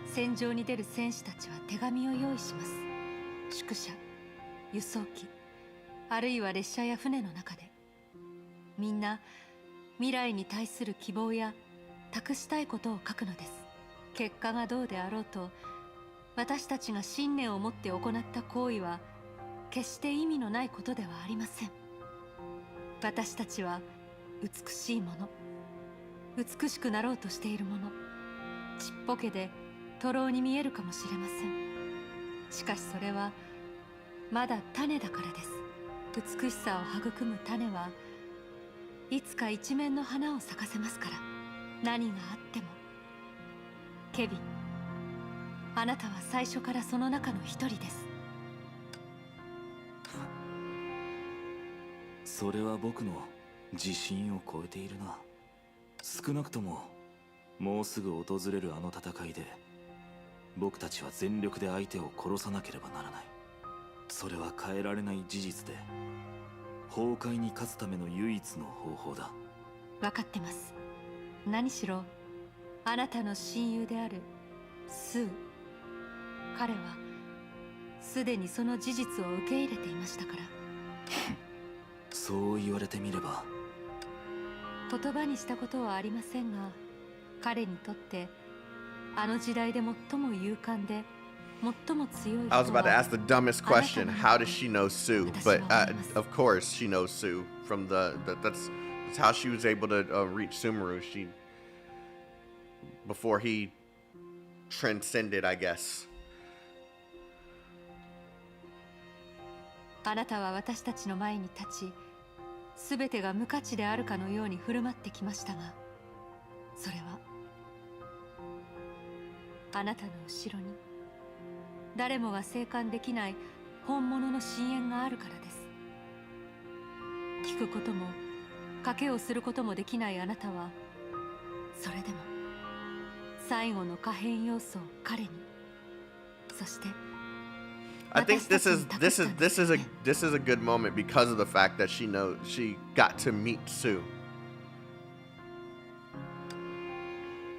Speaker 10: 戦場に出る戦士たちは手紙を用意します。宿舎、輸送機、あるいは列車や船の中で、みんな未来に対する希望や託したいことを書くのです。結果がどうであろうと、私たちが信念を持って行った行為は決して意味のないことではありません。私たちは美しいもの、美しくなろうとしているもの、ちっぽけで徒労に見えるかもしれません。しかしそれはまだ種だからです。美しさを育む種はいつか一面の花を咲かせますから。何があっても。ケビン、あなたは最初からその中の一人です。
Speaker 3: それは僕の自信を超えているな。少なくとももうすぐ訪れるあの戦いで僕たちは全力で相手を殺さなければならない。それは変えられない事実で、崩壊に勝つための唯一の方法だ。
Speaker 10: 分かってます。何しろあなたの親友であるスー、彼はすでにその事実を受け入れていましたから。
Speaker 3: そう言われてみれば。
Speaker 10: 言葉にしたことはありませんが、彼にとってあの時代で最も勇敢で最も強い人は
Speaker 4: I was about to ask the dumbest question. How does she know Sue? But of course she knows Sue from that's how she was able to reach Sumeru. Before he transcended, I guess.
Speaker 10: あなたは私たちの前に立ち、すべてが無価値であるかのように振る舞ってきましたが、それはあなたの後ろに誰もが生還できない本物の深淵があるからです。聞くことも賭けをすることもできないあなたは、それでも最後の可変要素を彼に、そして
Speaker 4: I think this is a good moment because of the fact that she got to meet Sue.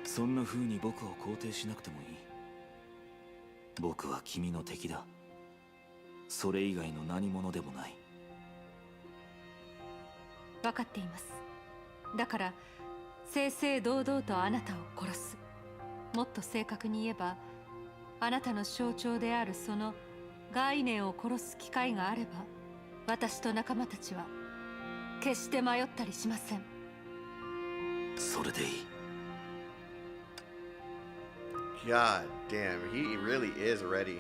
Speaker 3: そんな風に僕を肯定しなくてもいい。僕は君の敵だ。それ以外の何者でもない。
Speaker 10: 分かっています。だから正々堂々とあなたを殺す。もっと正確に言えば、あなたの象徴であるその概念を殺す機会があれば、私と仲間たちは決して迷ったりしません。
Speaker 3: それでいい。
Speaker 4: God damn, he really is ready.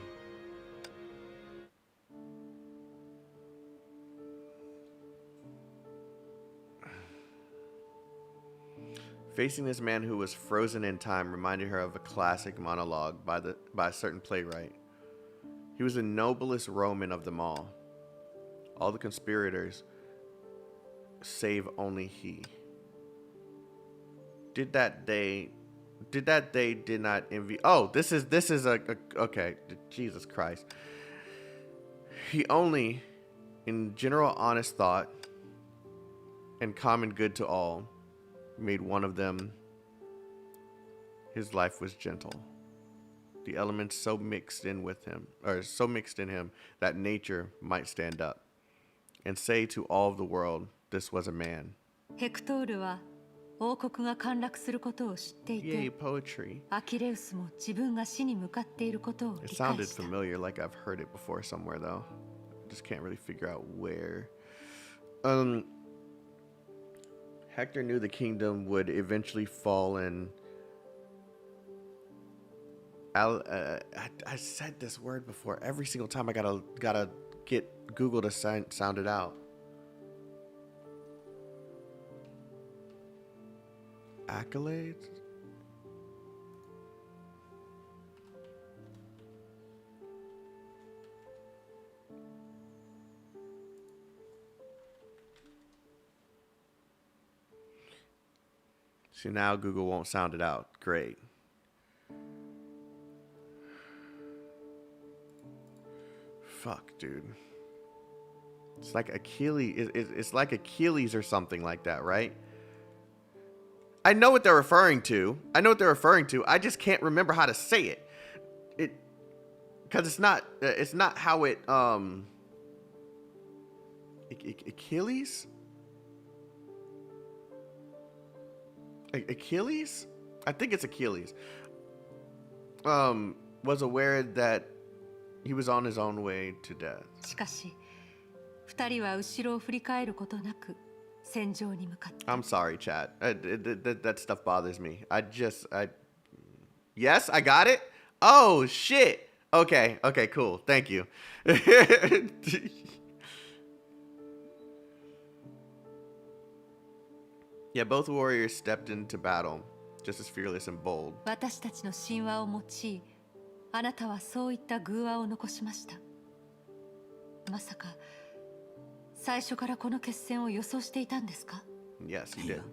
Speaker 4: Facing this man who was frozen in time reminded her of a classic monologue by a certain playwright. He was the noblest Roman of them all. All the conspirators, save only he. Did they did not envy. Oh, this is okay. Jesus Christ. He only, in general honest thought and common good to all, made one of them. His life was gentle. The elements so mixed in him that nature might stand up and say to all of the world, this was a man.
Speaker 10: ヘクトールは王国が陥落することを知ってい
Speaker 4: Yay,
Speaker 10: て、
Speaker 4: poetry.
Speaker 10: アキレウスも自分が死に向かっていることを
Speaker 4: It
Speaker 10: 理解
Speaker 4: sounded
Speaker 10: した。
Speaker 4: familiar, like I've heard it before somewhere though. Just can't really figure out where. Hector knew the kingdom would eventually fall and I said this word before. Every single time I gotta get Google to sound it out. Accolades? See, now Google won't sound it out. Great. Fuck, dude. It's like Achilles. It's like Achilles or something like that, right? I know what they're referring to. I just can't remember how to say it. Because it's not how it Achilles? Achilles? I think it's Achilles. Was aware that he was on his own way to death.
Speaker 10: しかし、二人は後ろを振り返ることなく戦場に向かった。
Speaker 4: I'm sorry, chat. That stuff bothers me. Yes, I got it. Oh shit. Okay, cool. Thank you. Yeah, both warriors stepped into battle, just as fearless and bold.
Speaker 10: 私たちの神話を用い、あなたはそういった偶話を残しました。まさか最初からこの決戦を予想していたんですか？
Speaker 4: Yes, he did.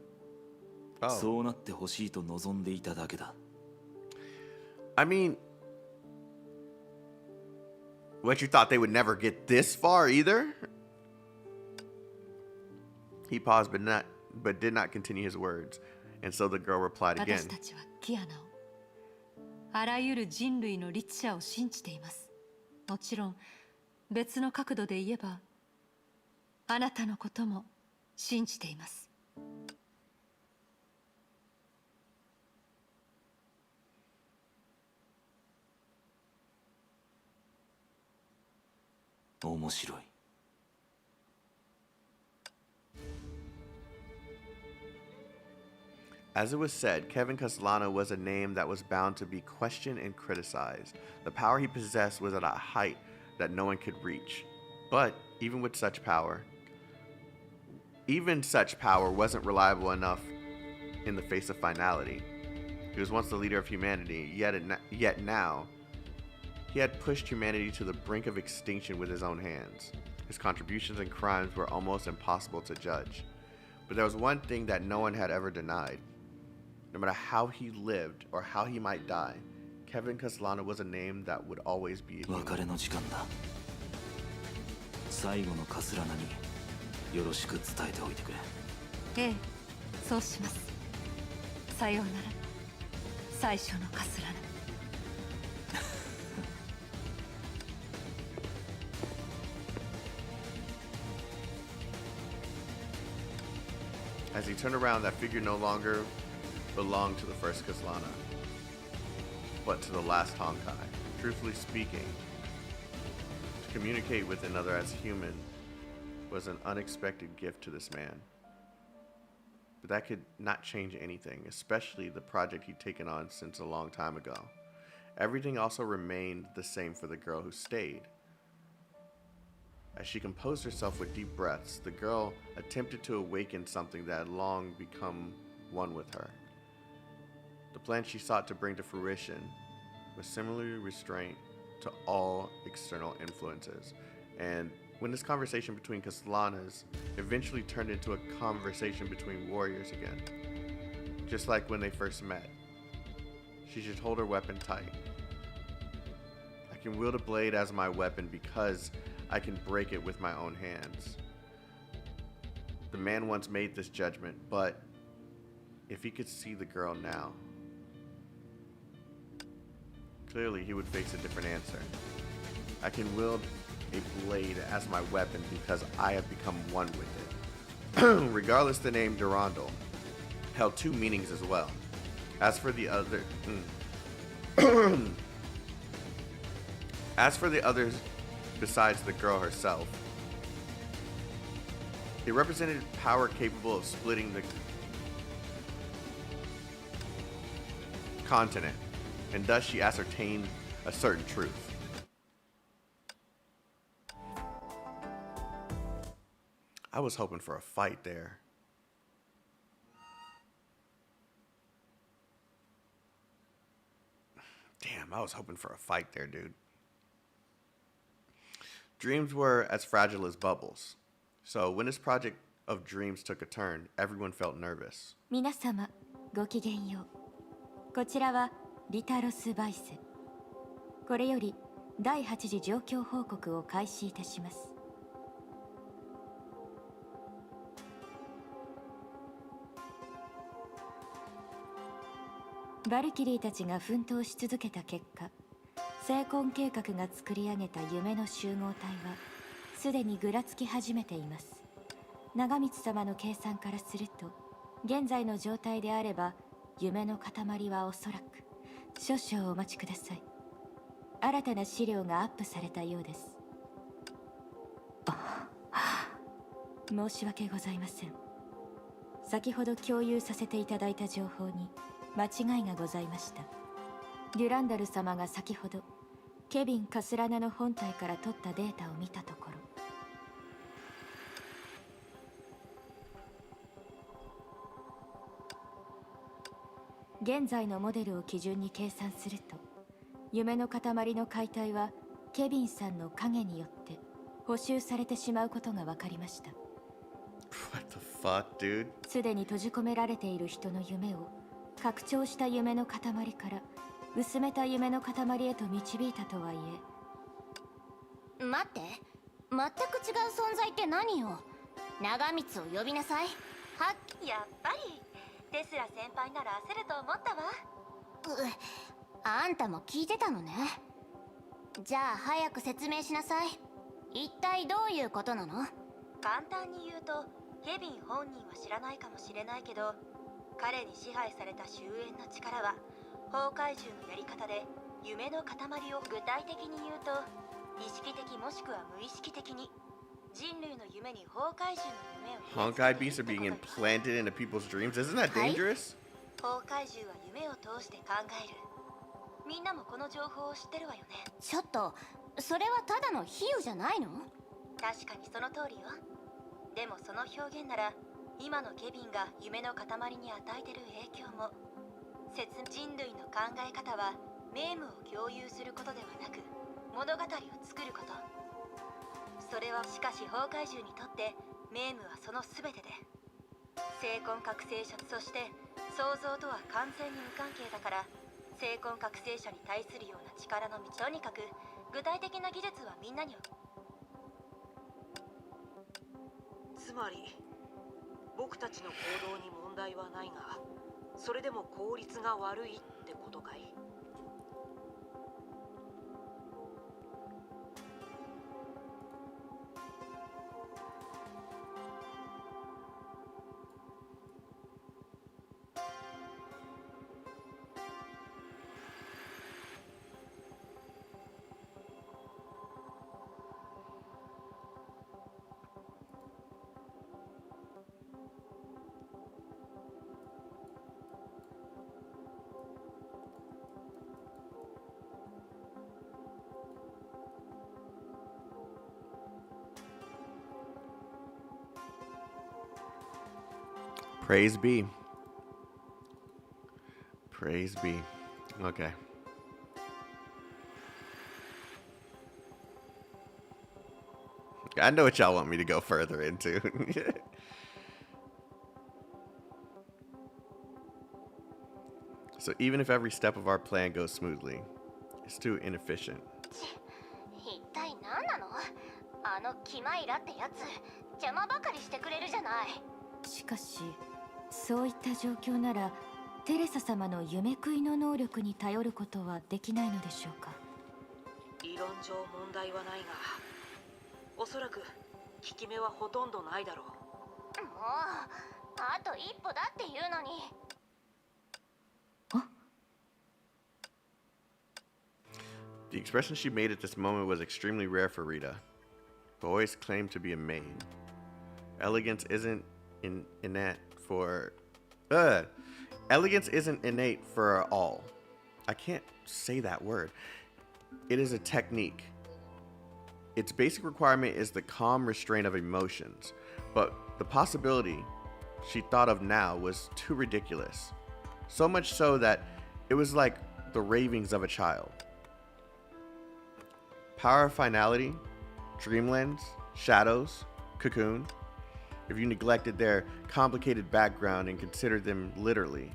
Speaker 3: そうなってほしいと望んでいただけだ。
Speaker 4: I mean, what, you thought they would never get this far either? He paused, but but did not continue his words, and so the girl replied again.
Speaker 10: 私たちはキアナを、あらゆる人類の律者を信じています。もちろん別の角度で言えば、あなたのことも信じています。
Speaker 3: 面白い。
Speaker 4: As it was said, Kevin Castellano was a name that was bound to be questioned and criticized. The power he possessed was at a height that no one could reach. But even such power wasn't reliable enough in the face of finality. He was once the leader of humanity, yet now he had pushed humanity to the brink of extinction with his own hands. His contributions and crimes were almost impossible to judge. But there was one thing that no one had ever denied. No matter how he lived or how he might die, Kevin Castellano was a name that would always be a
Speaker 3: 別れの時間だ。最後のカスラナによろしく伝えておいてくれ。
Speaker 10: ええ、そうします。さようなら、最初のカスラナ。
Speaker 4: As he turned around, that figure no longer belonged to the first Castellano, but to the last Honkai. Truthfully speaking, to communicate with another as human was an unexpected gift to this man. But that could not change anything, especially the project he'd taken on since a long time ago. Everything also remained the same for the girl who stayed. As she composed herself with deep breaths, the girl attempted to awaken something that had long become one with her. The plan she sought to bring to fruition was similarly restrained to all external influences. And when this conversation between Castellanos eventually turned into a conversation between warriors again, just like when they first met, she should hold her weapon tight. I can wield a blade as my weapon because I can break it with my own hands. The man once made this judgment, but if he could see the girl now, clearly he would face a different answer. I can wield a blade as my weapon because I have become one with it. Regardless, the name Durandal held two meanings as well. As for the others besides the girl herself, it represented power capable of splitting the continent, and thus she ascertained a certain truth. I was hoping for a fight there. Damn, I was hoping for a fight there, dude. Dreams were as fragile as bubbles. So when this project of dreams took a turn, everyone felt nervous.
Speaker 6: 皆様、ごきげんよう。こちらはリタロス・バイス。これより第8次状況報告を開始いたします。バルキリーたちが奮闘し続けた結果、成婚計画が作り上げた夢の集合体はすでにぐらつき始めています。長光様の計算からすると、現在の状態であれば夢の塊はおそらく少々お待ちください。新たな資料がアップされたようです。申し訳ございません。先ほど共有させていただいた情報に間違いがございました。デュランダル様が先ほどケビン・カスラナの本体から取ったデータを見たところ、現在のモデルを基準に計算すると、夢の塊の解体はケビンさんの影によって補修されてしまうことが分かりました。
Speaker 4: What the fuck, dude?
Speaker 6: すでに閉じ込められている人の夢を拡張した夢の塊から薄めた夢の塊へと導いたとはい
Speaker 11: え。待って、全く違う存在って何よ。長光を呼びなさい。
Speaker 6: やっぱりテスラ先輩なら焦ると思ったわ。あんたも聞いてたのね。じゃあ早く説明しなさい。一体どういうことなの？簡単に言うと、ケビン本人は知らないかもしれないけど、彼に支配された終焉の力は崩壊獣のやり方で夢の塊を具体的に言うと、意識的もしくは無意識的に人類の夢に崩壊獣の夢を
Speaker 4: Honkai beasts are being implanted into people's dreams. Isn't that dangerous?
Speaker 6: 崩壊獣は夢を通して考える。みんなもこの情報を知ってるわよね。ちょっと、それはただの比喩じゃないの？確かにその通りよ。でもその表現なら、今のケビンが夢の塊に与えてる影響も、人類の考え方はメームを共有することではなく、物語を作ること。それはしかし崩壊獣にとってメームはその全てで、精魂覚醒者、そして想像とは完全に無関係だから、精魂覚醒者に対するような力の道、とにかく具体的な技術はみんなに。
Speaker 12: つまり僕たちの行動に問題はないが、それでも効率が悪いってことかい？Praise
Speaker 4: be. Praise be. Okay. I know what y'all want me to go further into. So even if every step of our plan goes smoothly, it's too inefficient.
Speaker 6: 一体何なの？あのキマイラってやつ、邪魔ばかりしてくれるじゃない。
Speaker 10: しかし、そういった状況ならテレサ様の夢食いの能力に頼ることはできないのでしょうか？
Speaker 12: 理論上問題はないが、おそらく効き目はほとんどないだろう。
Speaker 6: もうあと一歩だっていうのに。
Speaker 4: The expression she made at this moment was extremely rare for Rita. Boys claim to be a maid. Elegance isn't innate for all. I can't say that word. It is a technique. Its basic requirement is the calm restraint of emotions, but the possibility she thought of now was too ridiculous. So much so that it was like the ravings of a child. Power of finality, dreamlands, shadows, cocoon. If you neglected their complicated background and considered them literally.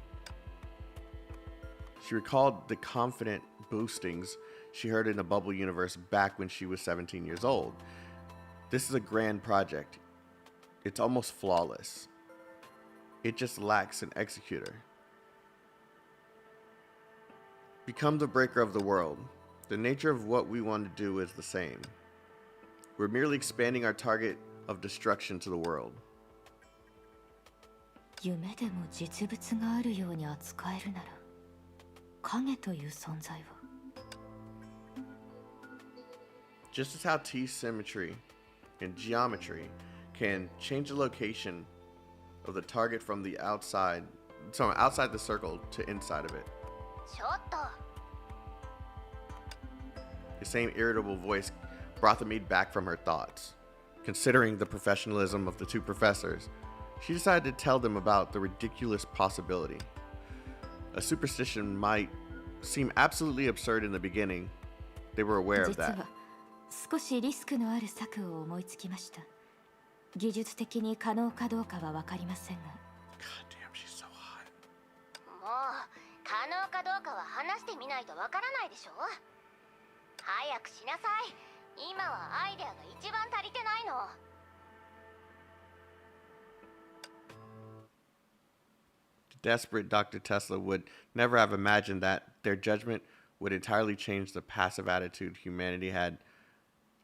Speaker 4: She recalled the confident boostings she heard in the bubble universe back when she was 17 years old. This is a grand project. It's almost flawless. It just lacks an executor. Become the breaker of the world. The nature of what we want to do is the same. We're merely expanding our target of destruction to the world.
Speaker 10: 夢でも実物があるように扱えるなら、影という存在は。
Speaker 4: Just as how T symmetry and geometry can change the location of the target from the outside the circle to inside of it.
Speaker 6: ちょっと。
Speaker 4: The same irritable voice brought the maid back from her thoughts. Considering the professionalism of the two professors, she decided to tell them about the ridiculous possibility. A superstition might seem absolutely absurd in the beginning. They were aware of that.
Speaker 10: 少しリスクのある策を思いつきました。技術的に可能かどうかは分かりませんが。
Speaker 4: God damn, she's so hot.
Speaker 6: もう可能かどうかは話してみないとわからないでしょ。早くしなさい。今はアイデアが一番足りてないの。
Speaker 4: desperate Dr. Tesla would never have imagined that their judgment would entirely change the passive attitude humanity had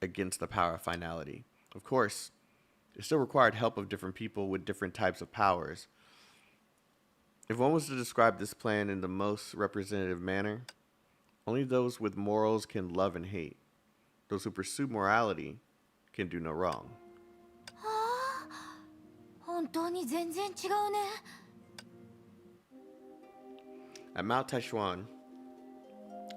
Speaker 4: against the power of finality. Of course, it still required help of different people with different types of powers. If one was to describe this plan in the most representative manner, only those with morals can love and hate. Those who pursue morality can do no wrong.
Speaker 6: 本当に全然違うね。
Speaker 4: At Mount Taishuan,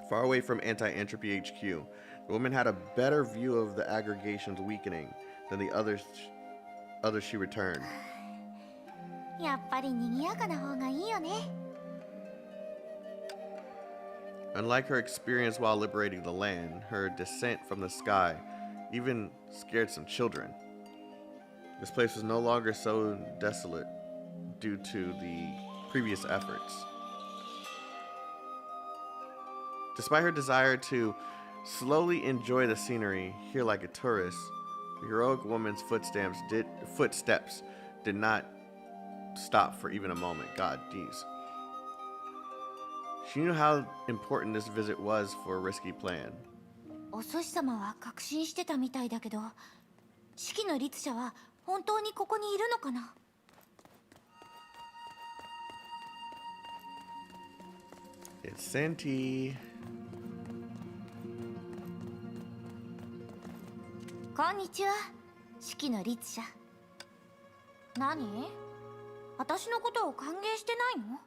Speaker 4: far away from Anti-Entropy HQ, the woman had a better view of the aggregation's weakening than the others she returned.
Speaker 6: やっぱり賑やかな方がいいよね。
Speaker 4: Unlike her experience while liberating the land, her descent from the sky even scared some children. This place was no longer so desolate due to the previous efforts. Despite her desire to slowly enjoy the scenery here like a tourist, the heroic woman's footsteps did not stop for even a moment. God, geez. She knew how important this visit was for a risky plan.
Speaker 6: お寿司様は確信してたみたいだけど、式の律者は本当にここにいるのかな。
Speaker 4: It's Senti.
Speaker 6: こんにちは、式の律者。何？私のことを歓迎してないの？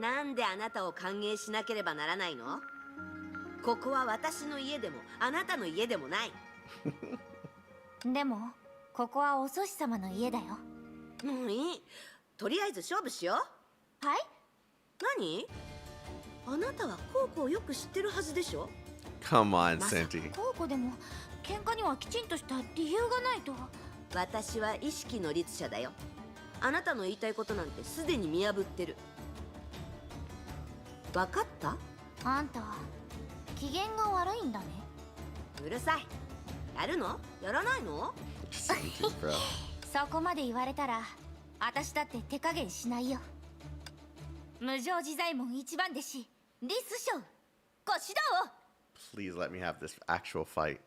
Speaker 13: なんであなたを歓迎しなければならないの？ここは私の家でもあなたの家でもない。
Speaker 6: でもここはお寿司様の家だよ。
Speaker 13: もういい。とりあえず勝負しよう。
Speaker 6: はい？
Speaker 13: 何？あなたはコウコをよく知ってるはずでしょ？
Speaker 4: Come on, Senti.
Speaker 6: コウコでも喧嘩にはきちんとした理由がないと。
Speaker 13: 私は意識の律者だよ。あなたの言いたいことなんてすでに見破ってる。わかった？
Speaker 6: あんた機嫌が悪いんだね。
Speaker 13: うるさい。やるの？やらないの？
Speaker 6: そこまで言われたら私だって手加減しないよ。無常自在門一番弟子リスショウご指導を。
Speaker 4: Please let me have this actual fight.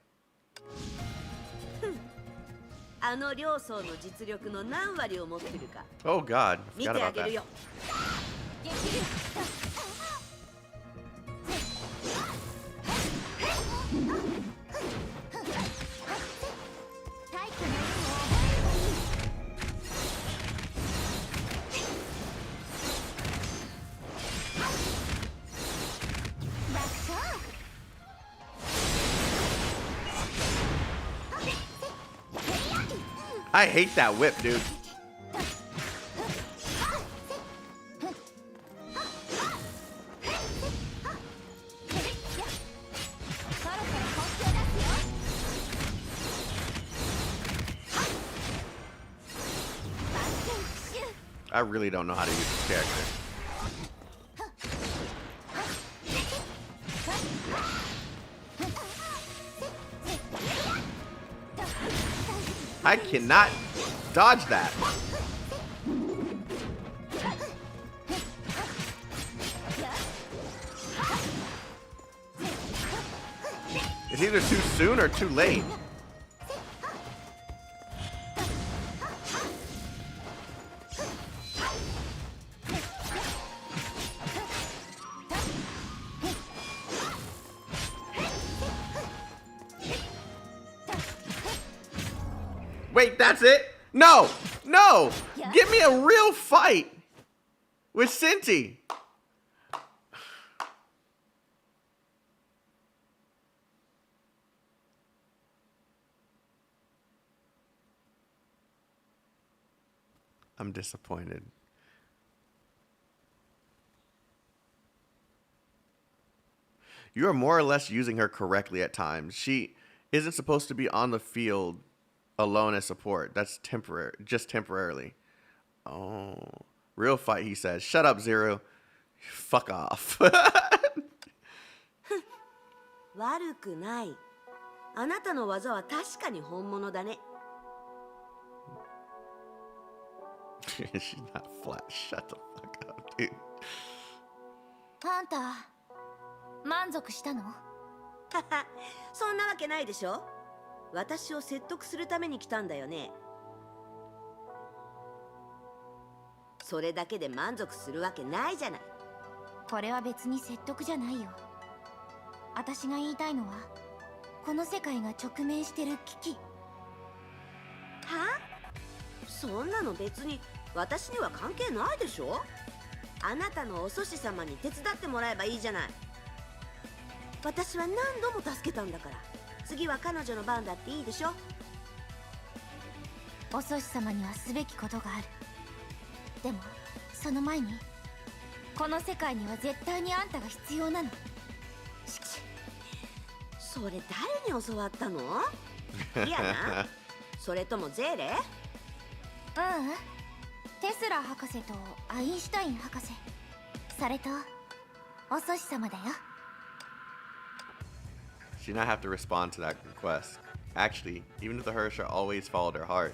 Speaker 13: あの両層の実力の何割を持ってるか。
Speaker 4: Oh God,
Speaker 13: 見
Speaker 4: forgot
Speaker 13: てあ
Speaker 4: about
Speaker 13: げる
Speaker 4: that.
Speaker 13: よ。
Speaker 4: I hate that whip, dude. I really don't know how to use this character. I cannot dodge that. It's either too soon or too late. Wait, that's it? No! No! Give me a real fight with Senti. I'm disappointed. You are more or less using her correctly at times. She isn't supposed to be on the field alone as support. That's temporary, just temporarily. Oh, real fight, he says. Shut up, Zero. Fuck off.
Speaker 13: 悪くない。あなたの技は確かに本物だね。
Speaker 4: She's not flat. Shut the fuck up.
Speaker 6: あんた満足したの？
Speaker 13: そんなわけないでしょ。私を説得するために来たんだよね。それだけで満足するわけないじゃない。
Speaker 6: これは別に説得じゃないよ。私が言いたいのはこの世界が直面してる危機。
Speaker 13: は？そんなの別に私には関係ないでしょ。あなたのお祖師様に手伝ってもらえばいいじゃない。私は何度も助けたんだから、次は彼女の番だっていいでしょ。
Speaker 6: お祖師様にはすべきことがある。でもその前にこの世界には絶対にあんたが必要なの。
Speaker 13: それ誰に教わったの？いやな。それともゼーレ？
Speaker 6: テスラ博士とアインシュタイン博士、それとお祖師様だよ。
Speaker 4: She did not have to respond to that request. Actually, even if the Hersha always followed her heart,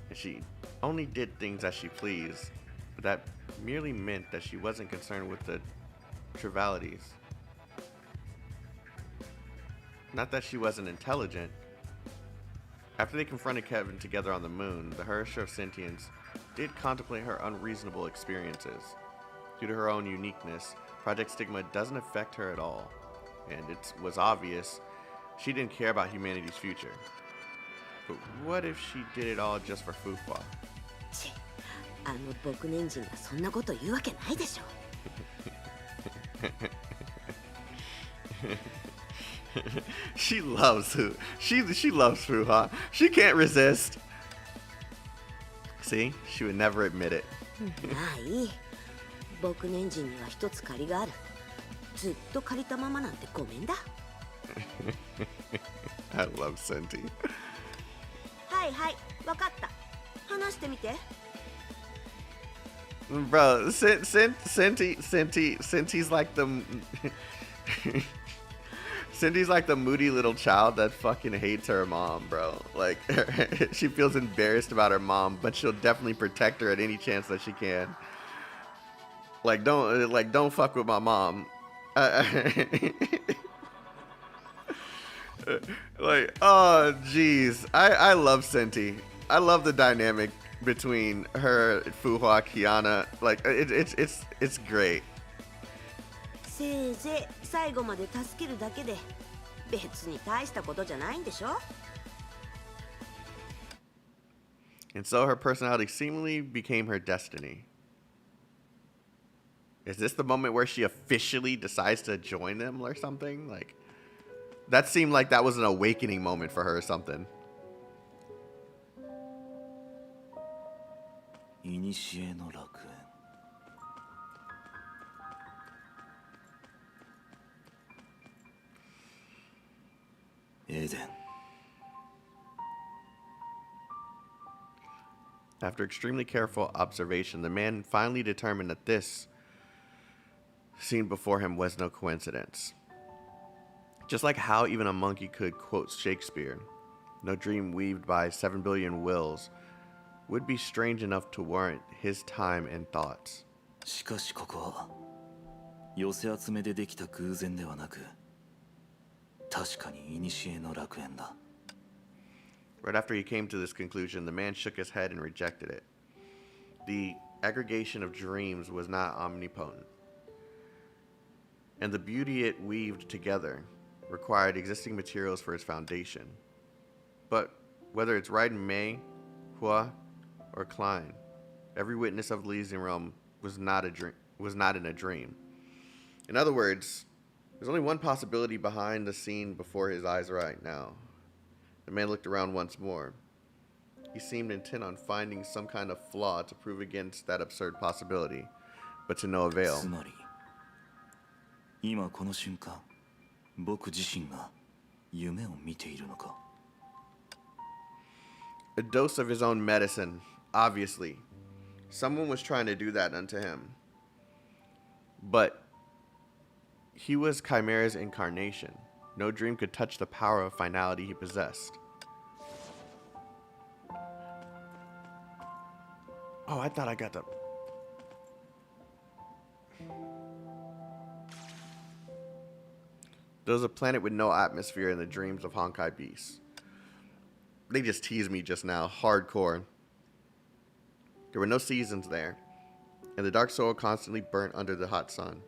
Speaker 4: and she only did things as she pleased, but that merely meant that she wasn't concerned with the trivialities. Not that she wasn't intelligent. After they confronted Kevin together on the moon, the Hersha of Sentience did contemplate her unreasonable experiences. Due to her own uniqueness, Project Stigma doesn't affect her at all. And it was obvious she didn't care about humanity's future. But what if she did it all just for Fuhua?
Speaker 13: あの僕年人がそんなこと言うわけないでしょ。
Speaker 4: She loves Fuhua. She can't resist. See, she would never admit it.
Speaker 13: ない。僕年人には一つ借りがある。ずっと借りたままなんてごめんだ。
Speaker 4: I love Senti.
Speaker 13: はいはい、わかった。話してみて。
Speaker 4: Bro, Senti's like the Cindy's like the moody little child that fucking hates her mom, bro. Like, she feels embarrassed about her mom, but she'll definitely protect her at any chance that she can. Like, don't fuck with my mom. Like, oh, jeez. I love Senti. I love the dynamic between her, Fuhua, Kiana. Like, it's great.
Speaker 13: せいぜい最後まで助けるだけで別に大したことじゃないんでしょ。
Speaker 4: And so her personality seemingly became her destiny. Is this the moment where she officially decides to join them or something? Like, that seemed like that was an awakening moment for her or something.
Speaker 3: 古の楽園。エデン。
Speaker 4: After extremely careful observation, the man finally determined that this scene before him was no coincidence. Just like how even a monkey could quote Shakespeare, no dream weaved by 7 billion wills would be strange enough to warrant his time and thoughts.
Speaker 3: しかしここは寄せ集めでできた偶然ではなく、確かに古の楽園だ。
Speaker 4: Right after he came to this conclusion, the man shook his head and rejected it. The aggregation of dreams was not omnipotent, and the beauty it weaved together required existing materials for its foundation. But whether it's Raiden Mei, Hua, or Klein, every witness of the Elysian realm was not in a dream. In other words, there's only one possibility behind the scene before his eyes right now. The man looked around once more. He seemed intent on finding some kind of flaw to prove against that absurd possibility, but to no avail.
Speaker 3: つまり、今この瞬間、僕自身が夢を見ているのか。
Speaker 4: A dose of his own medicine, obviously. Someone was trying to do that unto him. But he was Chimera's incarnation. No dream could touch the power of finality he possessed. Oh, I thought I got the... There was a planet with no atmosphere in the dreams of Honkai Beast. They just teased me just now, hardcore. There were no seasons there, and the dark soil constantly burnt under the hot sun.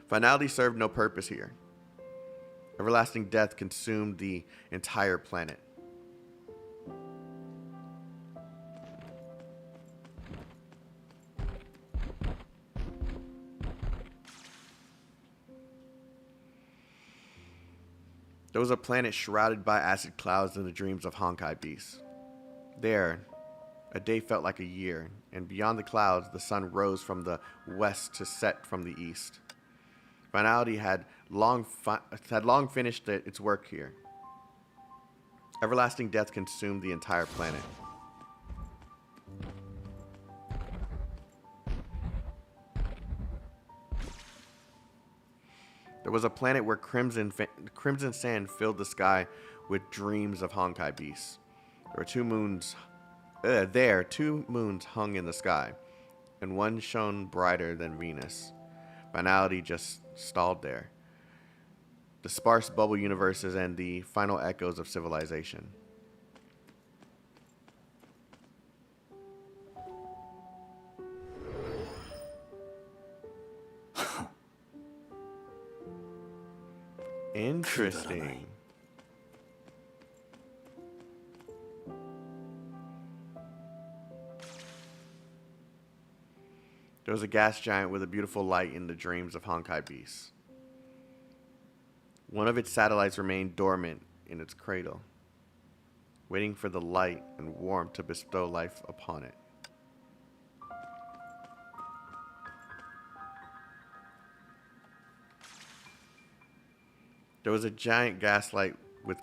Speaker 4: Finality served no purpose here. Everlasting death consumed the entire planet. There was a planet shrouded by acid clouds in the dreams of Honkai Beast. There, a day felt like a year, and beyond the clouds, the sun rose from the west to set from the east. Finality had long finished its work here. Everlasting death consumed the entire planet. There was a planet where crimson sand filled the sky with dreams of Honkai Beast. There were two moons hung in the sky, and one shone brighter than Venus. Finality just stalled there. The sparse bubble universes and the final echoes of civilization. Interesting. There was a gas giant with a beautiful light in the dreams of Honkai Beast. One of its satellites remained dormant in its cradle, waiting for the light and warmth to bestow life upon it. There was a giant gaslight with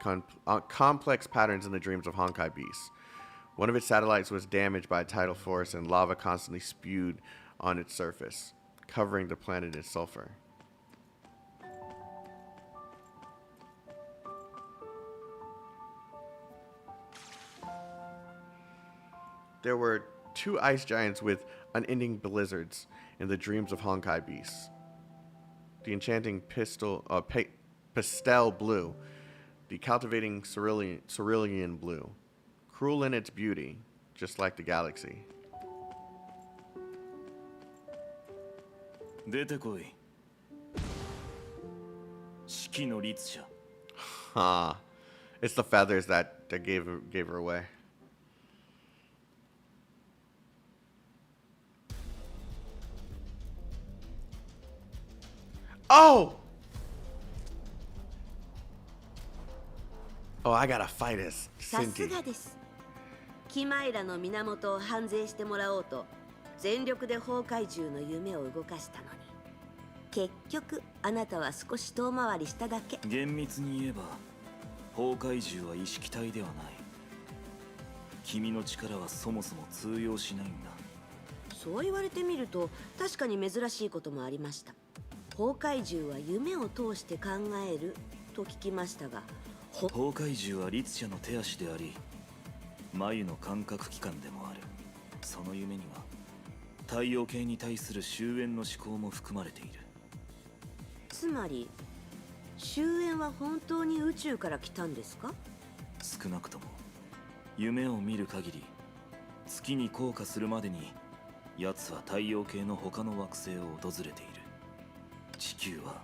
Speaker 4: complex patterns in the dreams of Honkai Beast. One of its satellites was damaged by a tidal force, and lava constantly spewed on its surface, covering the planet in sulfur. There were two ice giants with unending blizzards in the dreams of Honkai Beast. The enchanting pastel blue, the cultivating cerulean blue, cruel in its beauty, just like the galaxy. Ah, it's the feathers that gave her away. Oh! Oh, I gotta fight this.
Speaker 13: さすがです。キマイラの源を判税してもらおうと全力で崩壊獣の夢を動かしたのに、結局あなたは少し遠回りしただけ。
Speaker 3: 厳密に言えば崩壊獣は意識体ではない。君の力はそもそも通用しないんだ。
Speaker 13: そう言われてみると確かに珍しいこともありました。崩壊獣は夢を通して考えると聞きましたが、
Speaker 3: 崩壊獣は律者の手足であり、眉の感覚器官でもある。その夢には太陽系に対する終焉の思考も含まれている。
Speaker 13: つまり終焉は本当に宇宙から来たんですか？
Speaker 3: 少なくとも夢を見る限り、月に降下するまでに奴は太陽系の他の惑星を訪れている。地球は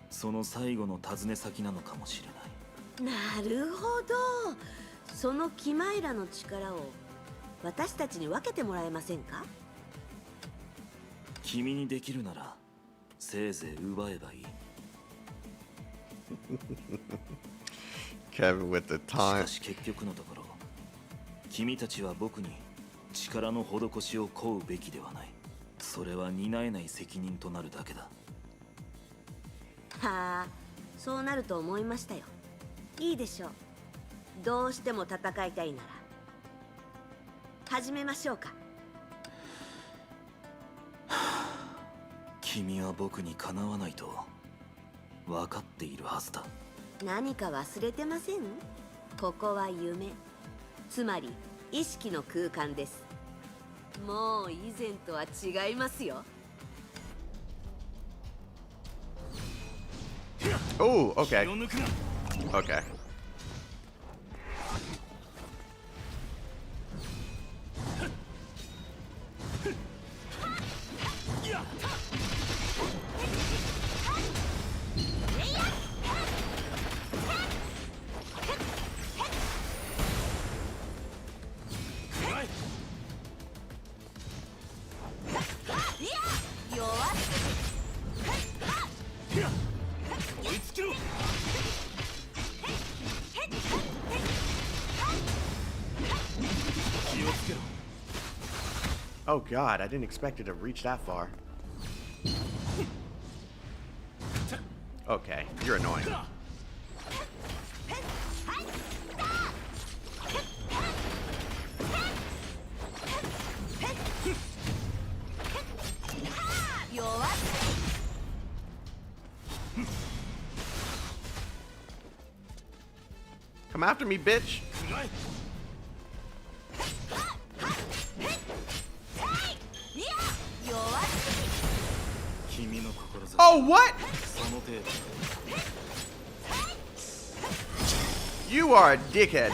Speaker 3: その最後の訪ね先なのかもしれない。
Speaker 13: なるほど。そのキマイラの力を私たちに分けてもらえませんか？
Speaker 3: 君にできるならせいぜい奪えばいい。
Speaker 4: Kevin with the time.
Speaker 3: しかし結局のところ、君たちは僕に力の施しを請うべきではない。それは担えない責任となるだけだ。
Speaker 13: はあ、そうなると思いましたよ。いいでしょう。どうしても戦いたいなら始めましょうか。
Speaker 3: 君は僕にかなわないと分かっているはずだ。
Speaker 13: 何か忘れてません？ここは夢、つまり意識の空間です。もう以前とは違いますよ。
Speaker 4: Oh, okay. Okay. Oh god, I didn't expect it to reach that far. Okay, you're annoying. Come after me, bitch. Oh, what? You are a dickhead.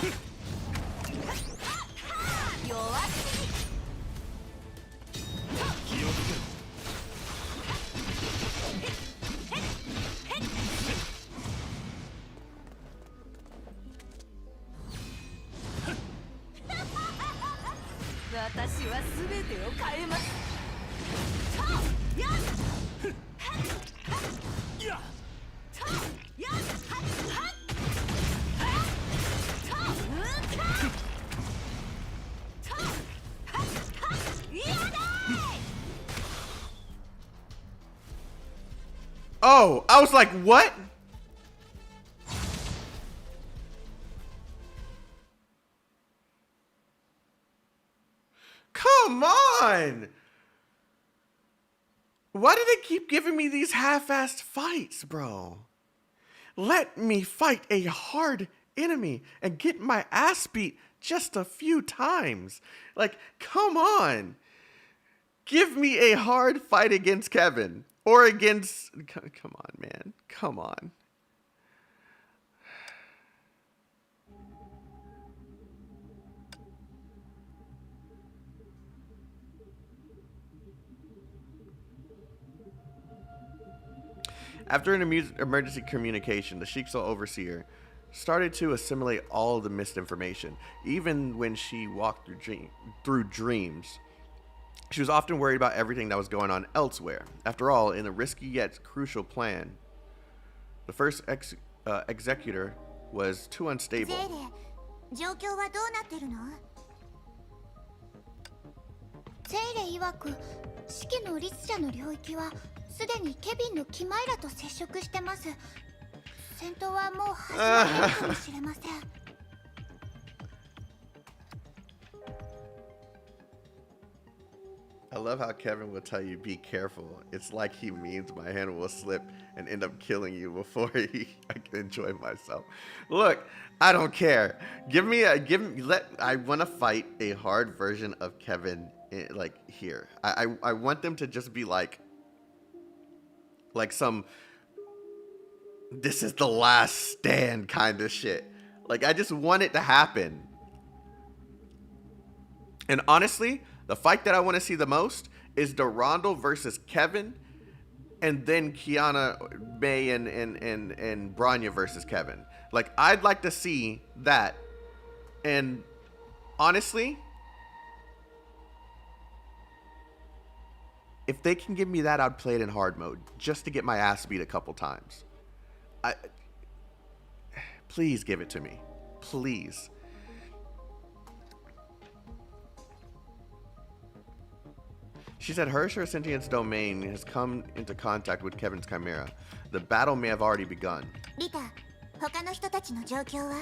Speaker 4: Oh, I was like, what? Come on! Why do they keep giving me these half-assed fights, bro? Let me fight a hard enemy and get my ass beat just a few times. Like, come on. Give me a hard fight against Kevin. Or against... Come on, man. Come on. After an emergency communication, the Shikso Overseer started to assimilate all of the missed information. Even when she walked through dreams, she was often worried about everything that was going on elsewhere. After all, in a risky yet crucial plan, the first executor was too unstable.
Speaker 6: 状況はどうなってるの？セイレ曰く、式の律者の領域はすでにケビンのキマイラと接触してます。戦闘はもう始まってるかもしれません。
Speaker 4: I love how Kevin will tell you, be careful. It's like he means my hand will slip and end up killing you before I can enjoy myself. Look, I don't care. I want to fight a hard version of Kevin, like, here. I want them to just be like some, this is the last stand kind of shit. Like, I just want it to happen. And honestly, the fight that I want to see the most is Durandal versus Kevin, and then Kiana, May, and Branya versus Kevin. Like, I'd like to see that. And honestly, if they can give me that, I'd play it in hard mode just to get my ass beat a couple times. Please give it to me. Please. She said her sentience domain has come into contact with Kevin's chimera. The battle may have already begun.
Speaker 6: リタ、他の人たちの状況は？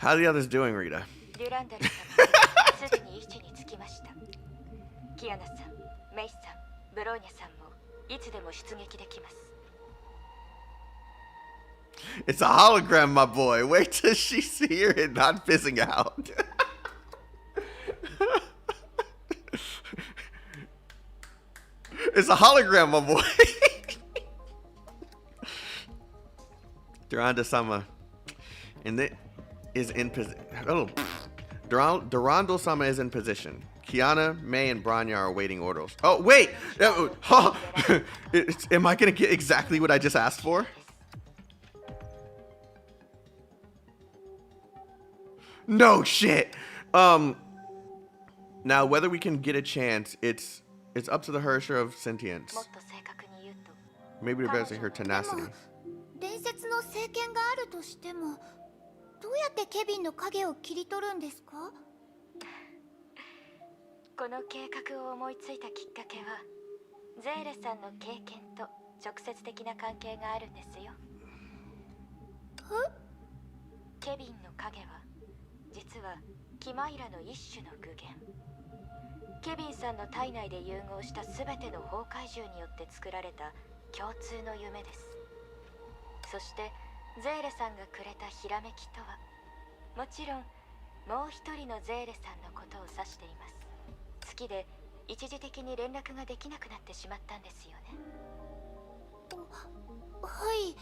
Speaker 4: How are the others doing, Rita?
Speaker 14: デュランダル様はすでに位置につきました。キアナさん、メイさん、ブローニャさんもいつでも出撃できます。
Speaker 4: It's a hologram, my boy. Wait till she see her and not fizzing out. It's a hologram, my boy. Duranda-sama. And it is in position. Oh. Durando-sama is in position. Kiana, May, and Branya are awaiting orders. Oh, wait! Am I going to get exactly what I just asked for? No shit! Now, whether we can get a chance, it's up to the Hersher of Sentience. Maybe to better her tenacity.
Speaker 6: 伝説の聖剣があるとしても、どうやってケビンの影を切り取るんですか？
Speaker 14: この計画を思いついたきっかけは、ゼーレさんの経験と直接的な関係があるんですよ。ケビンの影は実はキマイラの一種の具現。ケビンさんの体内で融合したすべての崩壊獣によって作られた共通の夢です。そしてゼーレさんがくれたひらめきとは、もちろんもう一人のゼーレさんのことを指しています。月で一時的に連絡ができなくなってしまったんですよね。
Speaker 6: はい。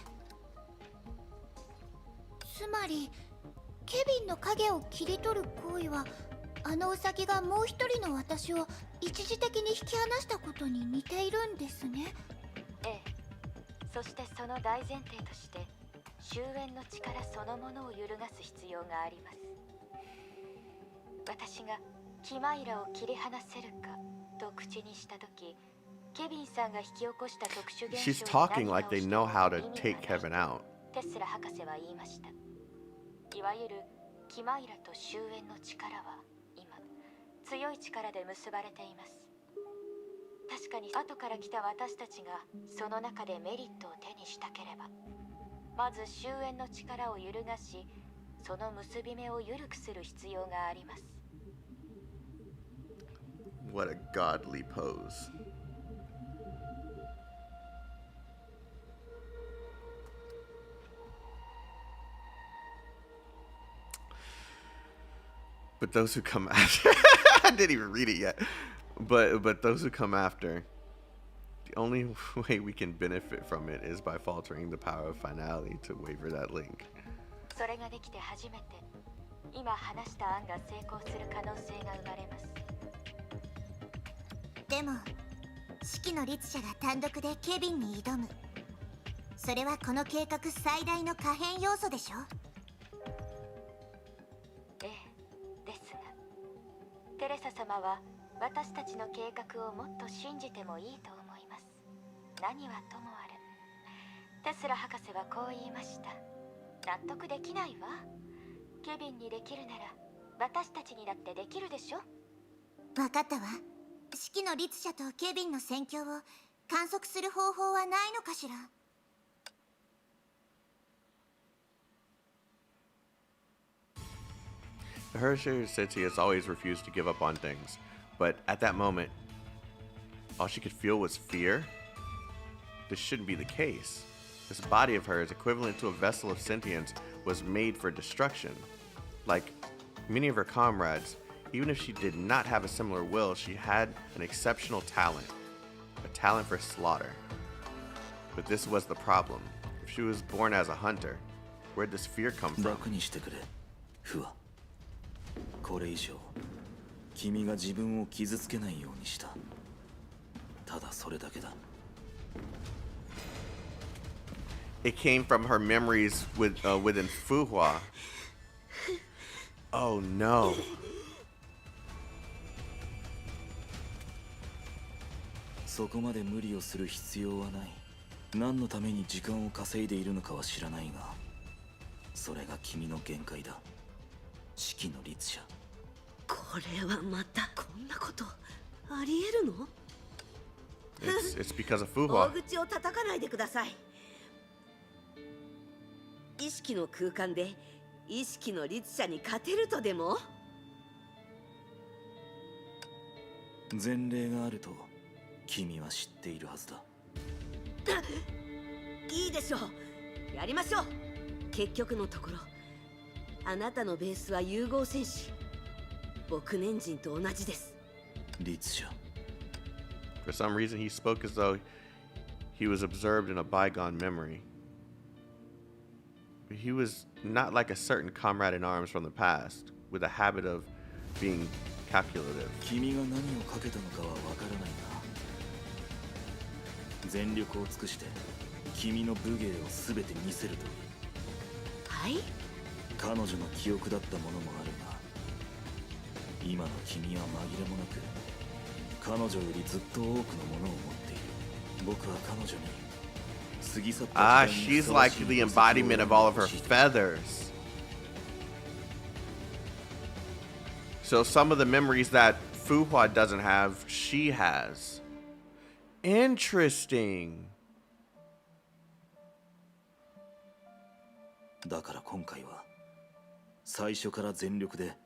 Speaker 6: つまりケビンの影を切り取る行為は、あのウサギがもう一人の私を一時的に引き離したことに似ているんですね。
Speaker 14: ええ。そしてその大前提として終焉の力そのものを揺るがす必要があります。私がキマイラを切り離せるかと口にしたとき、ケビンさんが引き起こした特殊現象
Speaker 4: She's talking like they know how to take Kevin out.
Speaker 14: テスラ博士は言いました。いわゆるキマイラと終焉の力は今強い力で結ばれています。確かに後から来た私たちがその中でメリットを手にしたければ、まず終焉の力を揺るがし、その結び目を緩くする必要があります。
Speaker 4: What a godly pose. But those who come after, I didn't even read it yet. But those who come after, the only way we can benefit from it is by faltering the power of finality to waver that link.
Speaker 14: それができて初めて、今話した案が成功する可能性が生まれます。
Speaker 6: でも、四季の律者が単独でケビンに挑む。それはこの計画最大の可変要素でしょ？
Speaker 14: ええ、ですが、テレサ様は私たちの計画をもっと信じてもいいと思います。何はともあれ、テスラ博士はこう言いました。納得できないわ。ケビンにできるなら私たちにだってできるでしょ。
Speaker 6: わかったわ。四季の律者とケビンの戦況を観測する方法はないのかしら。
Speaker 4: The Hersher says he has always refused to give up on things, but at that moment, all she could feel was fear. This shouldn't be the case. This body of hers, equivalent to a vessel of sentience, was made for destruction. Like many of her comrades, even if she did not have a similar will, she had an exceptional talent, a talent for slaughter. But this was the problem. If she was born as a hunter, where'd this fear come from?
Speaker 3: これ以上君が自分を傷つけないようにした。ただそれだけだ。
Speaker 4: It came from her memories within Fuhua. Oh no.
Speaker 3: そこまで無理をする必要はない。何のために時間を稼いでいるのかは知らないが、それが君の限界だ。四季の律者。
Speaker 13: これはまたこんなことありえるの？
Speaker 4: It's because of Fuhua.
Speaker 13: 大口を叩かないでください。意識の空間で意識の律者に勝てるとでも？
Speaker 3: 前例があると君は知っているはずだ。
Speaker 13: いいでしょう、やりましょう。結局のところあなたのベースは融合戦士、僕年人と同じです。
Speaker 3: 律者。
Speaker 4: For some reason, he spoke as though he was absorbed in a bygone memory. He was not like a certain comrade in arms from the past, with a habit of being calculative.
Speaker 3: 君が何をかけたのかはわからないが、全力を尽くして君の武芸を全て見せるといい。
Speaker 13: はい？
Speaker 3: 彼女の記憶だったものもあるが、今の君は紛れもなく彼女よりずっと多くのものを持っている。僕は彼女に過ぎ去った
Speaker 4: she's like the embodiment of all of her feathers. So some of the memories that Fuhua doesn't have, she has. Interesting.
Speaker 3: だから今回は最初から全力で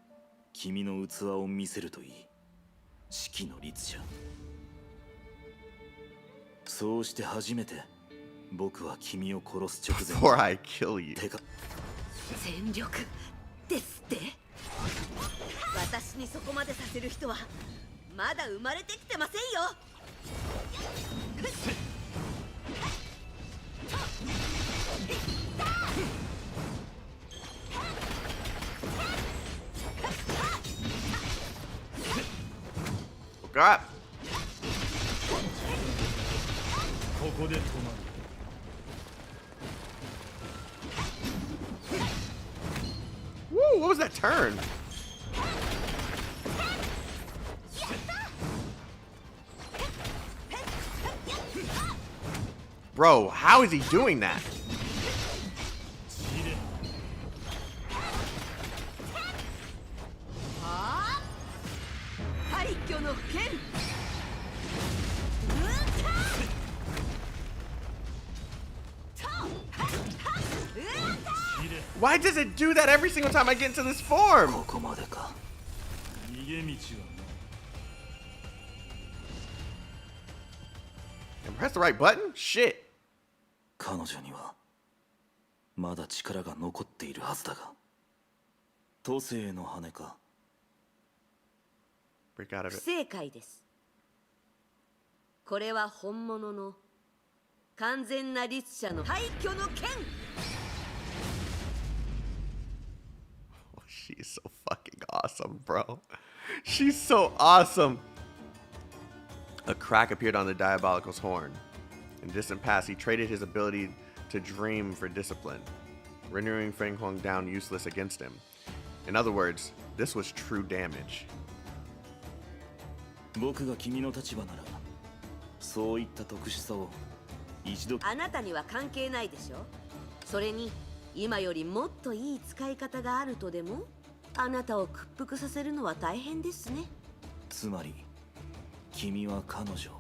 Speaker 3: 君の器を見せるといい。四季の律者。そうして初めて僕は君を殺す直前
Speaker 4: Before I kill you.
Speaker 13: 全力ですって？私にそこまでさせる人はまだ生まれてきてませんよ。
Speaker 4: God.
Speaker 5: ここで止まる。
Speaker 4: Woo, what was that turn? Bro, how is he doing that? Why does it do that every single time I get into this form? And press the right button? Shit.
Speaker 3: 彼女にはまだ力が残っているはずだが、都政の羽か。
Speaker 4: Break out of it.
Speaker 13: 不正解です。これは本物の完全な律者の廃墟の剣。
Speaker 4: She's so fucking awesome, bro. She's so awesome. A crack appeared on the Diabolical's horn. In distant past, he traded his ability to dream for discipline, rendering Feng Huang down useless against him. In other words, this was true damage.
Speaker 3: 僕が君の立場なら、そういった特殊さを一度。
Speaker 13: あなたには関係ないでしょ。それに今よりもっといい使い方があるとでも、あなたを屈服させるのは大変ですね。
Speaker 3: つまり君は彼女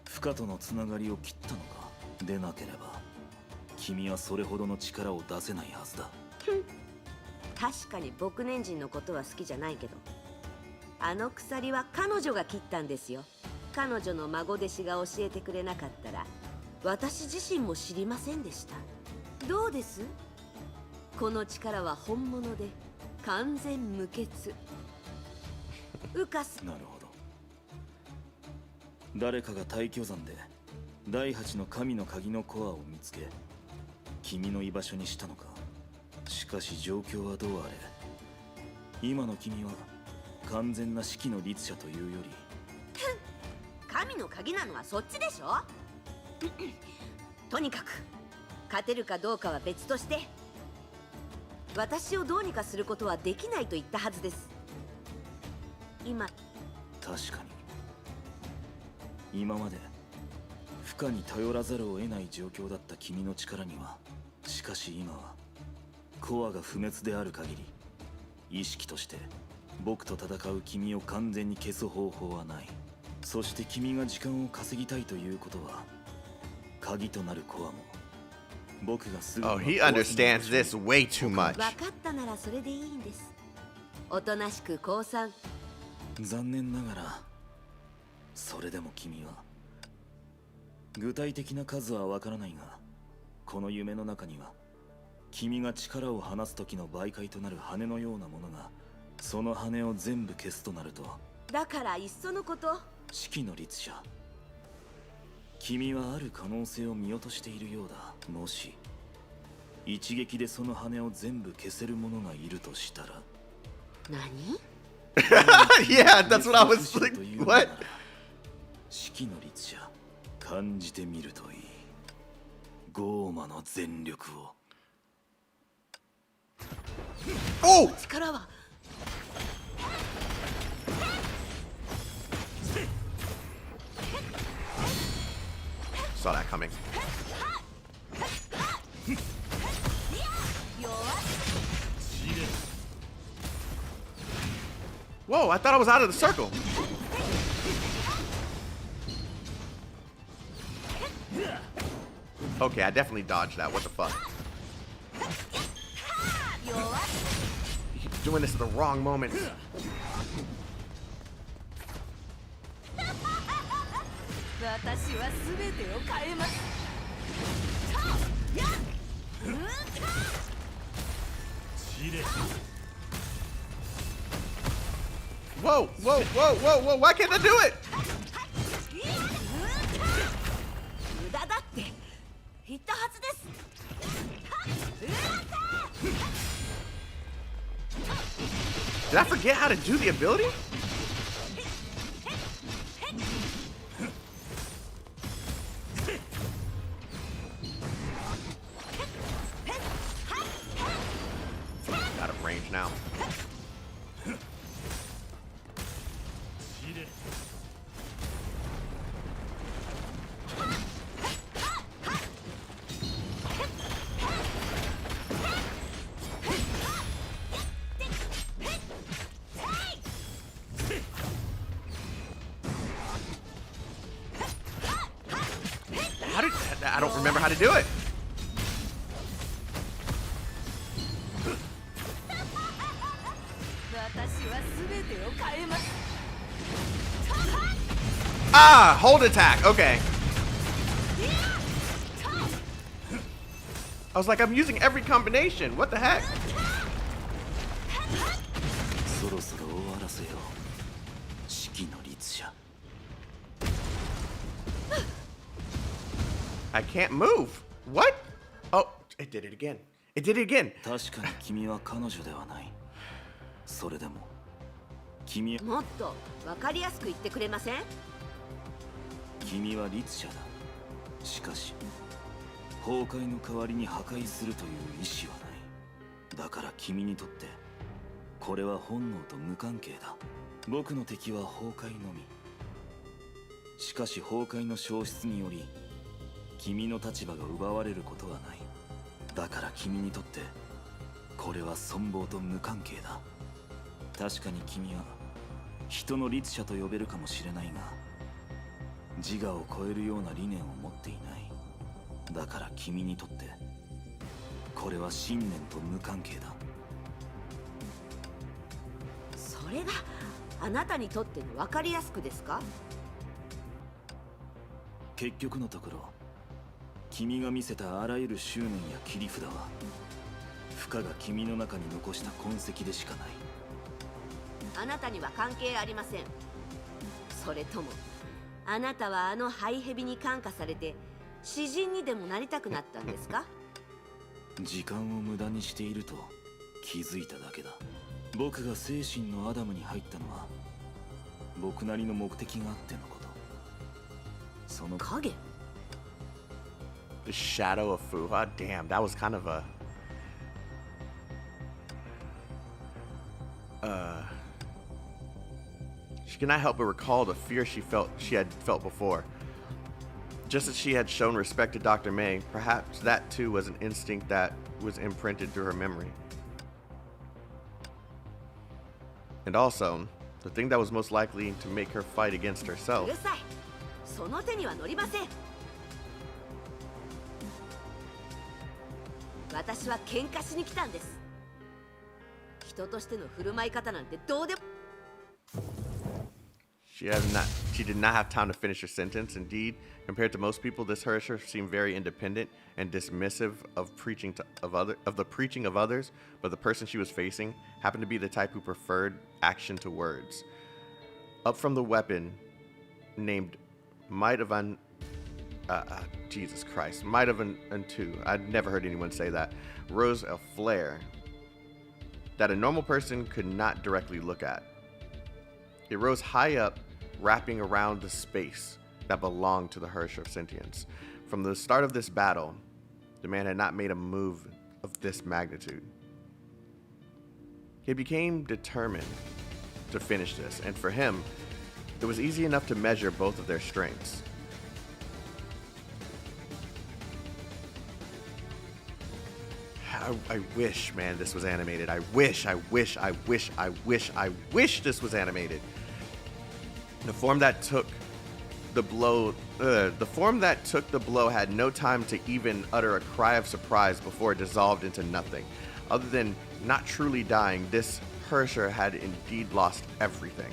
Speaker 3: フカとのつながりを切ったのか。でなければ君はそれほどの力を出せないはずだ。
Speaker 13: 確かに僕年人のことは好きじゃないけど、あの鎖は彼女が切ったんですよ。彼女の孫弟子が教えてくれなかったら私自身も知りませんでした。どうです？この力は本物で完全無欠。ウカス。
Speaker 3: なるほど。誰かが大巨山で第8の神の鍵のコアを見つけ、君の居場所にしたのか。しかし状況はどうあれ、今の君は完全な四季の律者というより
Speaker 13: 神の鍵なのはそっちでしょ。とにかく勝てるかどうかは別として、私をどうにかすることはできないと言ったはずです。今
Speaker 3: 確かに今まで負荷に頼らざるを得ない状況だった君の力には、しかし今はコアが不滅である限り意識として僕と戦う君を完全に消す方法はない。そして君が時間を稼ぎたいということは、鍵となるコアも
Speaker 4: Oh, he understands this way too much.
Speaker 13: 分かったならそれでいいんです。おとなしく降参。
Speaker 3: 残念ながらそれでも君は具体的な数はわからないが、この夢の中には君が力を離す時の媒介となる羽のようなものが、その羽を全部消すとなると、
Speaker 13: だからいっそのこと、
Speaker 3: 四季の律者、君はある可能性を見落としているようだ。もし一撃でその羽を全部消せる者がいるとしたら。
Speaker 13: 何？
Speaker 4: Yeah, that's what I was like. What?
Speaker 3: 四季の律者、感じてみるといい。ゴーマの全力を。
Speaker 4: Oh!
Speaker 13: 力は。
Speaker 4: Saw that coming. Whoa, I thought I was out of the circle. Okay, I definitely dodged that. What the fuck? He's doing this at the wrong moment. Whoa, whoa, whoa, whoa, whoa, why can't I do it? Did I forget how to do the ability? Out of range now. I don't remember how to do it. Ah, hold attack. Okay. I was like, I'm using every combination. What the heck? I can't move. What? Oh, it did it again. It did it again.
Speaker 3: 確かに君は彼女ではない。それでも君は
Speaker 13: もっと分かりやすく言ってくれません？
Speaker 3: 君は律者だ。しかし崩壊の代わりに破壊するという意志はない。だから君にとってこれは本能と無関係だ。僕の敵は崩壊のみ。しかし崩壊の消失により君の立場が奪われることはない。だから君にとってこれは存亡と無関係だ。確かに君は人の律者と呼べるかもしれないが、自我を超えるような理念を持っていない。だから君にとってこれは信念と無関係だ。
Speaker 13: それがあなたにとっての分かりやすくですか？
Speaker 3: 結局のところ君が見せたあらゆる執念や切り札は負荷が君の中に残した痕跡でしかない。
Speaker 13: あなたには関係ありません。それともあなたはあのハイヘビに感化されて詩人にでもなりたくなったんですか？
Speaker 3: 時間を無駄にしていると気づいただけだ。僕が精神のアダムに入ったのは僕なりの目的があってのこと。その
Speaker 13: 影
Speaker 4: The shadow of Fuha? Damn, that was kind of a... She could not help but recall the fear she had felt before. Just as she had shown respect to Dr. May, perhaps that too was an instinct that was imprinted through her memory. And also, the thing that was most likely to make her fight against herself.
Speaker 13: うるさい。その手には乗りません。私は喧嘩しに来たんです。人としての振る舞い方なんてどうでも。
Speaker 4: She did not have time to finish her sentence. Indeed, compared to most people, this Herrscher seemed very independent and dismissive of the preaching of others. But the person she was facing happened to be the type who preferred action to words. Up from the weapon, named miHoYo, Jesus Christ, miHoYo. I'd never heard anyone say that. Rose a flare that a normal person could not directly look at. It rose high up, wrapping around the space that belonged to the Herrscher of Sentience. From the start of this battle, the man had not made a move of this magnitude. He became determined to finish this, and for him, it was easy enough to measure both of their strengths. I wish, man, this was animated. I wish this was animated. The form that took the blow had no time to even utter a cry of surprise before it dissolved into nothing. Other than not truly dying, this Herrscher had indeed lost everything.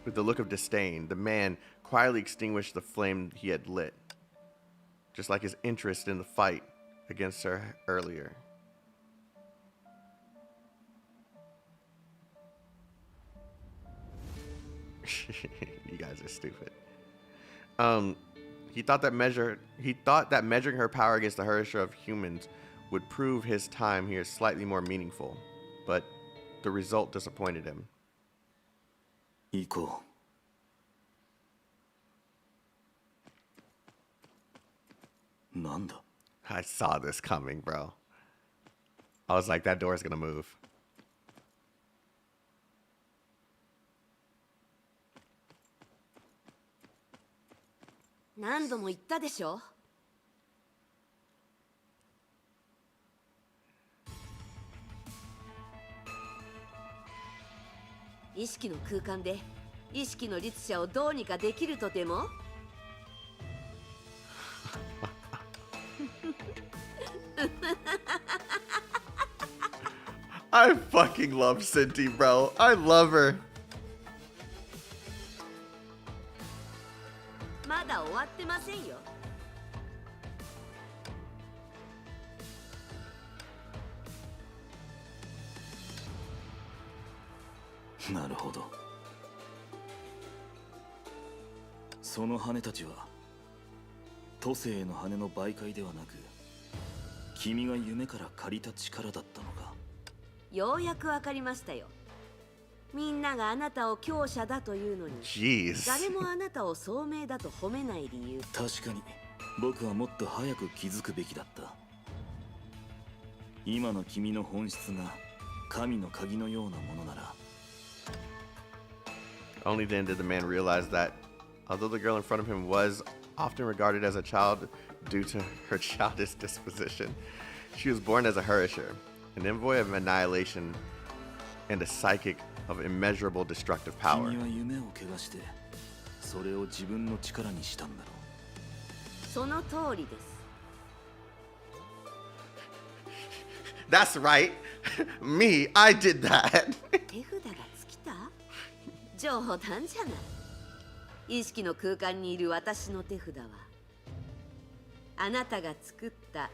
Speaker 4: With a look of disdain, the man quietly extinguished the flame he had lit, just like his interest in the fight against her earlier. You guys are stupid. He thought that measuring her power against the Herrscher of humans would prove his time here slightly more meaningful, but the result disappointed him.
Speaker 3: 行こう。なんだ?
Speaker 4: I saw this coming, bro. I was like, that door is gonna move. I fucking love Cinti, bro. I love her.
Speaker 13: まだ終わってませんよ。
Speaker 3: なるほど。その羽たちは都政への羽の媒介ではなく、君が夢から借りた力だったのか。
Speaker 13: ようやくわかりましたよ。みんながあなたを強者だというのに、誰もあなたを聡明だと褒めない理由。
Speaker 3: 確かに僕はもっと早く気づくべきだった。今の君の本質が神の鍵のようなものなら。
Speaker 4: Only then did the man realize that, although the girl in front of him was often regarded as a child due to her childish disposition, she was born as a Herrscher, an envoy of annihilation and a psychic of immeasurable destructive power.
Speaker 3: 君は夢を汚して、それを自分の力にしたんだろう。
Speaker 13: その通りです。
Speaker 4: That's right. Me, I did that.
Speaker 13: 手札が尽きた？冗談じゃない。意識の空間にいる私の手札は、あなたが作った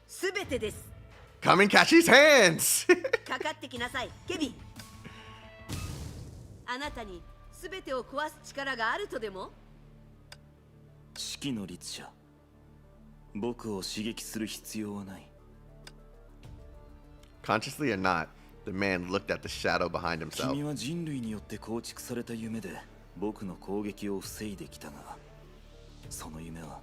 Speaker 13: すべてです。
Speaker 4: Come and catch his hands.
Speaker 13: かかってきなさい、ケビン。あなたにすべてを壊す力があるとでも？
Speaker 3: 四季の律者、僕を刺激する必要はない。
Speaker 4: Consciously or not, the man looked at the shadow behind himself.
Speaker 3: 君は人類によって構築された夢で僕の攻撃を防いできたが、その夢は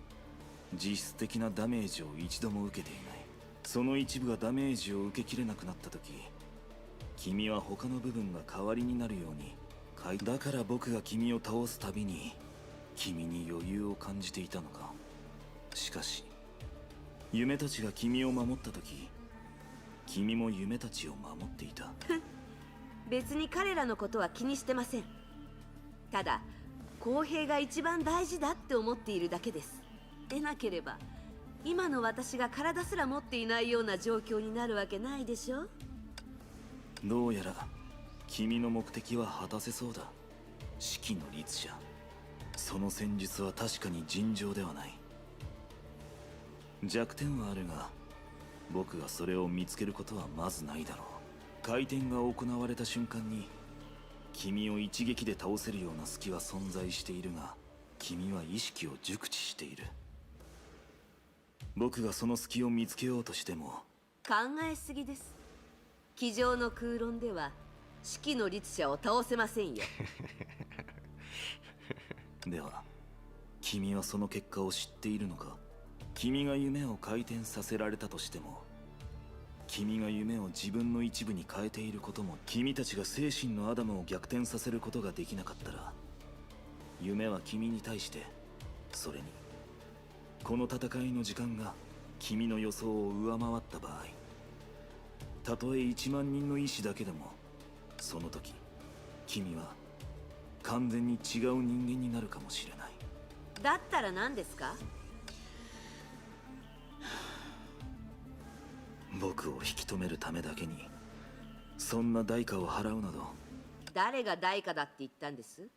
Speaker 3: 実質的なダメージを一度も受けていない。その一部がダメージを受けきれなくなった時、君は他の部分が代わりになるように、だから僕が君を倒すたびに君に余裕を感じていたのか。しかし夢たちが君を守った時、君も夢たちを守っていた。
Speaker 13: 別に彼らのことは気にしてません。ただ公平が一番大事だって思っているだけです。でなければ今の私が体すら持っていないような状況になるわけないでしょ。
Speaker 3: どうやら君の目的は果たせそうだ。四季の律者、その戦術は確かに尋常ではない。弱点はあるが、僕がそれを見つけることはまずないだろう。回転が行われた瞬間に君を一撃で倒せるような隙は存在しているが、君は意識を熟知している。僕がその隙を見つけようとしても
Speaker 13: 考えすぎです。机上の空論では四季の律者を倒せませんよ。
Speaker 3: では君はその結果を知っているのか。君が夢を回転させられたとしても、君が夢を自分の一部に変えていることも、君たちが精神のアダムを逆転させることができなかったら、夢は君に対して、それにこの戦いの時間が君の予想を上回った場合、たとえ1万人の意志だけでも、その時君は完全に違う人間になるかもしれない。
Speaker 13: だったら何ですか。
Speaker 3: 僕を引き止めるためだけにそんな代価を払うなど。
Speaker 13: 誰が代価だって言ったんです。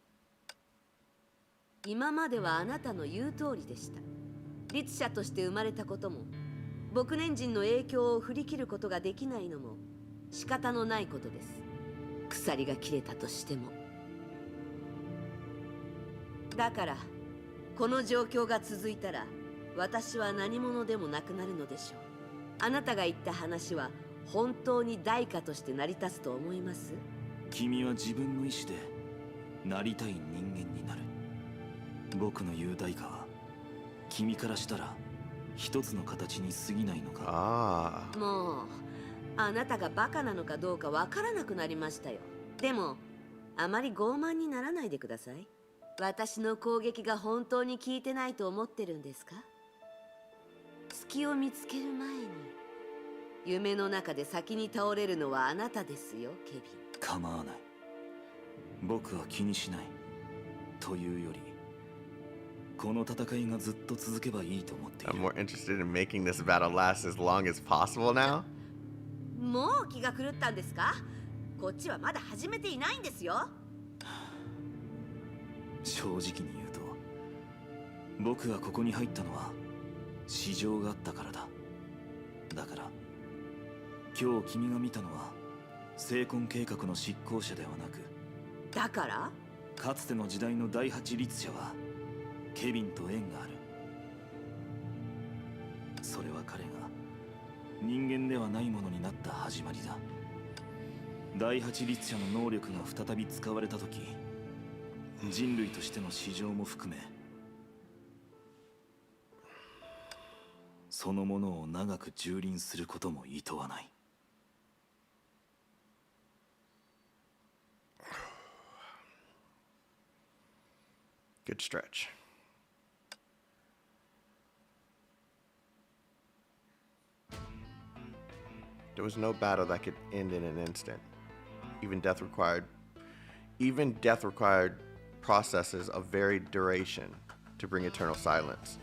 Speaker 13: 今まではあなたの言う通りでした。律者として生まれたことも、牧年人の影響を振り切ることができないのも仕方のないことです。鎖が切れたとしても。だからこの状況が続いたら、私は何者でもなくなるのでしょう。あなたが言った話は本当に代価として成り立つと思います？
Speaker 3: 君は自分の意志でなりたい人間になる。僕の言う代価は君からしたら一つの形に過ぎないのか。
Speaker 13: もうあなたがバカなのかどうかわからなくなりましたよ。でもあまり傲慢にならないでください。私の攻撃が本当に効いてないと思ってるんですか。隙を見つける前に夢の中で先に倒れるのはあなたですよ、ケビン。
Speaker 3: 構わない。僕は気にしない。というより、この戦いがずっと続けばいいと思っている。
Speaker 4: I'm more interested in making this battle last as long as possible now.
Speaker 13: もう気が狂ったんですか。こっちはまだ始めていないんですよ。
Speaker 3: 正直に言うと、僕がここに入ったのは市場があったからだ。だから今日君が見たのは成婚計画の執行者ではなく、
Speaker 13: だから
Speaker 3: かつての時代の第8律者はケビンと縁がある。それは彼が人間ではないものになった始まりだ。第8律者の能力が再び使われた時、人類としての市場も含めそのものを長く蹂躙することも厭わない。
Speaker 4: Good stretch. There was no battle that could end in an instant. Even death required processes of varied duration to bring eternal silence.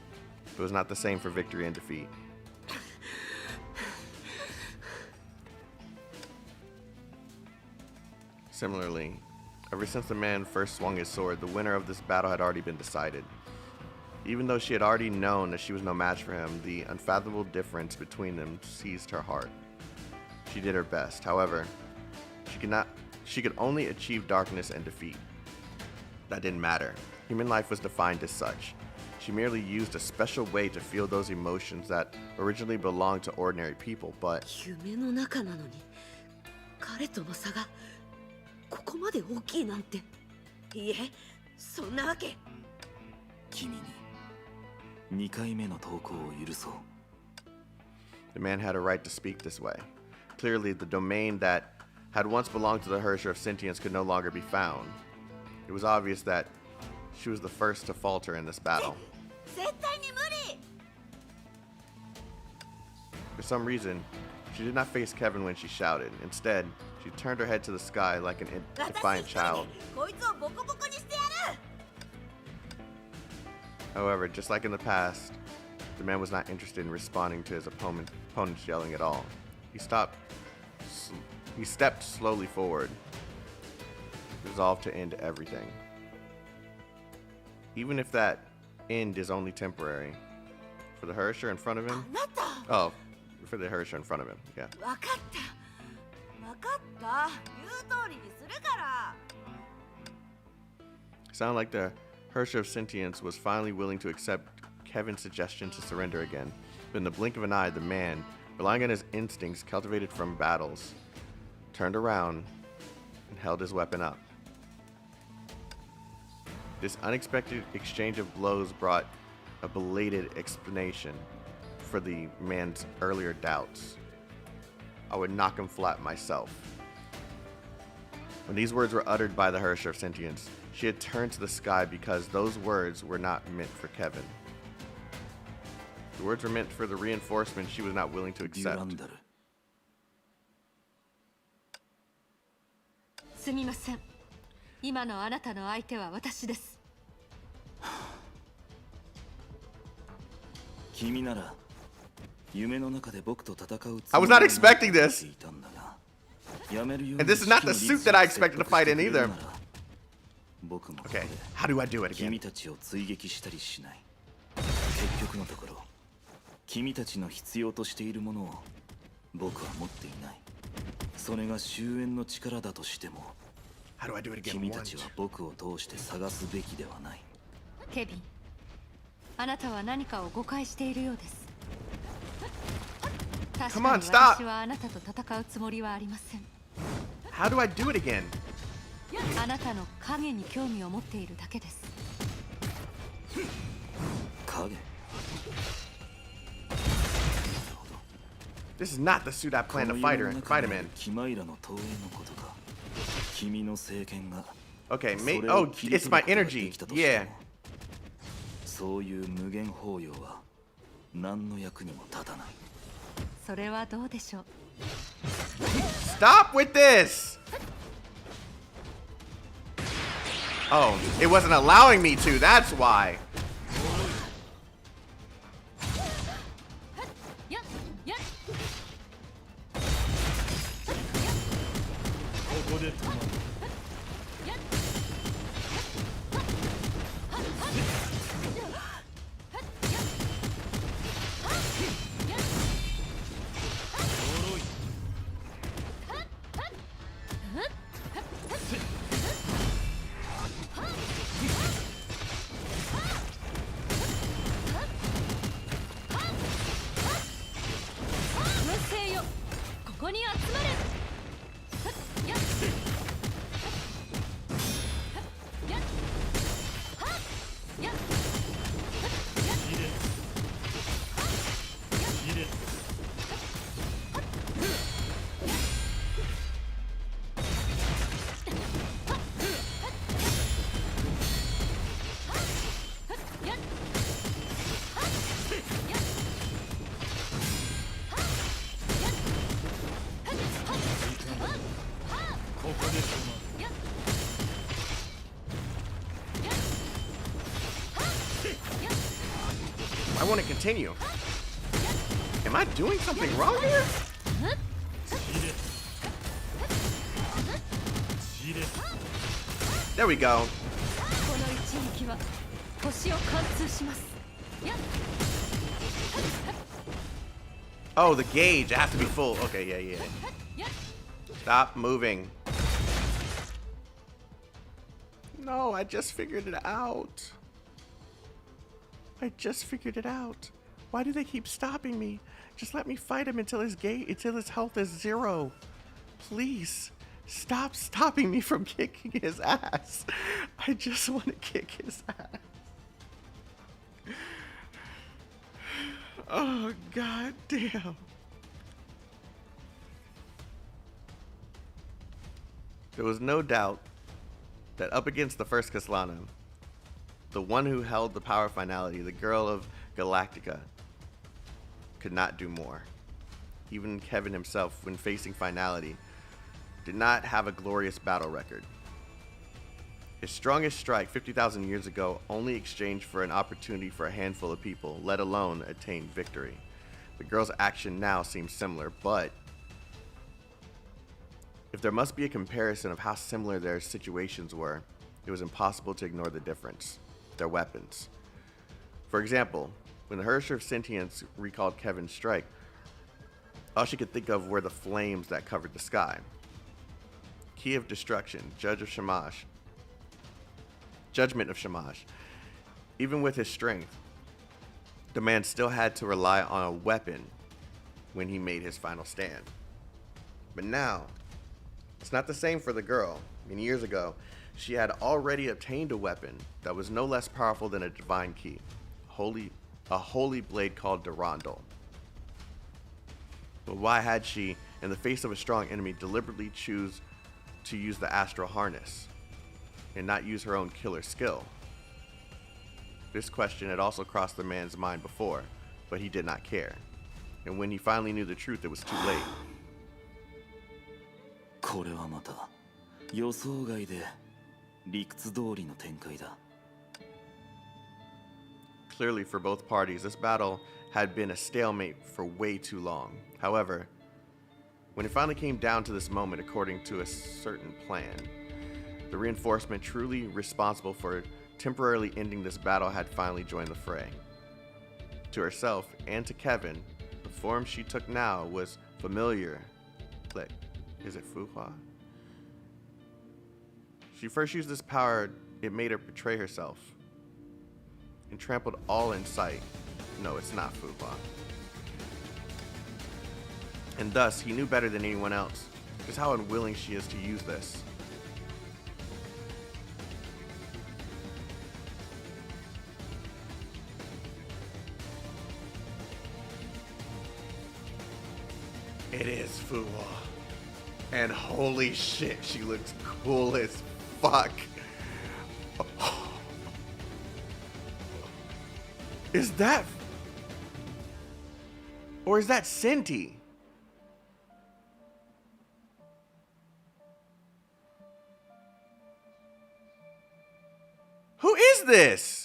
Speaker 4: It was not the same for victory and defeat. Similarly, ever since the man first swung his sword, the winner of this battle had already been decided. Even though she had already known that she was no match for him, the unfathomable difference between them seized her heart. She did her best. However, she could only achieve darkness and defeat. That didn't matter. Human life was defined as such. She merely used a special way to feel those emotions that originally belonged to ordinary people, but
Speaker 13: 夢の中なのに彼との差がここまで大きいなんて。いえ、そんなわけ。
Speaker 3: 君に2回目の投稿を許そう。
Speaker 4: the man had a right to speak this way. Clearly, the domain that had once belonged to the Hersher of sentience could no longer be found. It was obvious that she was the first to falter in this battle.
Speaker 13: 絶対に無理。
Speaker 4: For some reason, she did not face Kevin when she shouted. Instead, she turned her head to the sky like an defiant child.
Speaker 13: こいつをボコボコにしてやる。
Speaker 4: However, just like in the past, The man was not interested in responding to his opponent's yelling at all. He stepped slowly forward, resolved to end everything. Even if that end is only temporary. For the Herrscher in front of him? Oh, for the Herrscher in front of him, yeah. Sounded like the Herrscher of Sentience was finally willing to accept Kevin's suggestion to surrender again. But in the blink of an eye, the man, relying on his instincts cultivated from battles, turned around and held his weapon up. This unexpected exchange of blows brought a belated explanation for the man's earlier doubts. I would knock him flat myself. When these words were uttered by the Herrscher of Sentience, she had turned to the sky because those words were not meant for Kevin. The words were meant for the reinforcement she was not willing to accept.
Speaker 10: すみません。今のあなたの相手は私です。
Speaker 3: 君なら夢の中で僕と戦う
Speaker 4: I was not expecting this. And this is not the suit that I expected to fight in either. Okay, how do I do it again?
Speaker 3: 君たちを追撃したりしない。結局のところ、君たちの必要としているものを僕は持っていない。それが終焉の力だとしても、君たちは僕を通して探すべきではない。
Speaker 10: ケビン、あなたは何かを誤解しているようです。確かに私はあなたと戦うつもりはありません。
Speaker 4: How do I do it again?
Speaker 10: あなたの影に興味を持っているだけです。
Speaker 3: 影
Speaker 4: This is not the suit I plan to fight him in.
Speaker 3: キマイラの投影のことか。君の聖剣が
Speaker 4: Okay, oh, it's my energy. Yeah.
Speaker 3: そういう無限包容は何の役にも立たない。
Speaker 10: それはどうでしょう。
Speaker 4: Stop with this! Oh, it wasn't allowing me to, that's why. I want to continue. Am I doing something wrong here? There we go. Oh, the gauge. It has to be full. Okay, yeah. Stop moving. No, I just figured it out. I just figured it out. Why do they keep stopping me? Just let me fight him until his health is 0. Please, stop stopping me from kicking his ass. I just want to kick his ass. Oh, god damn. There was no doubt that up against the first Kaslana, the one who held the power finality, the girl of Galactica, could not do more. Even Kevin himself, when facing finality, did not have a glorious battle record. His strongest strike 50,000 years ago only exchanged for an opportunity for a handful of people, let alone attain victory. The girl's action now seems similar, but if there must be a comparison of how similar their situations were, it was impossible to ignore the difference: their weapons. For example, when the Herrscher of Sentience recalled Kevin's strike, all she could think of were the flames that covered the sky. Key of Destruction, Judgment of Shamash. Even with his strength, the man still had to rely on a weapon when he made his final stand. But now, it's not the same for the girl. Years ago, she had already obtained a weapon that was no less powerful than a divine key, a holy blade called Durandal. But why had she, in the face of a strong enemy, deliberately choose to use the astral harness and not use her own killer skill? This question had also crossed the man's mind before, but he did not care. And when he finally knew the truth, it was too late.
Speaker 3: これはまた予想外で理屈通りの展開だ。
Speaker 4: Clearly, for both parties, this battle had been a stalemate for way too long. However, when it finally came down to this moment, according to a certain plan, the reinforcement truly responsible for temporarily ending this battle had finally joined the fray. To herself and to Kevin, the form she took now was familiar. Like, is it Fuhua? She first used this power, it made her betray herself and trampled all in sight. No, it's not Fuhua. And thus, he knew better than anyone else just how unwilling she is to use this. It is Fuhua. And holy shit, she looks cool as fuck. Is that... Or is that Senti? Who is this?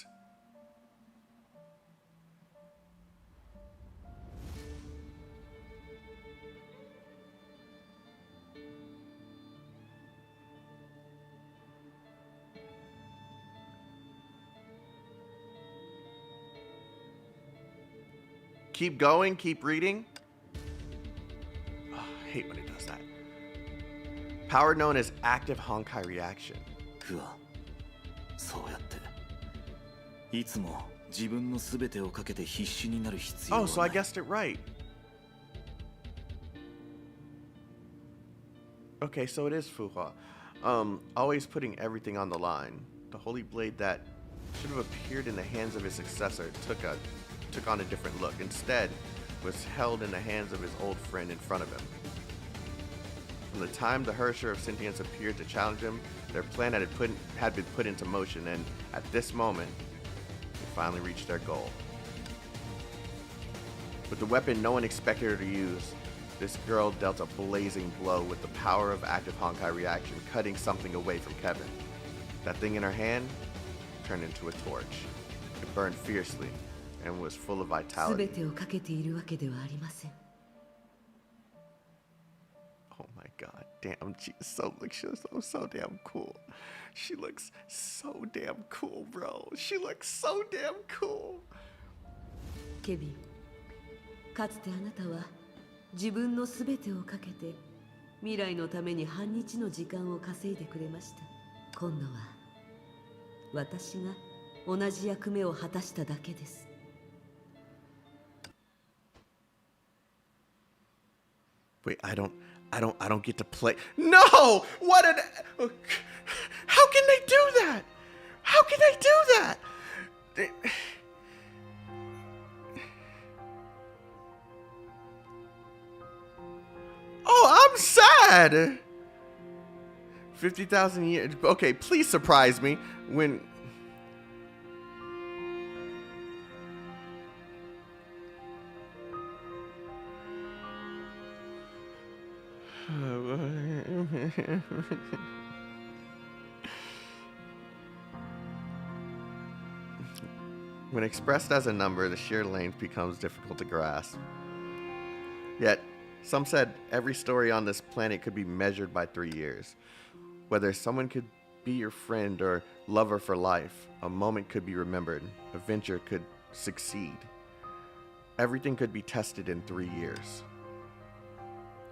Speaker 4: Keep going, keep reading. Oh, I hate when it does that. Power known as active Honkai reaction.
Speaker 3: そうやっていつも自分の全てをかけて必死になる必要は
Speaker 4: Oh,
Speaker 3: ない。
Speaker 4: so I guessed it right. Okay, so it is Fuhua. Always putting everything on the line. The holy blade that should have appeared in the hands of his successor took on a different look. Instead, was held in the hands of his old friend in front of him. From the time the Herrscher of Sentience appeared to challenge him, their plan had been put into motion, and at this moment, they finally reached their goal. With the weapon no one expected her to use, this girl dealt a blazing blow with the power of active Honkai reaction, cutting something away from Kevin. That thing in her hand turned into a torch. It burned fiercely and was full of vitality. Oh my god, damn, she's so damn cool. She looks so damn cool, bro. She looks so damn cool.
Speaker 13: ケビン、かつてあなたは自分のすべてをかけて未来のために半日の時間を稼いでくれました。今度は私が同じ役目を果たしただけです。
Speaker 4: Wait, I don't get to play. No! What an... How can they do that? How can they do that? Oh, I'm sad. 50,000 years. Okay, please surprise me when... When expressed as a number, the sheer length becomes difficult to grasp. Yet, some said every story on this planet could be measured by 3 years. Whether someone could be your friend or lover for life, a moment could be remembered, a venture could succeed. Everything could be tested in 3 years.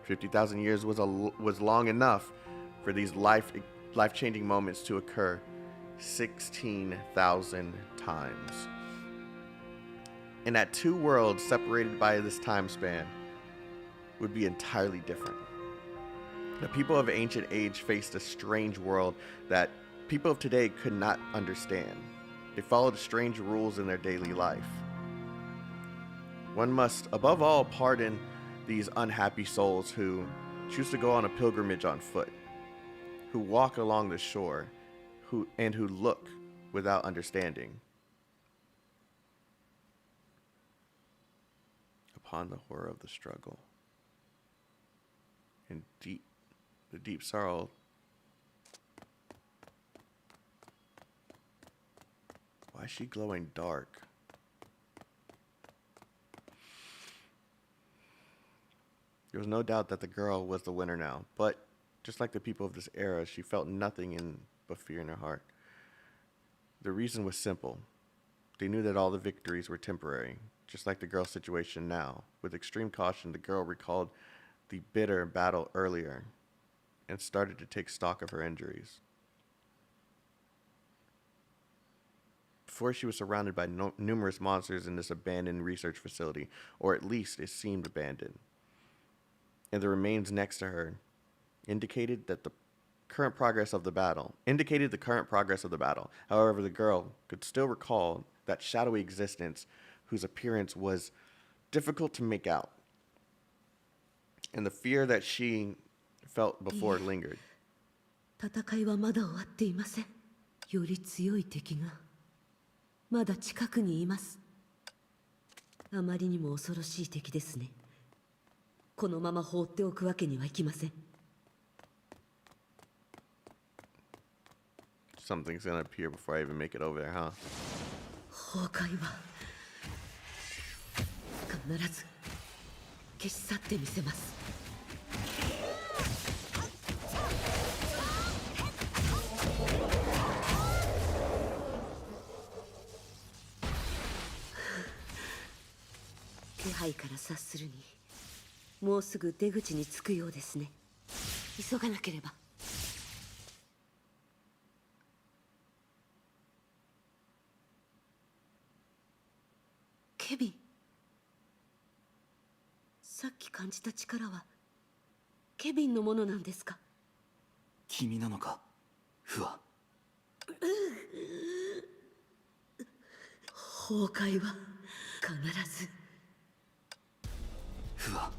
Speaker 4: 50,000 years was long enough for these life-changing moments to occur 16,000 times. And that 2 worlds separated by this time span would be entirely different. The people of ancient age faced a strange world that people of today could not understand. They followed strange rules in their daily life. One must, above all, pardon these unhappy souls who choose to go on a pilgrimage on foot, who walk along the shore, who look without understanding upon the horror of the struggle and the deep sorrow. Why is she glowing dark? There was no doubt that the girl was the winner now, but just like the people of this era, she felt nothing but fear in her heart. The reason was simple. They knew that all the victories were temporary, just like the girl's situation now. With extreme caution, the girl recalled the bitter battle earlier and started to take stock of her injuries. Before, she was surrounded by numerous monsters in this abandoned research facility, or at least it seemed abandoned. And the remains next to her indicated the current progress of the battle. However, the girl could still recall that shadowy existence whose appearance was difficult to make out. And the fear that she felt before lingered.
Speaker 13: 戦いはまだ終わっていません。より強い敵がまだ近くにいます。あまりにも恐ろしい敵ですね。このまま放っておくわけにはいきません。
Speaker 4: Something's gonna appear before I even make it over there, huh?
Speaker 13: 崩壊は必ず消し去ってみせます。気配から察するに、もうすぐ出口に着くようですね。急がなければ。ケビン、さっき感じた力はケビンのものなんですか？
Speaker 3: 君なのか、フワ。
Speaker 13: 崩壊は必ず。
Speaker 3: フワ、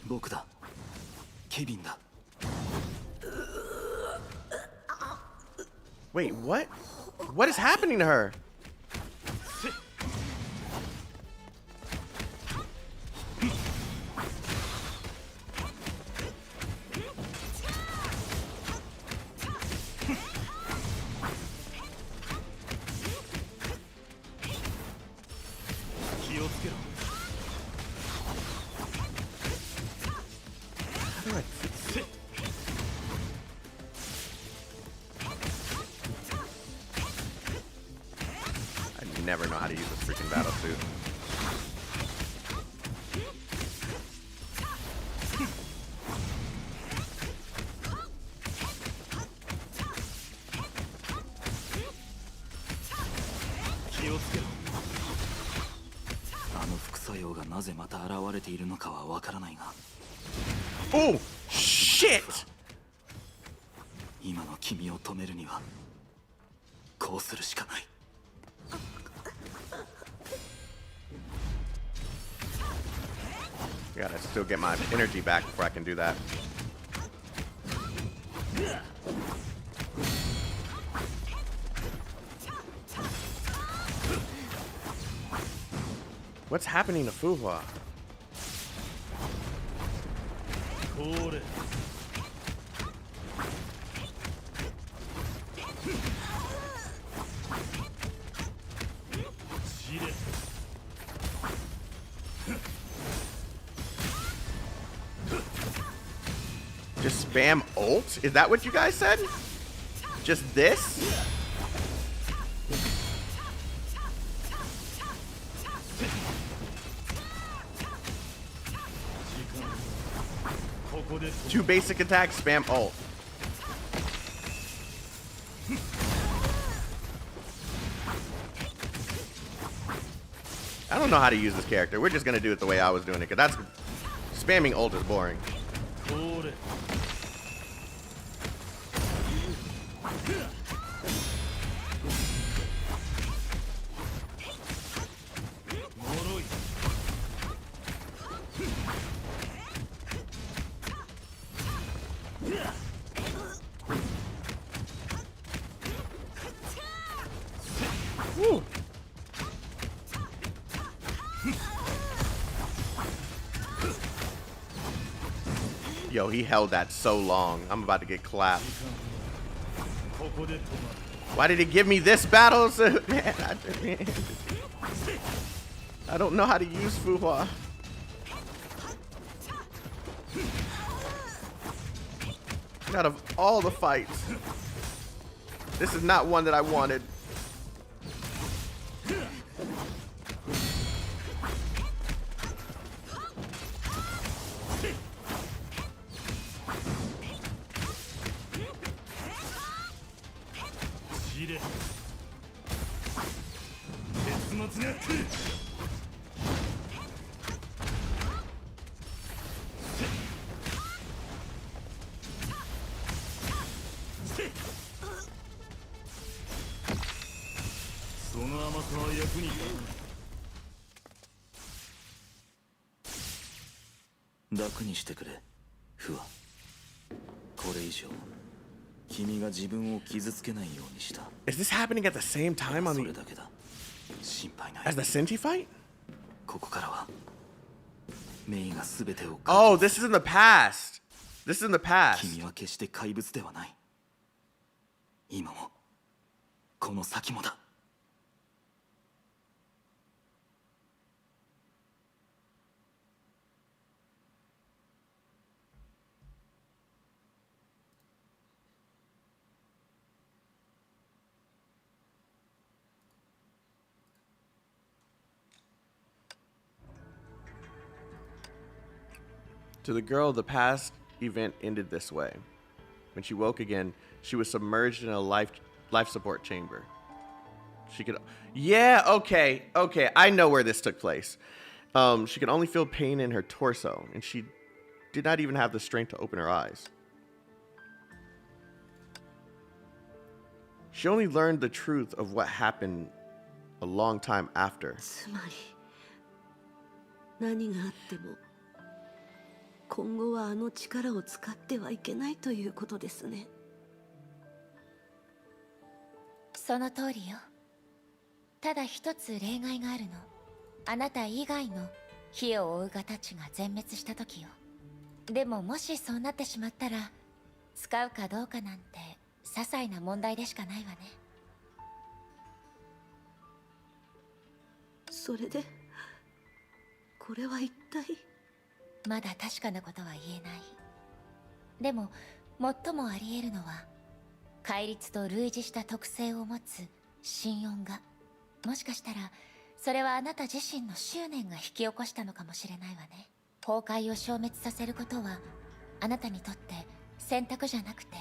Speaker 3: 僕だ。ケビンだ。
Speaker 4: Wait, what? What is happening to her? I never know how to use this freaking battle suit. Oh, shit!
Speaker 3: 今の君を止めるにはこうするしかない。
Speaker 4: Gotta still get my energy back before I can do that. What's happening to Fuhua? Just spam ult? Is that what you guys said? Just this? Two basic attacks, spam ult. I don't know how to use this character. We're just gonna do it the way I was doing it, because that's spamming ult is boring. Woo. Yo, he held that so long. I'm about to get clapped. Why did it give me this battle? Man, I don't know how to use Fuhua. Out of all the fights, this is not one that I wanted.
Speaker 3: 楽にしてくれ、フワ。これ以上、君が自分を傷つけないようにした。
Speaker 4: Is this happening at the same time on
Speaker 3: そ
Speaker 4: the
Speaker 3: れだけだ。心配ない。
Speaker 4: as the Senti fight?
Speaker 3: ここからはメイが全てを。
Speaker 4: Oh, this is in the past. This is in the past.
Speaker 3: 君は決して怪物ではない。今も、この先もだ。
Speaker 4: To the girl, the past event ended this way. When she woke again, she was submerged in a life support chamber. She could, yeah, okay, I know where this took place. She could only feel pain in her torso, and she did not even have the strength to open her eyes. She only learned the truth of what happened a long time after.
Speaker 13: つまり何があっても今後はあの力を使ってはいけないということですね。
Speaker 6: その通りよ。ただ一つ例外があるの。あなた以外の火を追うがたちが全滅した時よ。でももしそうなってしまったら使うかどうかなんて些細な問題でしかないわね。
Speaker 13: それでこれは一体。
Speaker 6: まだ確かなことは言えない。でも最もあり得るのは戒律と類似した特性を持つ心音が、もしかしたらそれはあなた自身の執念が引き起こしたのかもしれないわね。崩壊を消滅させることはあなたにとって選択じゃなくて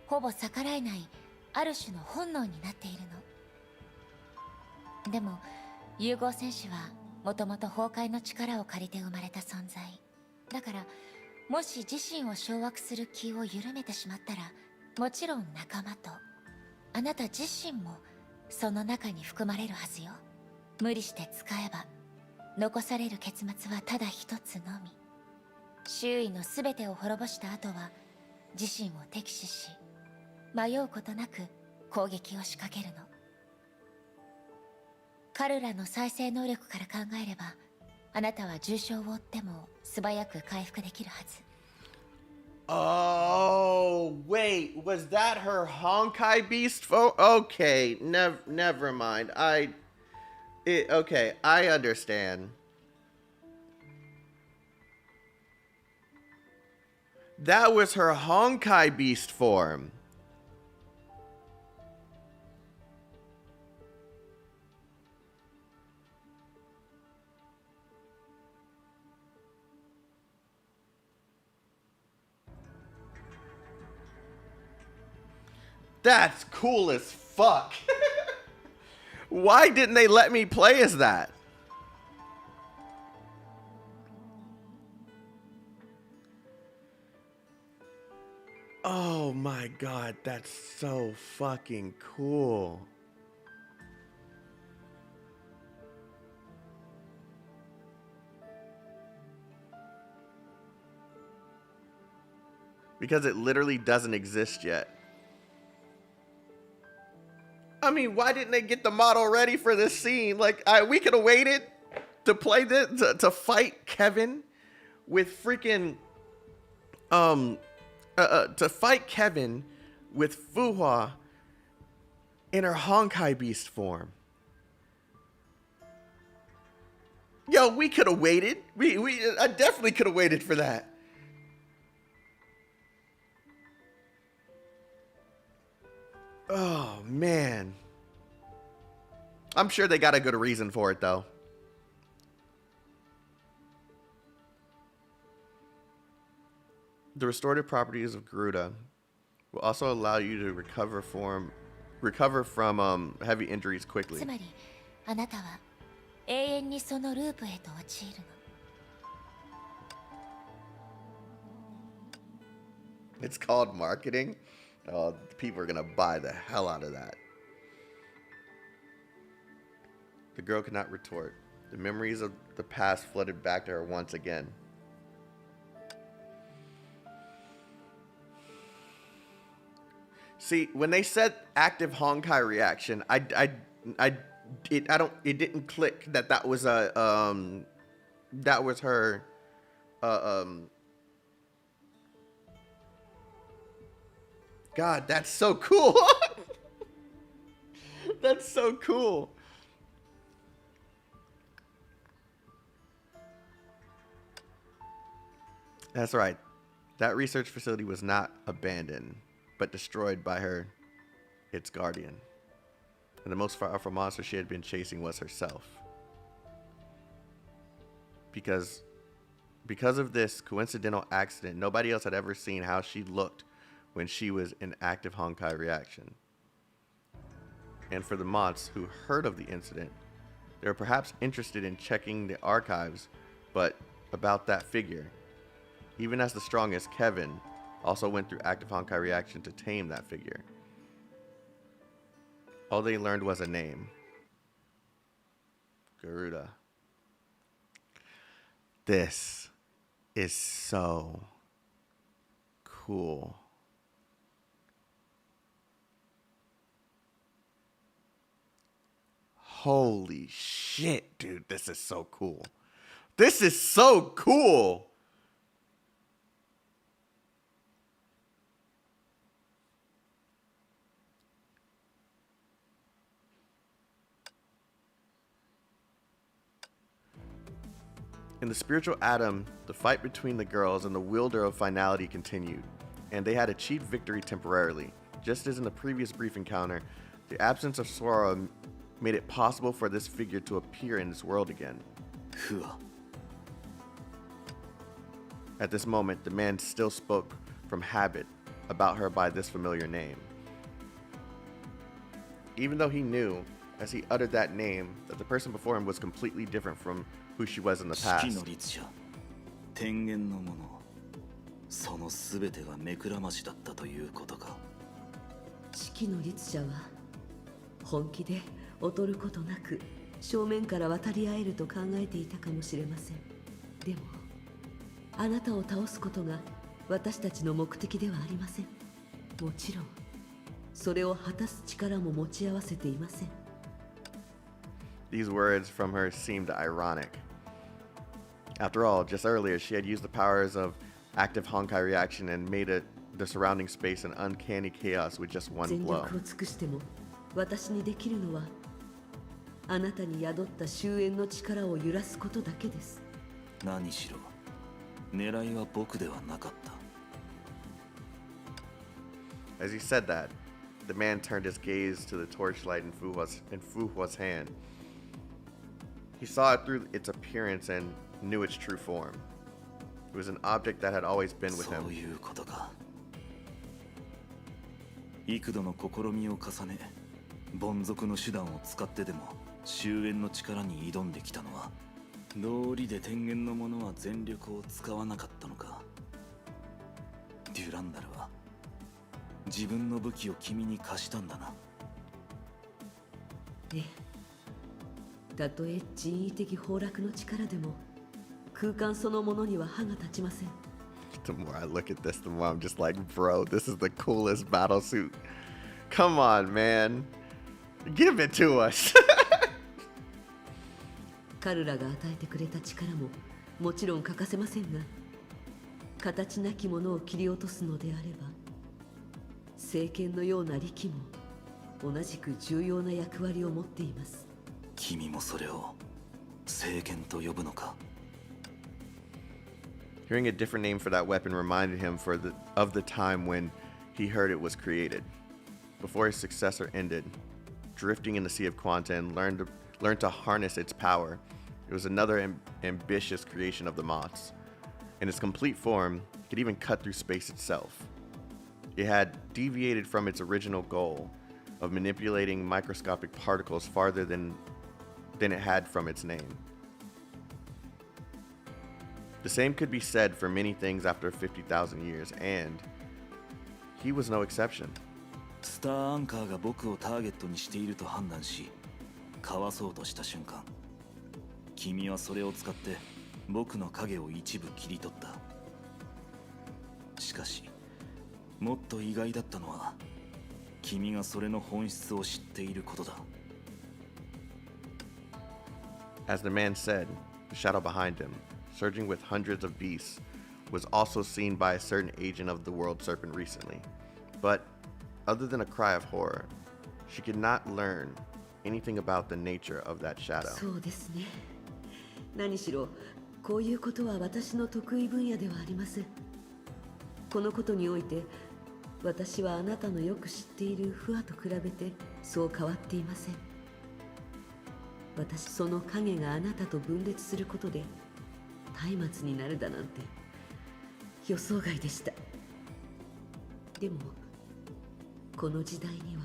Speaker 6: ほぼ逆らえないある種の本能になっているの。でも融合戦士はもともと崩壊の力を借りて生まれた存在だから、もし自身を掌握する気を緩めてしまったら、もちろん仲間とあなた自身もその中に含まれるはずよ。無理して使えば残される結末はただ一つのみ。周囲の全てを滅ぼした後は自身を敵視し、迷うことなく攻撃を仕掛けるの。彼らの再生能力から考えれば、あなたは重傷を負っても素早く回復できるはず。
Speaker 4: Oh, wait, was that her Honkai Beast? Okay, never mind. Okay, I understand. That was her Honkai beast form. That's cool as fuck. Why didn't they let me play as that? Oh my god, that's so fucking cool. Because it literally doesn't exist yet. I mean, why didn't they get the model ready for this scene? Like, we could have waited to play this, to fight Kevin with freaking, to fight Kevin with Fuhua in her Honkai Beast form. Yo, we could have waited. I definitely could have waited for that. Oh, man. I'm sure they got a good reason for it, though. The restorative properties of Garuda will also allow you to recover from heavy injuries quickly.
Speaker 6: つまりあなたは永遠にそのループへと陥るの。
Speaker 4: It's called marketing. Oh, people are gonna buy the hell out of that. The girl could not retort. The memories of the past flooded back to her once again. See, when they said active Honkai reaction, it didn't click that was that was her God, that's so cool. That's so cool. That's right. That research facility was not abandoned, but destroyed by its guardian. And the most powerful monster she had been chasing was herself. Because of this coincidental accident, nobody else had ever seen how she looked when she was in active Honkai reaction. And for the mods who heard of the incident, they were perhaps interested in checking the archives, but about that figure. Even as the strongest, Kevin also went through active Honkai reaction to tame that figure. All they learned was a name. Garuda. This is so cool. Holy shit, dude. This is so cool. This is so cool. In the spiritual atom, the fight between the girls and the wielder of finality continued, and they had achieved victory temporarily. Just as in the previous brief encounter, the absence of Sora made it possible for this figure to appear in this world again. At this moment, the man still spoke from habit about her by this familiar name. Even though he knew, as he uttered that name, that the person before him was completely different from who she was in the past.
Speaker 3: 天元のもの、そのすべてが目くらましだったということか。
Speaker 13: 四季の律者は本気で劣ることなく正面から渡り合えると考えていたかもしれません。でもあなたを倒すことが私たちの目的ではありません。もちろんそれを果たす力も持ち合わせていません。
Speaker 4: These words from her seemed ironic. After all, just earlier she had used the powers of active Honkai reaction and made the surrounding space an uncanny chaos with just one blow.
Speaker 13: 全力を尽くしても私にできるのはあなたに宿った終焉の力を揺らすことだけです。
Speaker 3: 何しろ、狙いは僕ではなかった。
Speaker 4: As he said that, the man turned his gaze to the torchlight in Fuhua's hand. He saw it through its appearance and knew its true form. It was an object that had always been with him.
Speaker 3: そういうことか。幾度の試みを重ね、凡俗の手段を使ってでも終焉の力に挑んできたのは、道理で天元の者は全力を使わなかったのか。デュランダルは自分の武器を君に貸したんだな。
Speaker 13: ええ、たとえ人為的崩落の力でも空間そのものには歯が立ちません。
Speaker 4: The more I look at this, the more I'm just like, bro, this is the coolest battle suit. Come on, man. Give it to us.
Speaker 13: 彼らが与えてくれた力ももちろん欠かせませんが、形なきものを切り落とすのであれば、聖剣のような利器も同じく重要な役割を持っています。
Speaker 3: 君もそれを聖剣と呼ぶのか。
Speaker 4: Hearing a different name for that weapon reminded him of the time when he heard it was created. Before his successor ended, drifting in the sea of Quanta and learned to harness its power, it was another ambitious creation of the moths. In its complete form, it could even cut through space itself. It had deviated from its original goal of manipulating microscopic particles farther than it had from its name. The same could be said for many things after 50,000 years, and he was no exception.
Speaker 3: スターアンカーが僕をターゲットにしていると判断し、かわそうとした瞬間、君はそれを使って僕の影を一部切り取った。しかし、もっと意外だったのは、君がそれの本質を知っていることだ。
Speaker 4: As the man said, the shadow behind him, surging with hundreds of beasts, was also seen by a certain agent of the world serpent recently. But other than a cry of horror, she could not learn anything about the nature of that shadow.
Speaker 13: そうですね。何しろこういうことは私の得意分野ではありません。このことにおいて、私はあなたのよく知っているフワと比べてそう変わっていません。私、その影があなたと分裂することで松明になるだなんて予想外でした。でもこの時代には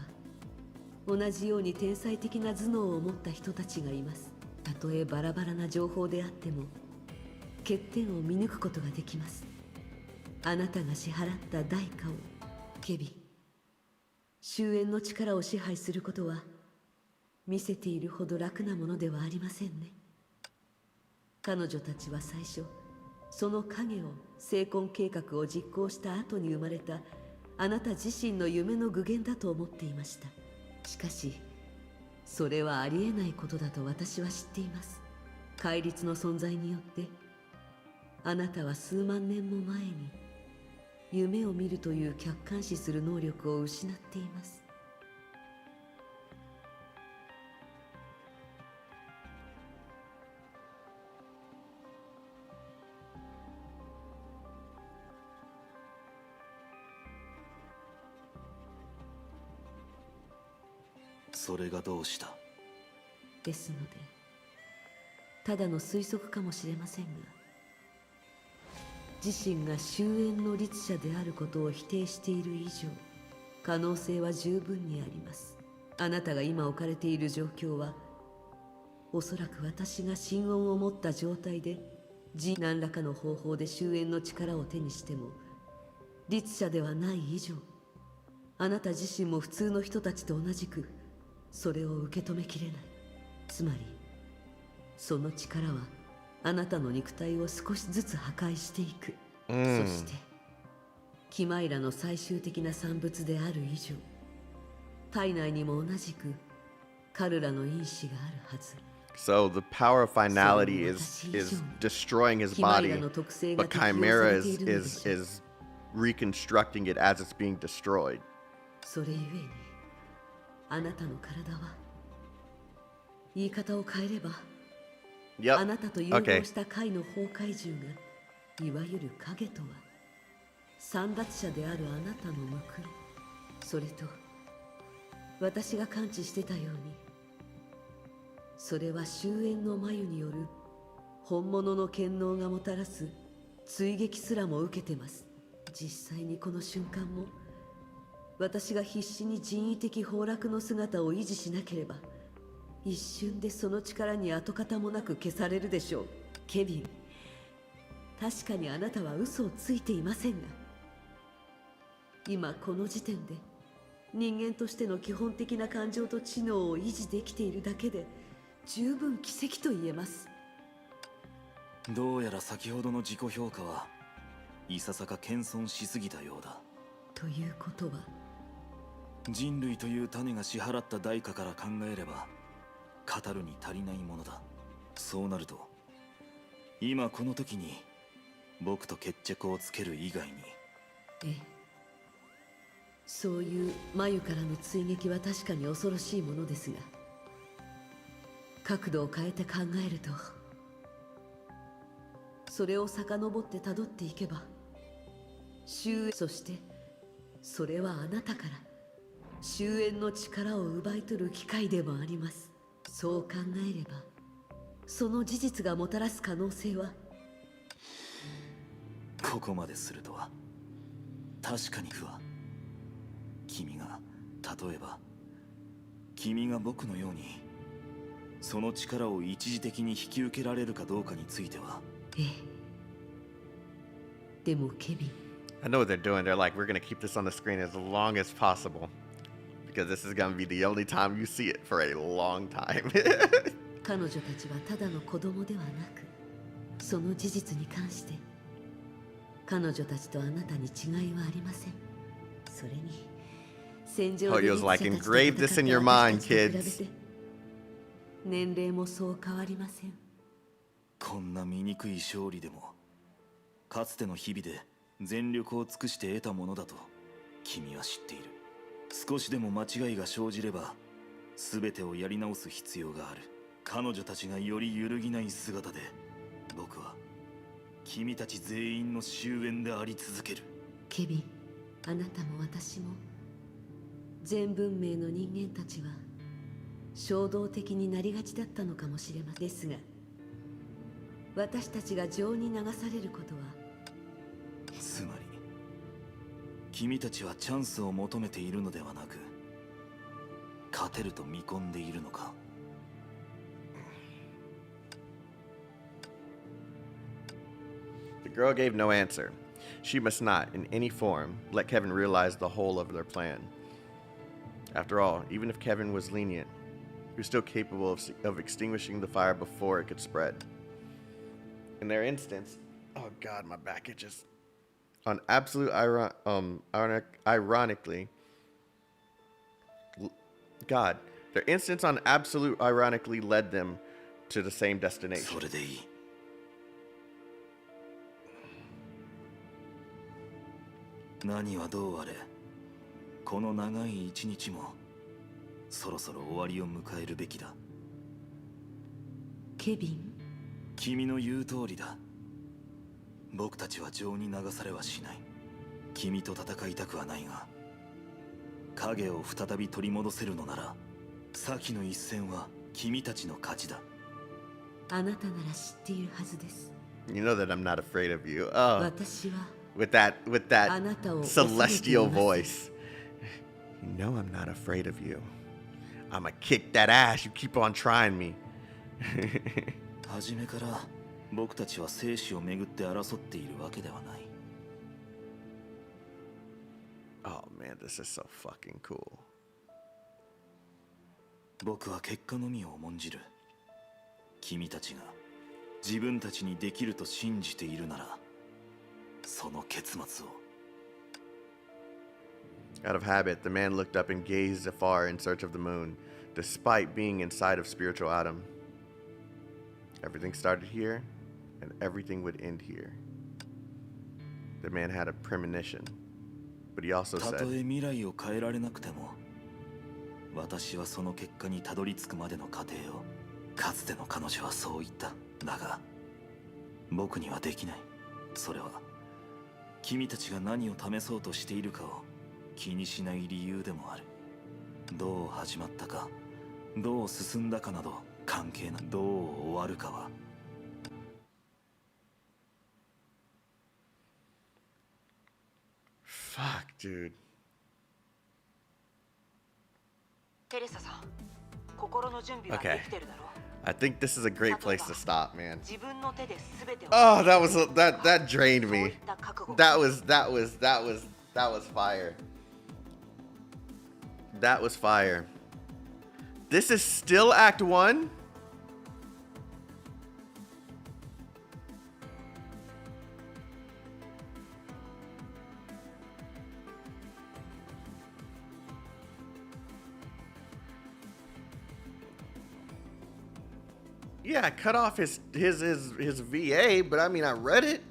Speaker 13: 同じように天才的な頭脳を持った人たちがいます。たとえバラバラな情報であっても欠点を見抜くことができます。あなたが支払った代価を、ケビン。終焉の力を支配することは見せているほど楽なものではありませんね。彼女たちは最初、その影を成婚計画を実行した後に生まれたあなた自身の夢の具現だと思っていました。しかしそれはありえないことだと私は知っています。戒律の存在によってあなたは数万年も前に夢を見るという客観視する能力を失っています。
Speaker 3: それがどうした？
Speaker 13: ですので、ただの推測かもしれませんが、自身が終焉の律者であることを否定している以上、可能性は十分にあります。あなたが今置かれている状況は、おそらく私が心音を持った状態で何らかの方法で終焉の力を手にしても律者ではない以上、あなた自身も普通の人たちと同じくそれを受け止めきれない。つまりその力はあなたの肉体を少しずつ破壊していく。そしてキマイラの最終的な産物である以上、体内にも同じくカルラの因子があるはず。
Speaker 4: So the power of finality is destroying his body, but Chimera is reconstructing it as it's being destroyed.
Speaker 13: それゆえにあなたの体は言い方を変えれば、あなたと融合した界の崩壊獣がいわゆる影とは、散奪者であるあなたのむくろ、それと私が感知してたように、それは終焉の眉による本物の権能がもたらす追撃すらも受けてます。実際にこの瞬間も私が必死に人為的崩落の姿を維持しなければ、一瞬でその力に跡形もなく消されるでしょう。ケビン、確かにあなたは嘘をついていませんが、今この時点で人間としての基本的な感情と知能を維持できているだけで十分奇跡と言えます。
Speaker 3: どうやら先ほどの自己評価はいささか謙遜しすぎたようだ。
Speaker 13: ということは、
Speaker 3: 人類という種が支払った代価から考えれば語るに足りないものだ。そうなると今この時に僕と決着をつける以外に。
Speaker 13: ええ、そういう眉からの追撃は確かに恐ろしいものですが、角度を変えて考えると、それを遡ってたどっていけばそしてそれはあなたから終焉の力を奪い取る機会でもあります。そう考えればその事実がもたらす可能性は。
Speaker 3: ここまでするとは確かに不安。君が例えば君が僕のようにその力を一時的に引き受けられるかどうかについては。
Speaker 13: ええ、でもケビン、
Speaker 4: I know what they're doing. They're like, we're going to keep this on the screen as long as possible because this is going to be the only time you see it for a long time.
Speaker 13: 彼女たちはただの子供ではなく、その事実に関して彼女たちとあなたに違いはありません。それに戦場で
Speaker 4: Hoyo's like, engrave this in your mind, kids.
Speaker 13: 年齢もそう変わりません。
Speaker 3: こんな醜い勝利でもかつての日々で全力を尽くして得たものだと君は知っている。少しでも間違いが生じれば全てをやり直す必要がある。彼女たちがより揺るぎない姿で僕は君たち全員の終焉であり続ける。
Speaker 13: ケビン、あなたも私も全文明の人間たちは衝動的になりがちだったのかもしれません。ですが私たちが情に流されることは、
Speaker 3: つまり君たちはチャンスを求めているのではなく勝てると見込んでいるのか。
Speaker 4: The girl gave no answer. She must not, in any form, let Kevin realize the whole of their plan. After all, even if Kevin was lenient, he was still capable of extinguishing the fire before it could spread. In their instance, oh god, my back itches. On absolute ironically, God, their instance on absolute ironically led them to the same destination.
Speaker 3: それでいい。何はどうあれ、この長い一日もそろそろ終わりを迎えるべきだ。
Speaker 13: ケビン、
Speaker 3: 君の言う通りだ。僕たちは情に流されはしない。君と戦いたくはないが、影を再び取り戻せるのなら先の一戦は君たちの勝ちだ。
Speaker 13: あなたなら知っているはずです。
Speaker 4: You know that I'm not afraid of you. Oh,
Speaker 13: 私は
Speaker 4: with that celestial voice. You know I'm not afraid of you. I'ma kick that ass. You keep on trying me.
Speaker 3: 初めから僕たちは生死をめぐって争っているわけではない。
Speaker 4: Oh man, this is so fucking cool.
Speaker 3: 僕は結果のみを重んじる。君たちが自分たちにできると信じているなら、その結末を。
Speaker 4: Out of habit, the man looked up and gazed afar in search of the moon, despite being inside of spiritual Adam. Everything started here, and everything would end here. The man had a premonition, but he also
Speaker 3: たと
Speaker 4: said,
Speaker 3: え未来を変えられなくても、私はその結果にたどり着くまでの過程を、かつての彼女はそう言った。だが、僕にはできない。それは、君たちが何を試そうとしているかを気にしない理由でもある。どう始まったか、どう進んだかなど関係ない。どう終わるかは。
Speaker 4: Fuck, dude.
Speaker 12: テレサさん、心の準備はできてるだろう。
Speaker 4: I think this is a great place to stop, man.
Speaker 12: 自分の手で全てを。
Speaker 4: Oh, that drained me. That was fire. That was fire. This is still Act 1? Yeah, I cut off his VA, but I mean, I read it.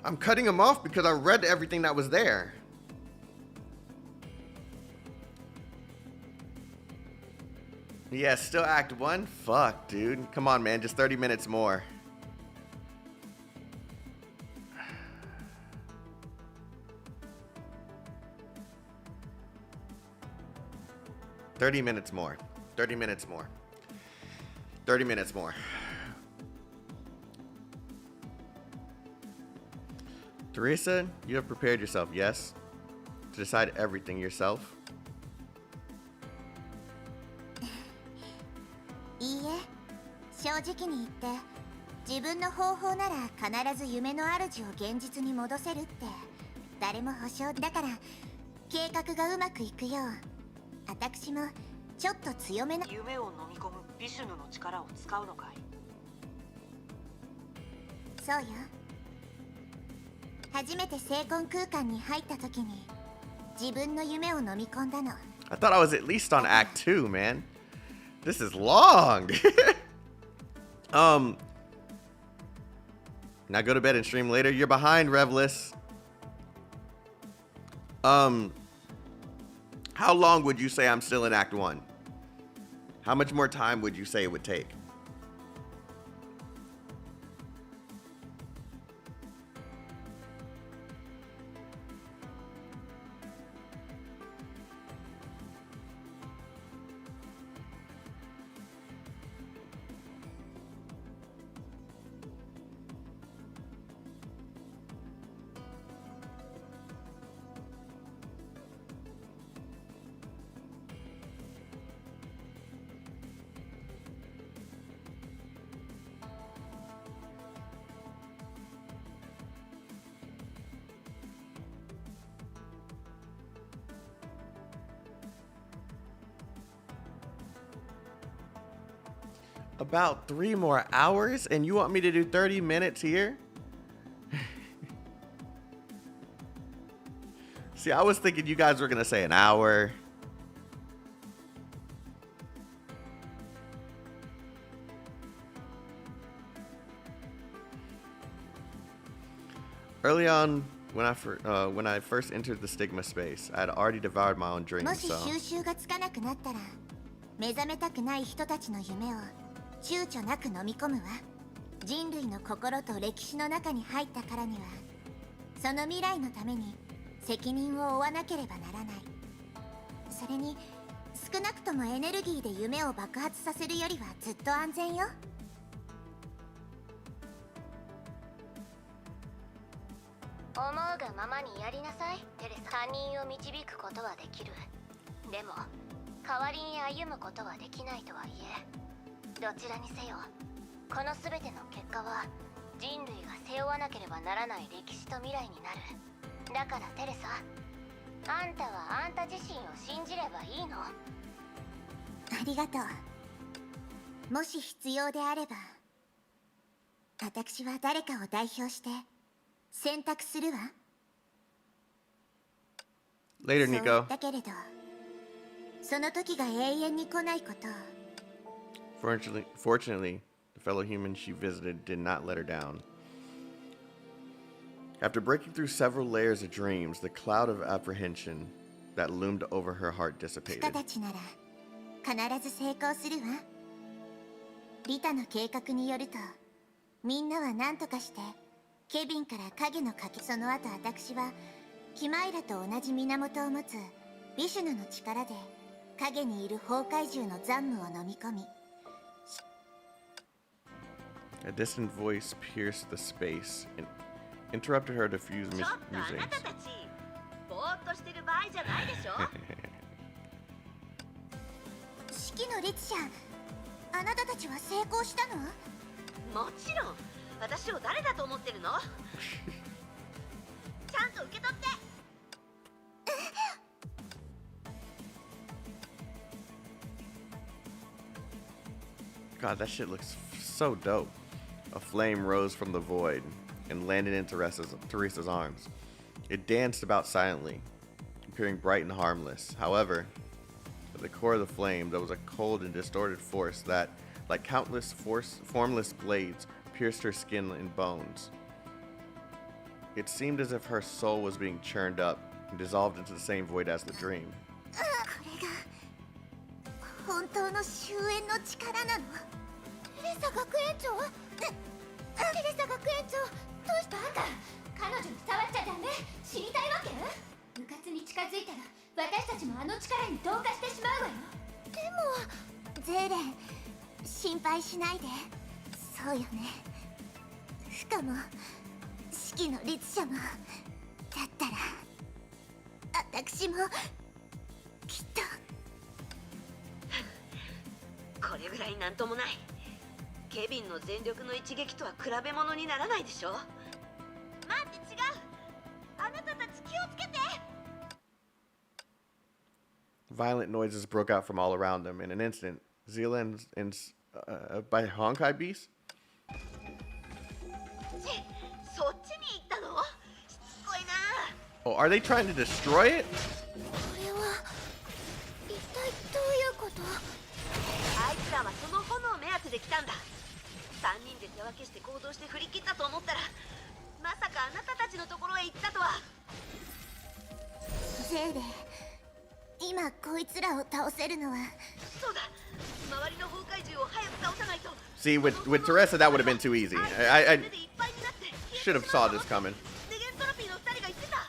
Speaker 4: I'm cutting him off because I read everything that was there. Yeah, still Act 1? Fuck, dude. Come on, man. Just 30 minutes more. $30 minutes more. 30 minutes more. 30 minutes more. Teresa, you have prepared yourself, yes? To decide everything yourself?
Speaker 6: いいえ、正直に言って自分の方法なら必ず夢の主を現実に戻せるって誰も保証だから、計画がうまくいくよう私もちょっと強めな。
Speaker 12: 夢を飲み込むビシュヌの力を使うのかい？
Speaker 6: そうよ。初めて聖魂空間に入った時に自分の夢を飲み込んだの。
Speaker 4: I thought I was at least on Act 2, man. This is long. Now go to bed and stream later. You're behind, Revless. How long would you say I'm still in Act 1? How much more time would you say it would take? About 3 more hours, and you want me to do 30 minutes here? See, I was thinking you guys were gonna say an hour. Early on, when I first entered the Stigma space, I had already devoured my own dreams.
Speaker 6: もし
Speaker 4: So
Speaker 6: 収集がつかなくなったら目覚めたくない人たちの夢を躊躇なく飲み込むわ。人類の心と歴史の中に入ったからにはその未来のために責任を負わなければならない。それに少なくともエネルギーで夢を爆発させるよりはずっと安全よ。
Speaker 14: 思うがままにやりなさい。テレサ、他人を導くことはできる。でも代わりに歩むことはできないとはいえ、どちらにせよこの全ての結果は人類が背負わなければならない歴史と未来になる。だからテレサ、あんたはあんた自身を信じればいいの。
Speaker 6: ありがとう。もし必要であれば私は誰かを代表して選択するわ。
Speaker 4: later,
Speaker 6: そう
Speaker 4: Nico.
Speaker 6: だけれどその時が永遠に来ないことを。
Speaker 4: Fortunately, the fellow human she visited did not let her down. After breaking through several layers of dreams, the cloud of apprehension that loomed over her heart
Speaker 6: 不
Speaker 4: dissipated.
Speaker 6: 可たちなら必ず成功するわ。リタの計画によるとみんなは何とかしてケビンから影のかけ、その後私はキマイラと同じ源を持つビシュナの力で影にいる崩壊獣の残務を飲み込み
Speaker 4: A distant voice pierced the space and interrupted her diffused musings.
Speaker 13: ぼーっとしてる場合じゃないでしょ
Speaker 6: 式の律者あなたたちは成功したの？
Speaker 13: もちろん私を誰だと思ってるのちゃんと受け取って
Speaker 4: God, that shit looks so dope. A flame rose from the void and landed in Teresa's arms. It danced about silently, appearing bright and harmless. However, at the core of the flame, there was a cold and distorted force that, like countless formless blades, pierced her skin and bones. It seemed as if her soul was being churned up and dissolved into the same void as the dream.
Speaker 6: これが本当の終焉の力なの？テレサ学園長？テレサ学園長、どうした？彼女に触っちゃダメ。知りたいわけ？部活に近づいたら私たちもあの力に同化してしまうわよ。でもゼーレン、心配しないで。そうよね。しかも式の律者もだったら私もきっと
Speaker 13: これぐらいなんともない。ケビンの全力の一撃とは比べ物にならないでしょ。待って、違う。あなたたち気をつけて。
Speaker 4: Violent noises broke out from all around them. In an instant, Zila by Honkai Beast?
Speaker 13: そっちに行ったの？しつこいな。
Speaker 4: Oh, are they trying to destroy it?
Speaker 6: これは一体どういうこと？
Speaker 13: あいつらはその炎目当てで来たんだ。3人で手分けして行動して振り切ったと思ったら、まさかあなたたちのところへ行ったとは。
Speaker 6: ゼーレ、今こいつらを倒せるのは。
Speaker 13: そうだ。周りの崩壊獣を早く倒さないと。
Speaker 4: See, with Teresa, that would have been too easy. I should have saw this coming.
Speaker 13: ネゲントロピーの2人が言ってた。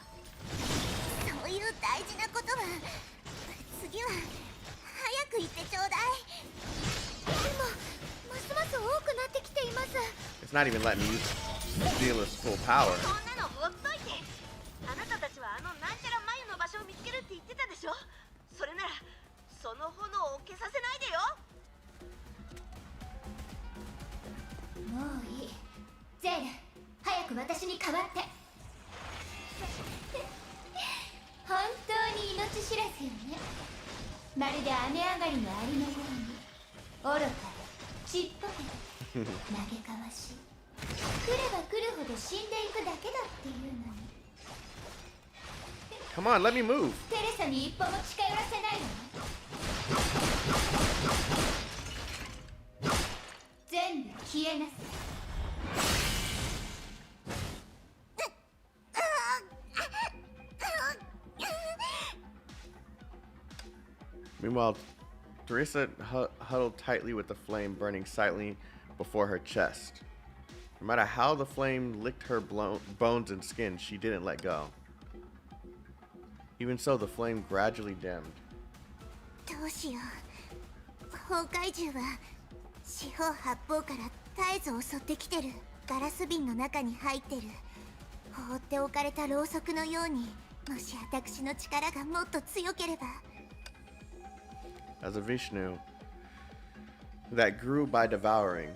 Speaker 6: そういう大事なことは次は早く言ってちょうだい。でもますます多くなってきています。
Speaker 4: It's not even letting me use Zila's full power.
Speaker 13: そんなのほっといて。あなたたちはあのなんちゃら眉の場所を見つけるって言ってたでしょ。それならその炎を消させないでよ。
Speaker 6: もういい。ゼーレ、早く私に代わって。本当に命知らずよね。まるで雨上がりのアリのように愚かでちっぽけで嘆かわしい。来れば来るほど死んでいくだけだっていうのに。
Speaker 4: Come on, let me move.
Speaker 6: テレサに一歩も近寄らせないの？全部消えなさい。
Speaker 4: Meanwhile, Teresa huddled tightly with the flame burning silently before her chest. No matter how the flame licked her bones and skin, she didn't let go. Even so, the flame gradually dimmed.
Speaker 6: どうしよう。崩壊獣は四方八方から絶えず襲ってきてる。ガラス瓶の中に入ってる。放っておかれたろうそくのように、もし私の力がもっと強ければ。
Speaker 4: As a Vishnu that grew by devouring,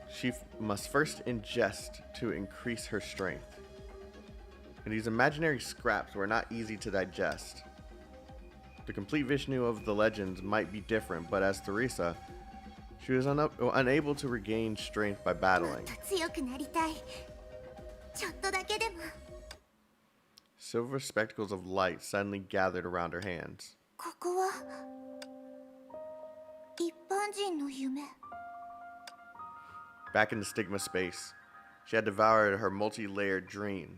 Speaker 4: she must first ingest to increase her strength. And these imaginary scraps were not easy to digest. The complete Vishnu of the legends might be different, but as Teresa, she was unable to regain strength by battling.
Speaker 6: 強くなりたい。ちょっとだけでも。
Speaker 4: Silver spectacles of light suddenly gathered around her hands.
Speaker 6: ここは一般人の夢。
Speaker 4: Back in the stigma space, she had devoured her multi-layered dream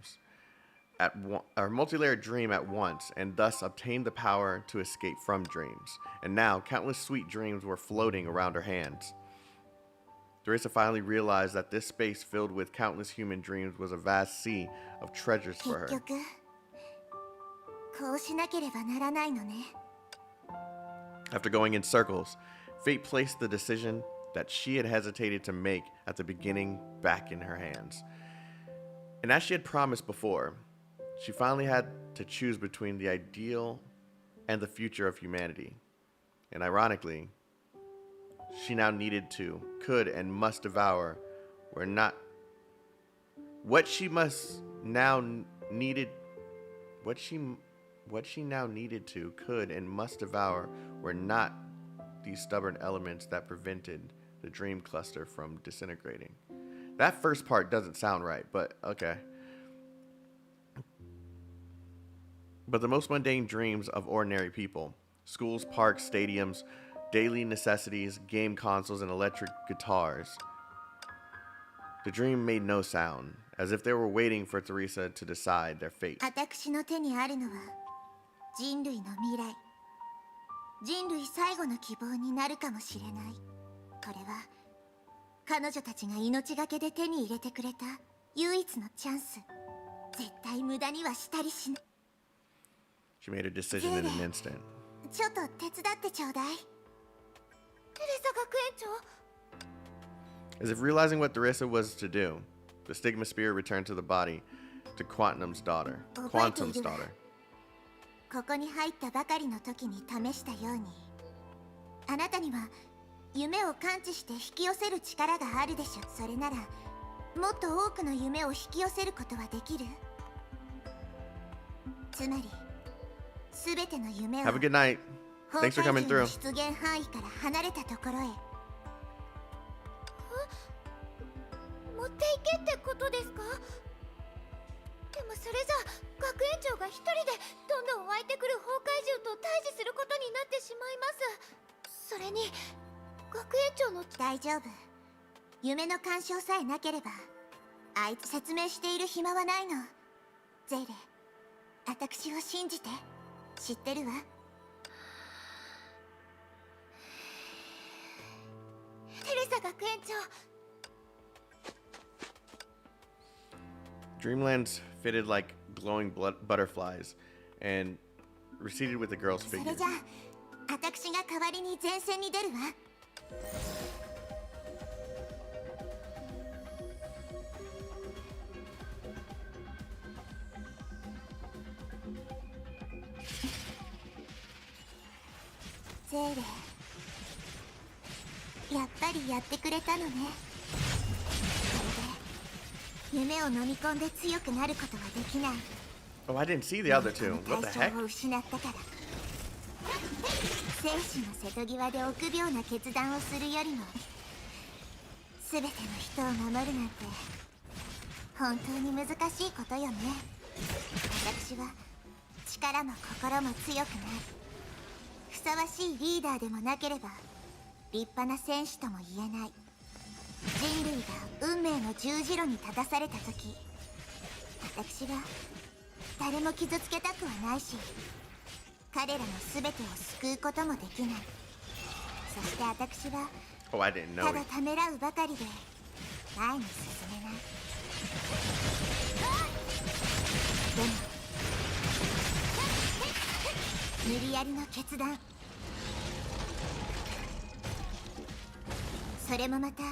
Speaker 4: at once, and thus obtained the power to escape from dreams. And now, countless sweet dreams were floating around her hands. Teresa finally realized that this space filled with countless human dreams was a vast sea of treasures for her.
Speaker 6: 結局こうしなければならないのね。
Speaker 4: After going in circles, fate placed the decision that she had hesitated to make at the beginning back in her hands. And as she had promised before, she finally had to choose between the ideal and the future of humanity. And ironically, she now needed to, could, and must devour were not what she now needed to, could, and must devour were not these stubborn elements that prevented the dream cluster from disintegrating. That first part doesn't sound right, but okay. But the most mundane dreams of ordinary people, schools, parks, stadiums, daily necessities, game consoles, and electric guitars. The dream made no sound, as if they were waiting for Teresa to decide their fate.
Speaker 6: 私の手にあるのは人類の未来、人類最後の希望になるかもしれない。これは彼女たちが命がけで手に入れてくれた唯一のチャンス。絶対無駄にはしたりしない。
Speaker 4: She made a decision in an instant.
Speaker 6: ちょっと手伝ってちょうだい。テレサ学園長。
Speaker 4: As if realizing what Teresa was to do, the stigma spear returned to the body, to Quantum's daughter.
Speaker 6: ここに入ったばかりの時に試したように、あなたには夢を感知して引き寄せる力があるでしょ。それならもっと多くの夢を引き寄せることはできる。つまり全ての夢を
Speaker 4: Have a good night. Thanks for coming through.
Speaker 6: 出現範囲から離れたところへ。持っていけってことですか？でもそれじゃ学園長が一人でどんどん湧いてくる崩壊獣と対峙することになってしまいます。それに学園長の大丈夫。夢の干渉さえなければあいつ説明している暇はないの。ゼーレ、私を信じて。知ってるわ。テレサ学園長。
Speaker 4: Dreamlands fitted like glowing butterflies and receded with the girl's
Speaker 6: それ
Speaker 4: figure.
Speaker 6: じゃあ私が代わりに前線に出るわ。ゼーレ、やっぱりやってくれたのね。これで夢を飲み込んで強くなることはできない。
Speaker 4: Oh, I didn't see the other two. What the
Speaker 6: 対
Speaker 4: heck?
Speaker 6: 象を失ったから。生死の瀬戸際で臆病な決断をするよりも全ての人を守るなんて本当に難しいことよね。私は力も心も強くない。ふさわしいリーダーでもなければ立派な戦士とも言えない。人類が運命の十字路に立たされた時、私は誰も傷つけたくはないし、彼らの全てを救うこともできない。そして私は
Speaker 4: Oh, I didn't
Speaker 6: た
Speaker 4: know
Speaker 6: だ
Speaker 4: it.
Speaker 6: ためらうばかりで前に進めない。でも無理やりの決断、それもまた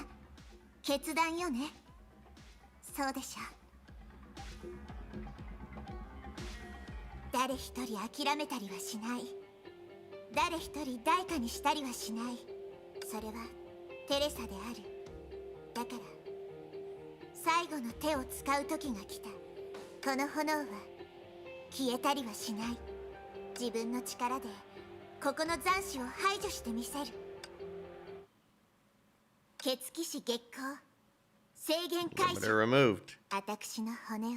Speaker 6: 決断よね。そうでしょ。誰一人諦めたりはしない。誰一人代価にしたりはしない。それはテレサである。だから最後の手を使う時が来た。この炎は消えたりはしない。自分の力でここの残滓を排除してみせる。血騎士月光、制限解
Speaker 4: But
Speaker 6: 除。
Speaker 4: they're removed.
Speaker 6: 私の骨を、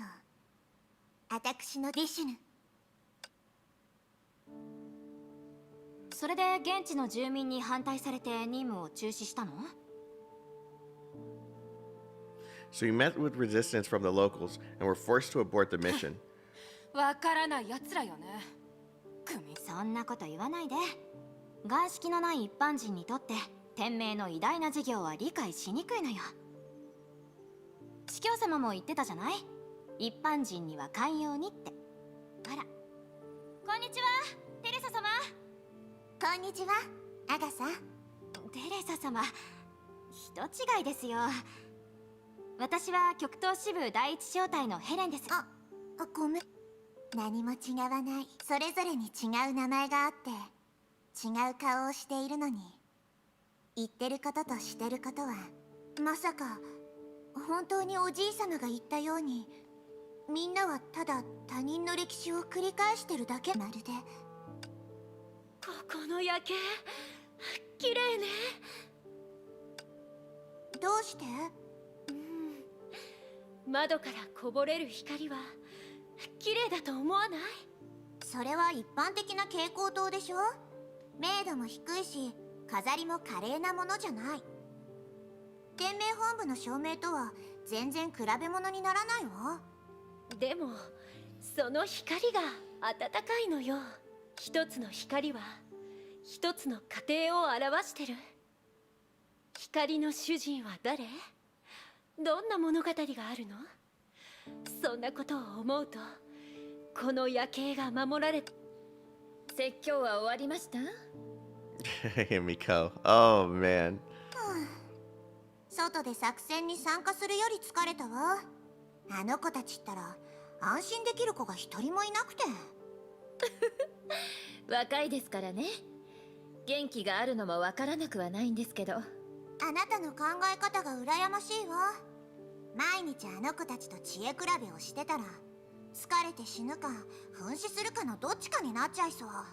Speaker 6: 私のディシュヌ。
Speaker 15: それで現地の住民に反対されて任務を中止したの？
Speaker 4: So you met with resistance from the locals and were forced to abort the mission.
Speaker 15: わからないやつらよね。そんなこと言わないで。眼識のない一般人にとって天命の偉大な事業は理解しにくいのよ。司教様も言ってたじゃない。一般人には寛容にって。あら、んにちは、テレサ様。
Speaker 6: こんにちは、アガサ。
Speaker 15: テレサ様、人違いですよ。私は極東支部第一小隊のヘレンです。
Speaker 6: ごめん。何も違わない。それぞれに違う名前があって違う顔をしているのに、言ってることとしてることはまさか本当におじいさまが言ったように、みんなはただ他人の歴史を繰り返してるだけ。まるで
Speaker 15: ここの夜景綺麗ね。
Speaker 6: どうして？
Speaker 15: 窓からこぼれる光は綺麗だと思わない？
Speaker 6: それは一般的な蛍光灯でしょ。明度も低いし飾りも華麗なものじゃない。天命本部の照明とは全然比べ物にならないわ。
Speaker 15: でもその光が暖かいのよ。一つの光は一つの家庭を表してる。光の主人は誰？どんな物語があるの？そんなことを思うと、この夜景が守られて。説教は終わりました？Miko.
Speaker 4: Oh man.
Speaker 6: 外で作戦に参加するより疲れたわ。あの子たちったら安心できる子が一人もいなくて。
Speaker 15: 若いですからね。元気があるのもわからなくはないんですけど。
Speaker 6: あなたの考え方が羨ましいわ。毎日あの子たちと知恵比べをしてたら、疲れて死ぬか噴死するかのどっちかになっちゃいそう。
Speaker 15: あ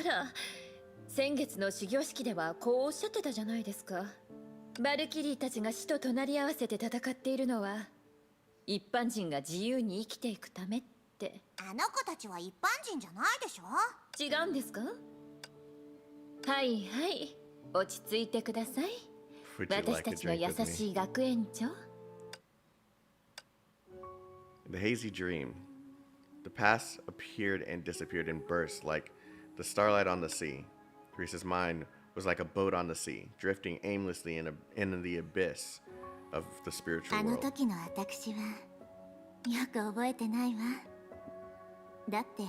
Speaker 15: ら、先月の始業式ではこうおっしゃってたじゃないですか。バルキリーたちが死と隣り合わせて戦っているのは、一般人が自由に生きていくためって。
Speaker 6: あの子たちは一般人じゃないでしょ。
Speaker 15: 違うんですか？はいはい、落ち着いてください。私たちの優しい学園長。
Speaker 4: The hazy dream. The past appeared and disappeared in bursts like the starlight on the sea. Teresa's mind was like a boat on the sea, drifting aimlessly in the abyss of the spiritual
Speaker 6: あの
Speaker 4: world.
Speaker 6: 時の私はよく覚えてないわ。だって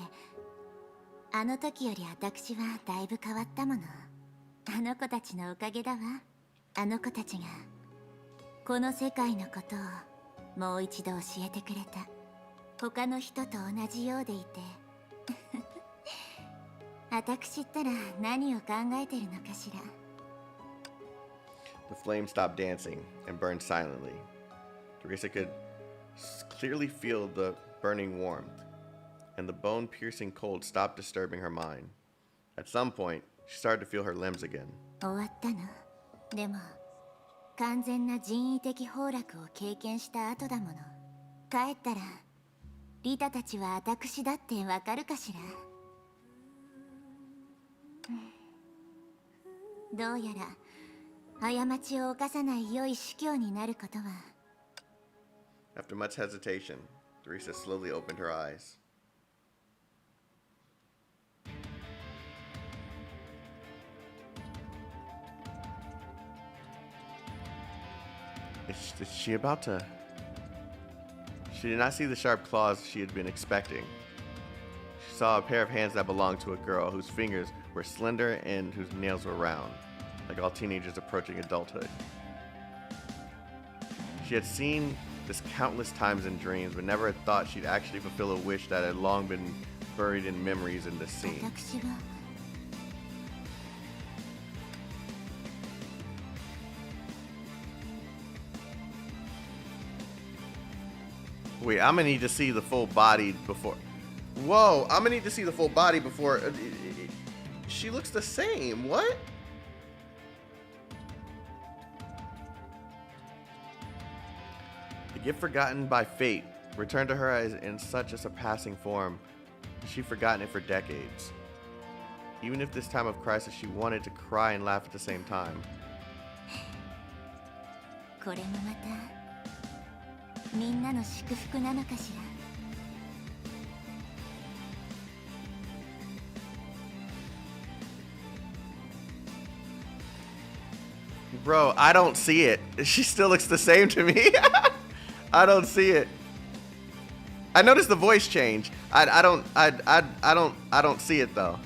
Speaker 6: あの時より私はだいぶ変わったもの。あの子たちのおかげだわ。あの子たちがこの世界のことをもう一度教えてくれた。他の人と同じようでいて私ったら何を考えてるのかしら。
Speaker 4: The flame stopped dancing and burned silently. Teresa could clearly feel the burning warmth, and the bone-piercing cold stopped disturbing her mind. At some point, she started to feel her limbs again.
Speaker 6: 終わったの。でも完全な人為的崩落を経験した後だもの。帰ったらリタたちは私だってわかるかしら。どうやら過ちを犯さない良い主教になることは。
Speaker 4: After much hesitation, Teresa slowly opened her eyes. Is she about to... She did not see the sharp claws she had been expecting. She saw a pair of hands that belonged to a girl whose fingers were slender and whose nails were round, like all teenagers approaching adulthood. She had seen this countless times in dreams, but never had thought she'd actually fulfill a wish that had long been buried in memories in this scene.
Speaker 6: 私は
Speaker 4: Wait, I'm gonna need to see the full body before. Whoa, I'm gonna need to see the full body before. She looks the same. What? The gift forgotten by fate returned to her as in such a surpassing form. She'd forgotten it for decades. Even if this time of crisis she wanted to cry and laugh at the same time.
Speaker 6: これもまたみんなの祝福なのかしら。
Speaker 4: Bro, I don't see it. She still looks the same to me. I don't see it. I noticed the voice change. I don't see it though.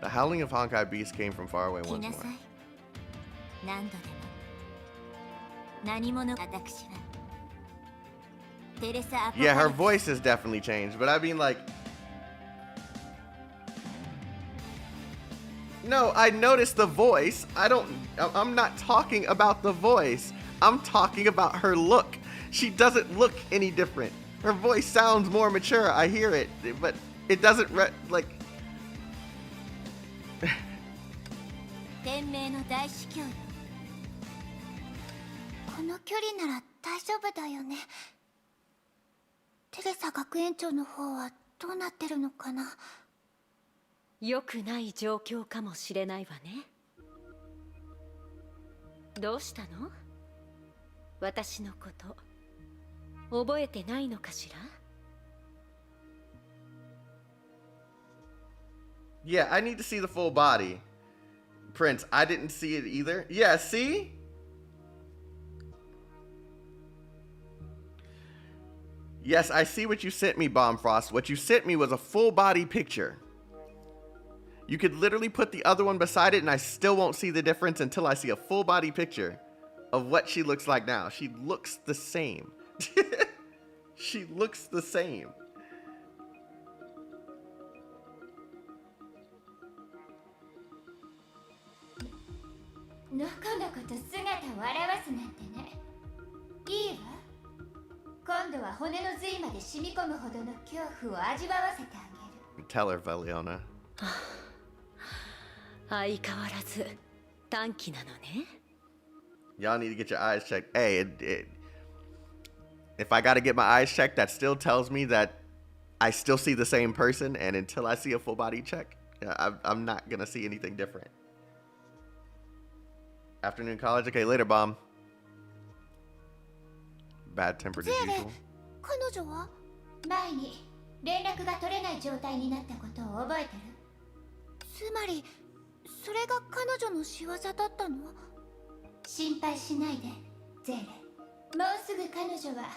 Speaker 4: The howling of Honkai beasts came from far away once more.
Speaker 6: 何度でも何者私はテレサアポカリ
Speaker 4: Yeah, her voice has definitely changed, but I mean like no, I noticed the voice. I'm not talking about the voice. I'm talking about her look. She doesn't look any different. Her voice sounds more mature. I hear it, but it doesn't like
Speaker 6: 天命の大司教よこの距離なら大丈夫だよねテレサ学園長の方はどうなってるのかな
Speaker 15: 良くない状況かもしれないわねどうしたの私のこと覚えてないのかしら
Speaker 4: Yeah, I need to see the full body. Prince, I didn't see it either. Yeah, see? Yes, I see what you sent me, Bombfrost. What you sent me was a full body picture. You could literally put the other one beside it and I still won't see the difference until I see a full body picture of what she looks like now. She looks the same. She looks the same.
Speaker 6: Noこのこと姿を現すなんてねいいわ今度は骨の髄まで染み込むほどの恐怖を味わわせてあげる
Speaker 4: Tell her, Veliona.
Speaker 15: 相変わらず短気なのね
Speaker 4: Y'all need to get your eyes checked. Hey, if I gotta get my eyes checked, that still tells me that I still see the same person, and until I see a full body check, I'm not gonna see anything different. Afternoon college. Okay, later, Bomb. Bad tempered as usual.
Speaker 6: 彼女は前に連絡が取れない状態になったことを覚えてるつまりそれが彼女の仕業だったの心配しないでゼーレもうすぐ彼女は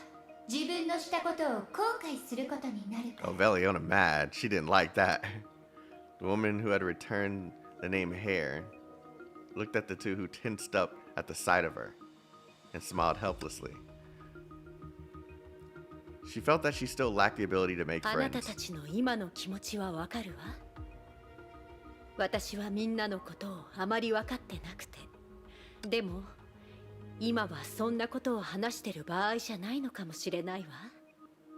Speaker 6: 自分のしたことを後悔することになるから
Speaker 4: Oh, Veliona mad. She didn't like that. The woman who had returned the name Hare looked at the two who tensed up at the sight of her and smiled helplessly. She felt that she still lacked the ability to make
Speaker 15: あなた
Speaker 4: friends.
Speaker 15: たちの今の気持ちはわかるわ私はみんなのことをあまり分かってなくてでも今はそんなことを話してる場合じゃないのかもしれないわ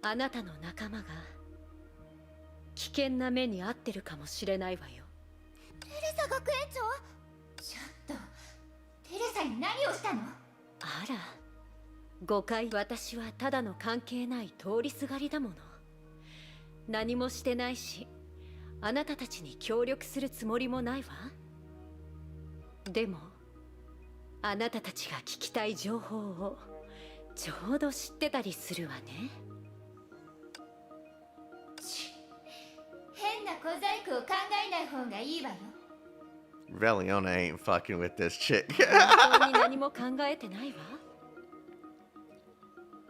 Speaker 15: あなたの仲間が危険な目に遭ってるかもしれないわよ
Speaker 6: テレサ学園長ちょっとテレサに何をしたの
Speaker 15: あら誤解私はただの関係ない通りすがりだもの何もしてないしあなたたちに協力するつもりもないわでもあなたたちが聞きたい情報をちょうど知ってたりするわね
Speaker 6: 変な小細工を考えない方がいいわよ
Speaker 4: Veliona ain't fucking with this chick.
Speaker 15: 本当に何も考えてないわ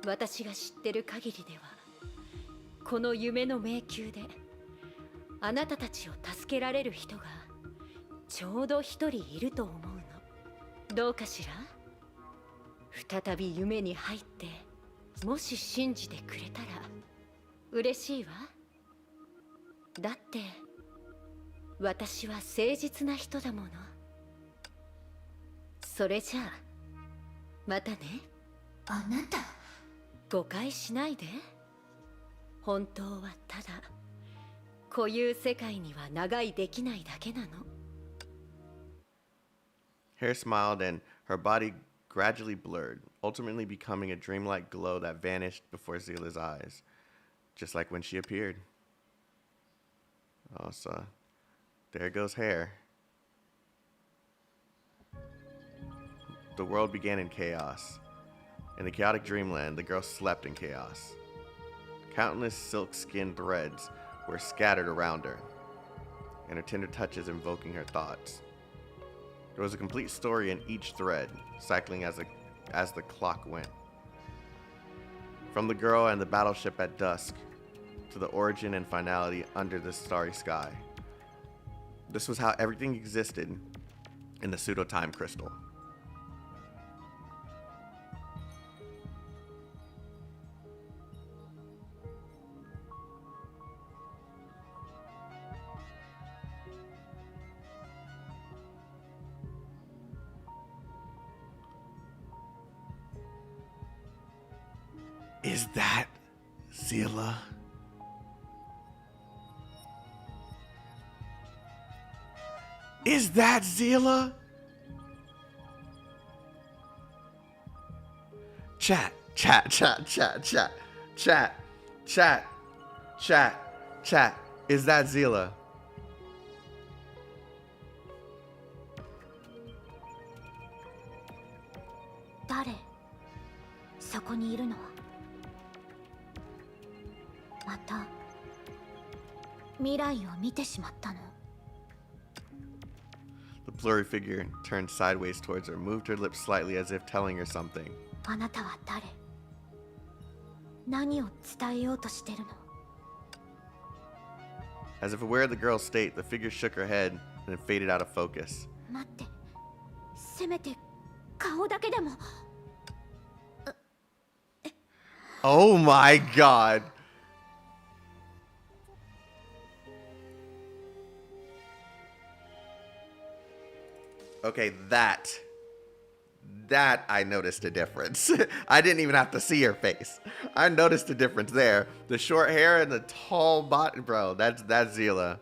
Speaker 15: 私が知ってる限りではこの夢の迷宮であなたたちを助けられる人がちょうど一人いると思うのどうかしら再び夢に入ってもし信じてくれたら嬉しいわだって私は誠実な人だものそれじゃあまたね
Speaker 6: あなた
Speaker 15: 誤解しないで本当はただこういう世界には長居できないだけなの
Speaker 4: Hare smiled and her body gradually blurred, ultimately becoming a dreamlike glow that vanished before Zila's eyes, just like when she appeared. Oh, so there goes Hare. The world began in chaos. In the chaotic dreamland, the girl slept in chaos. Countless silk-skinned threads were scattered around her, and her tender touches invoking her thoughts. There was a complete story in each thread, cycling as the clock went. From the girl and the battleship at dusk, to the origin and finality under the starry sky. This was how everything existed in the pseudo-time crystal. Is that Zila? Is that Zila? Chat. Is that Zila?
Speaker 6: 誰？そこにいるのは。また未来を見てしまったの。
Speaker 4: The blurry figure turned sideways towards her, moved her lips slightly as if telling her something.
Speaker 6: あなたは誰？何を伝えようとしてるの？
Speaker 4: As if aware of the girl's state, the figure shook her head and then faded out of focus.
Speaker 6: 待って、せめて顔だけでも。
Speaker 4: Oh my god! Okay, that I noticed a difference. I didn't even have to see her face. I noticed a difference there. The short hair and the tall body, bro. That's Zila.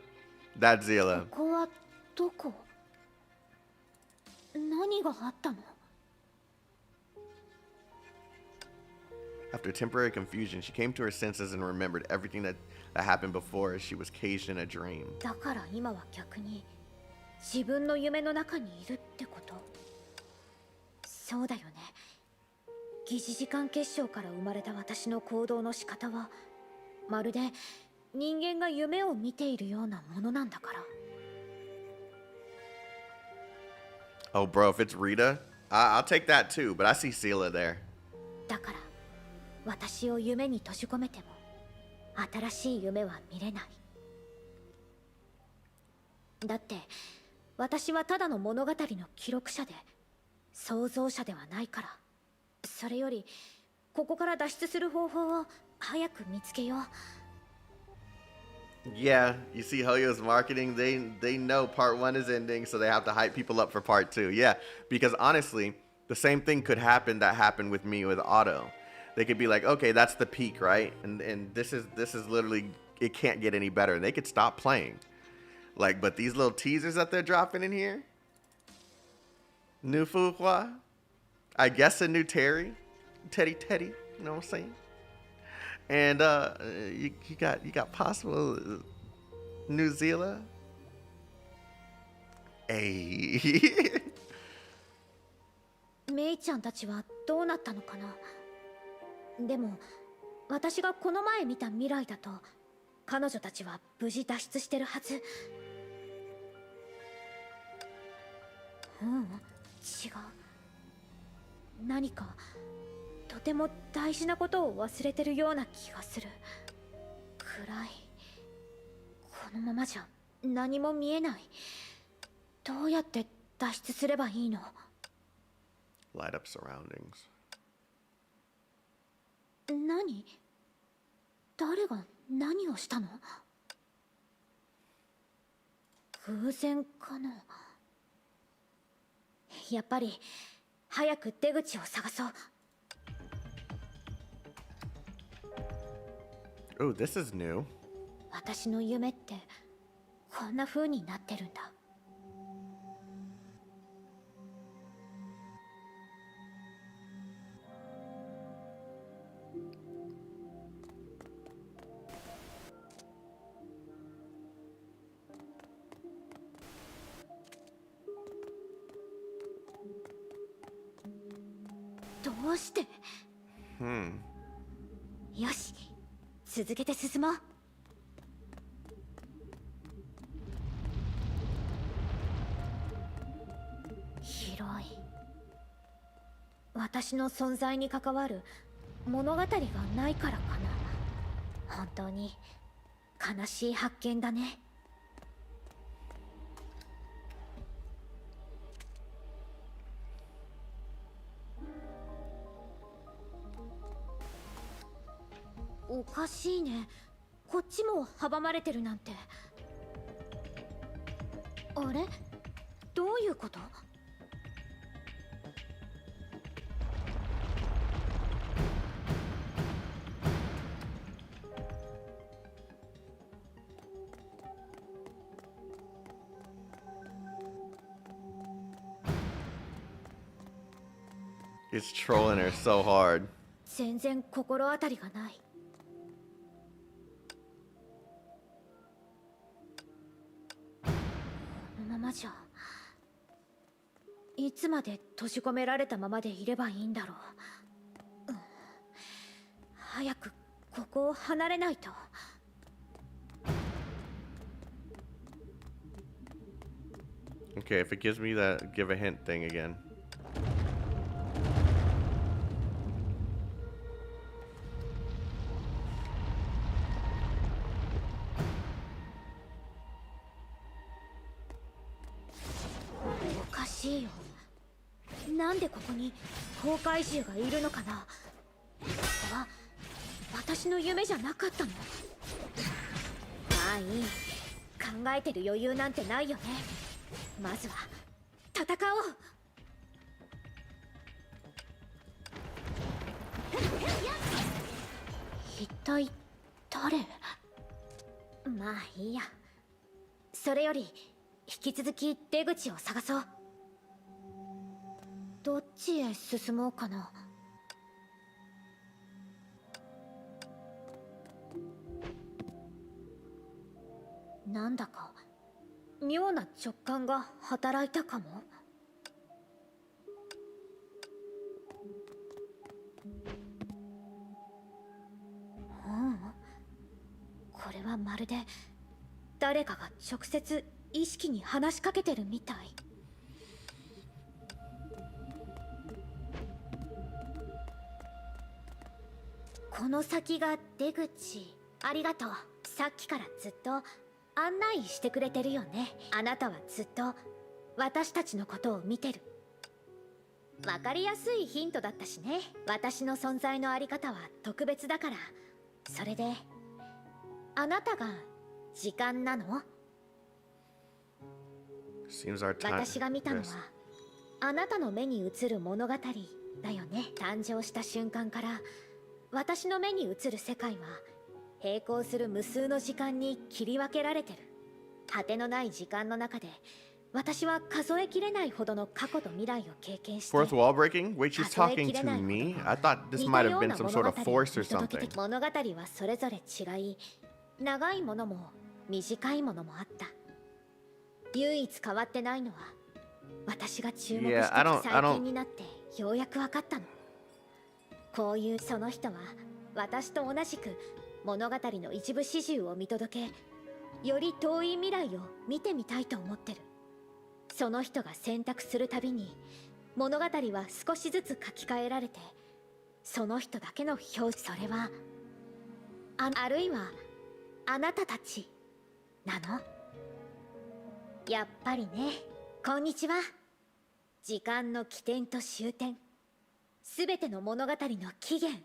Speaker 4: That's Zila.
Speaker 6: ここはどこ？何があったの？
Speaker 4: After temporary confusion, she came to her senses and remembered everything that happened before as she was caged in a dream.
Speaker 6: だから今は逆に自分の夢の中にいるってこと？そうだよね。疑似時間結晶から生まれた私の行動の仕方はまるで人間が夢を見ているようなものなんだから。
Speaker 4: Oh, bro, if it's Rita, I'll take that too, but I see Zila there.
Speaker 6: だから私を夢に閉じ込めても新しい夢は見れない。だって私はただの物語の記録者で創造者ではないから。それよりここから脱出する方法を早く見つけよう。
Speaker 4: Yeah, you see Hoyo's marketing, they know part 1 is ending, so they have to hype people up for part 2. Yeah, because honestly, the same thing could happen that happened with me with Otto. They could be like, okay, that's the peak, right? And this is literally, it can't get any better. And they could stop playing. Like, but these little teasers that they're dropping in here. New Fuhua. I guess a new Teddy, you know what I'm saying? And you got possible New Zealand. Hey.
Speaker 6: メイちゃんたちはどうなったのかな。でも私がこの前見た未来だと彼女たちは無事脱出してるはず。違う。何かとても大事なことを忘れてるような気がする。暗い。このままじゃ何も見えない。どうやって脱出すればいいの？
Speaker 4: Light up surroundings.
Speaker 6: 何？誰が何をしたの？偶然かな。やっぱり早く出口を探そう。
Speaker 4: Oh, this is new.
Speaker 6: 私の夢ってこんな風になってるんだ。どうして？よし、続けて進もう。広い。私の存在に関わる物語がないからかな。本当に悲しい発見だね。おかしいね。こっちも阻まれてるなんて。あれ？どういうこと？It's
Speaker 4: trolling her so hard.
Speaker 6: 全然心当たりがない。このままじゃいつまで閉じ込められたままでいればいいんだろう。早くここを離れないと。
Speaker 4: Okay, if it gives me that give a hint thing again.
Speaker 6: おかしいよ。なんでここに公開獣がいるのかな。ここは私の夢じゃなかったの？まあいい。考えてる余裕なんてないよね。まずは戦おう。一体誰？まあいいや。それより引き続き出口を探そう。どっちへ進もうかな。なんだか妙な直感が働いたかも。これはまるで誰かが直接意識に話しかけてるみたい。この先が出口。ありがとう。さっきからずっと案内してくれてるよね。あなたはずっと私たちのことを見てる。わかりやすいヒントだったしね。私の存在のあり方は特別だから。それであなたが時間なの？
Speaker 4: Seems our time.
Speaker 6: 私が見たのはあなたの目に映る物語だよね。誕生した瞬間から私の目に映る世界は並行する無数の時間に切り分けられてる。果てのない時間の中で私は数えきれないほどの過去と未来を経験して。
Speaker 4: Fourth wall breaking? Wait, she's talking to me? I thought this might have been some sort of force or something.
Speaker 6: 物語はそれぞれ違い、長いものも短いものもあった。唯一変わってないのは私が注目して最近になってようやく分かったの。こういうその人は私と同じく物語の一部始終を見届け、より遠い未来を見てみたいと思ってる。その人が選択するたびに物語は少しずつ書き換えられて、その人だけの表、それはあるいはあなたたちなの？やっぱりね。こんにちは。時間の起点と終点、すべての物語の起源。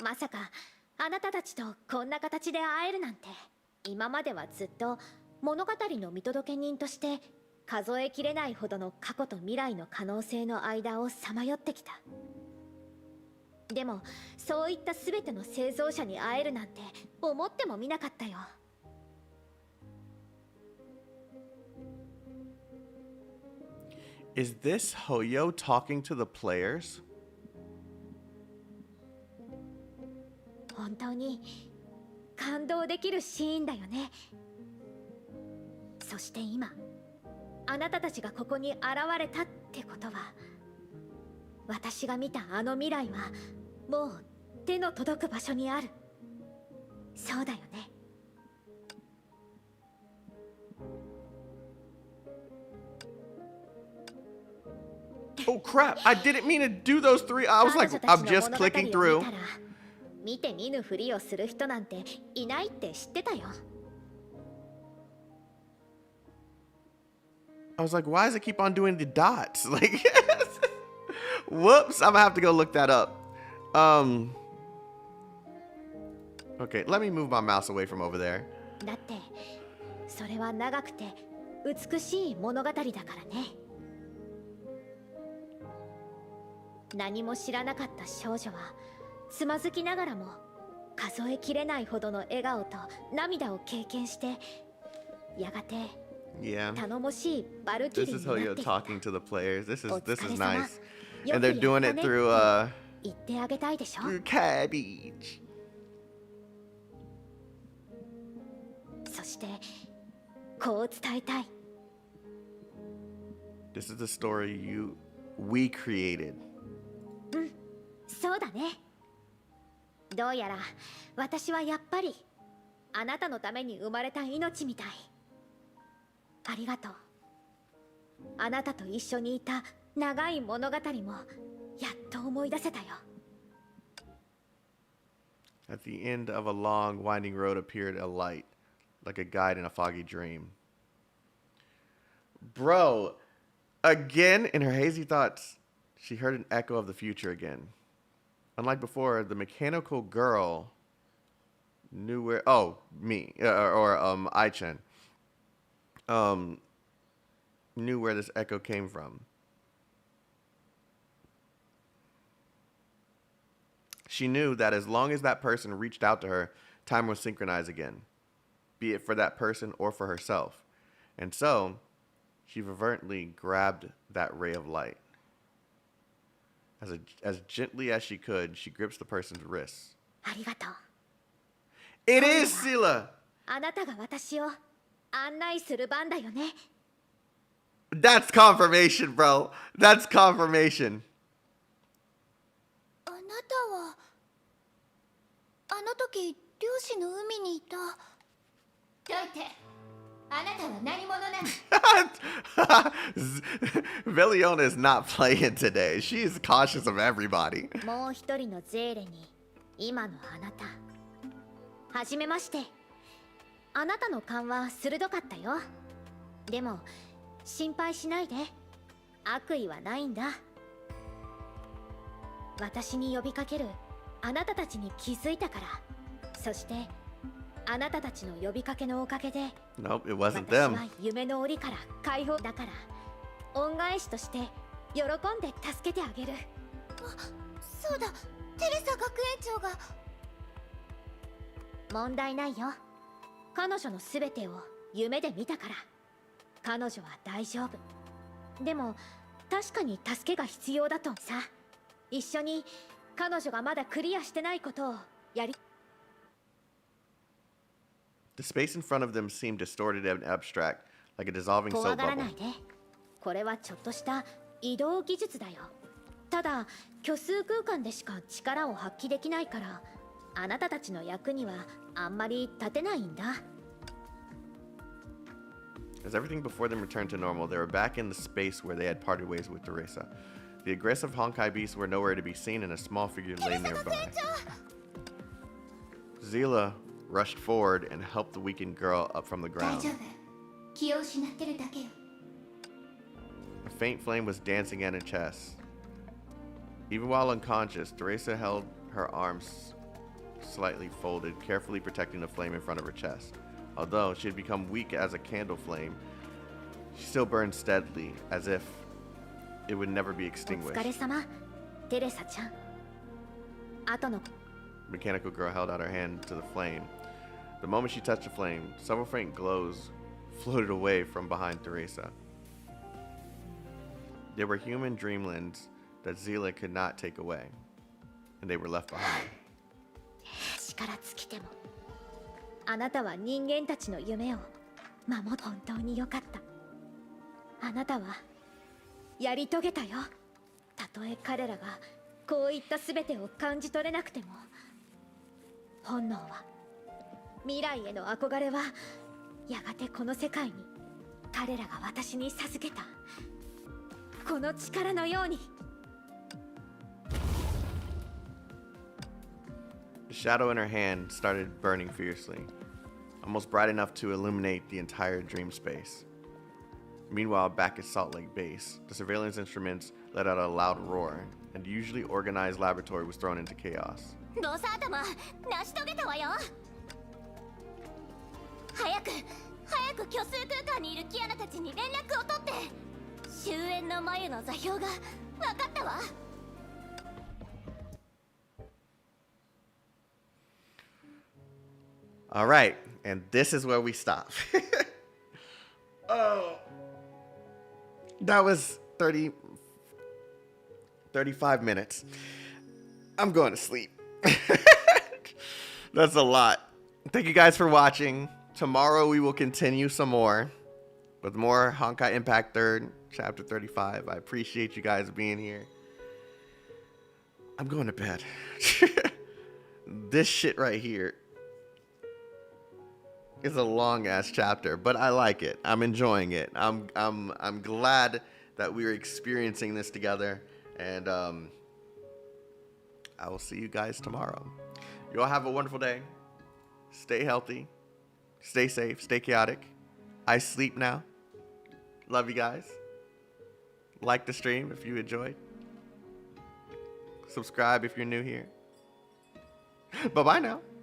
Speaker 6: まさかあなたたちとこんな形で会えるなんて。今まではずっと物語の見届け人として数えきれないほどの過去と未来の可能性の間をさまよってきた。でもそういった全ての製造者に会えるなんて思ってもみなかったよ。
Speaker 4: Is this Hoyo talking to the players?
Speaker 6: 本当に感動できるシーンだよね。そして今あなたたちがここに現れたってことは、私が見たあの未来はもう手の届く場所にある。そうだよね。
Speaker 4: Oh crap, I didn't mean to do those three. I was like, I'm just clicking through.
Speaker 6: 見て見ぬふりをする人なんていないって知ってたよ。
Speaker 4: I was like, why does it keep on doing the dots? Like, whoops, I'm gonna have to go look that up. Okay, let me move my mouse away from over there.
Speaker 6: だってそれは長くて美しい物語だからね。何も知らなかった少女はつまずきながらも数えきれないほどの笑顔と涙を経験してやがて
Speaker 4: Yeah.
Speaker 6: 頼もしいバルキ
Speaker 4: This
Speaker 6: リー
Speaker 4: is
Speaker 6: になって
Speaker 4: Hoyo
Speaker 6: きた。
Speaker 4: talking to the players. This is nice.
Speaker 6: よ
Speaker 4: And
Speaker 6: く
Speaker 4: they're doing
Speaker 6: や
Speaker 4: it
Speaker 6: ったね
Speaker 4: through
Speaker 6: って言ってあげたいでしょ。
Speaker 4: through cabbage.
Speaker 6: そしてこう伝えたい。
Speaker 4: This is the story we created.
Speaker 6: そうだね。どうやら私はやっぱりあなたのために生まれた命みたい。ありがとう。あなたと一緒にいた長い物語もやっと思い出せたよ。
Speaker 4: At the end of a long, winding road appeared a light, like a guide in a foggy dream. Bro, again, in her hazy thoughts, she heard an echo of the future again. Unlike before, the mechanical girl knew where... Oh, me. Ai-Chen. Knew where this echo came from. She knew that as long as that person reached out to her, time would synchronize again, be it for that person or for herself. And so, she reverently grabbed that ray of light. As gently as she could, she grips the person's wrists.
Speaker 6: ありがとう。
Speaker 4: It is Sila!
Speaker 6: あなたが私を案内する番だよね。
Speaker 4: That's confirmation, bro. That's confirmation.
Speaker 6: あなたはあの時漁師の海にいた。どいて。あなたは何者なの？
Speaker 4: Veliona is not playing today. She is cautious of everybody.
Speaker 6: もう一人のゼーレに今のあなた。はじめまして。あなたの勘は鋭かったよ。でも心配しないで。悪意はないんだ。私に呼びかけるあなたたちに気づいたから。そしてあなたたちの呼びかけのおかげで
Speaker 4: Nope, it wasn't
Speaker 6: 私
Speaker 4: them.
Speaker 6: は夢の檻から解放だから恩返しとして喜んで助けてあげる。そうだ、テレサ学園長が。問題ないよ。彼女のすべてを夢で見たから。彼女は大丈夫。でも確かに助けが必要だとさ。一緒に彼女がまだクリアしてないことをやり。
Speaker 4: The space in front of them seemed distorted and abstract, like a dissolving
Speaker 6: 怖
Speaker 4: soap
Speaker 6: がら
Speaker 4: bubble.
Speaker 6: ないで。これはちょっとした移動技術だよ。ただ虚数空間でしか力を発揮できないから、あなたたちの役にはあんまり立てないんだ。
Speaker 4: As everything before them returned to normal, they were back in the space where they had parted ways with Teresa. The aggressive Honkai beasts were nowhere to be seen, and a small figure lay nearby. Zila rushed forward and helped the weakened girl up from the
Speaker 6: 大
Speaker 4: ground.
Speaker 6: 丈夫。気を失ってるだけよ。
Speaker 4: A faint flame was dancing at her chest. Even while unconscious, Teresa held her arms slightly folded, carefully protecting the flame in front of her chest. Although she had become weak as a candle flame, she still burned steadily, as if it would never be
Speaker 6: お
Speaker 4: extinguished.
Speaker 6: 疲れ様、テレサちゃん。後の
Speaker 4: Mechanical girl held out her hand to the flame. The moment she touched the flame, several faint glows floated away from behind Teresa. They were human dreamlands that Zila could not take away, and they were left behind.
Speaker 6: 力尽きてもあなたは人間たちの夢を守って本当によかった。あなたはやり遂げたよ。たとえ彼らがこういった全てを感じ取れなくても、本能は未来への憧れはやがてこの世界に彼らが私に授けたこの力のように。
Speaker 4: The shadow in her hand started burning fiercely, almost bright enough to illuminate the entire dream space. Meanwhile, back at Salt Lake Base, the surveillance instruments let out a loud roar, and the usually organized laboratory was thrown into chaos.
Speaker 6: ロサ頭成し遂げたわよ。早く虚数空間にいるキアナたちに連絡を取って、終焉の眉の座標が分かったわ。
Speaker 4: All right, and this is where we stop. Oh, that was 35 minutes. I'm going to sleep. That's a lot. Thank you guys for watching. Tomorrow we will continue some more with more Honkai Impact 3rd, chapter 35. I appreciate you guys being here. I'm going to bed. This shit right here is a long ass chapter, but I like it. I'm enjoying it. I'm glad that we're experiencing this together, and I will see you guys tomorrow. You all have a wonderful day. Stay healthy, stay safe, stay chaotic. I sleep now. Love you guys. Like the stream if you enjoyed. Subscribe if you're new here. Bye bye now.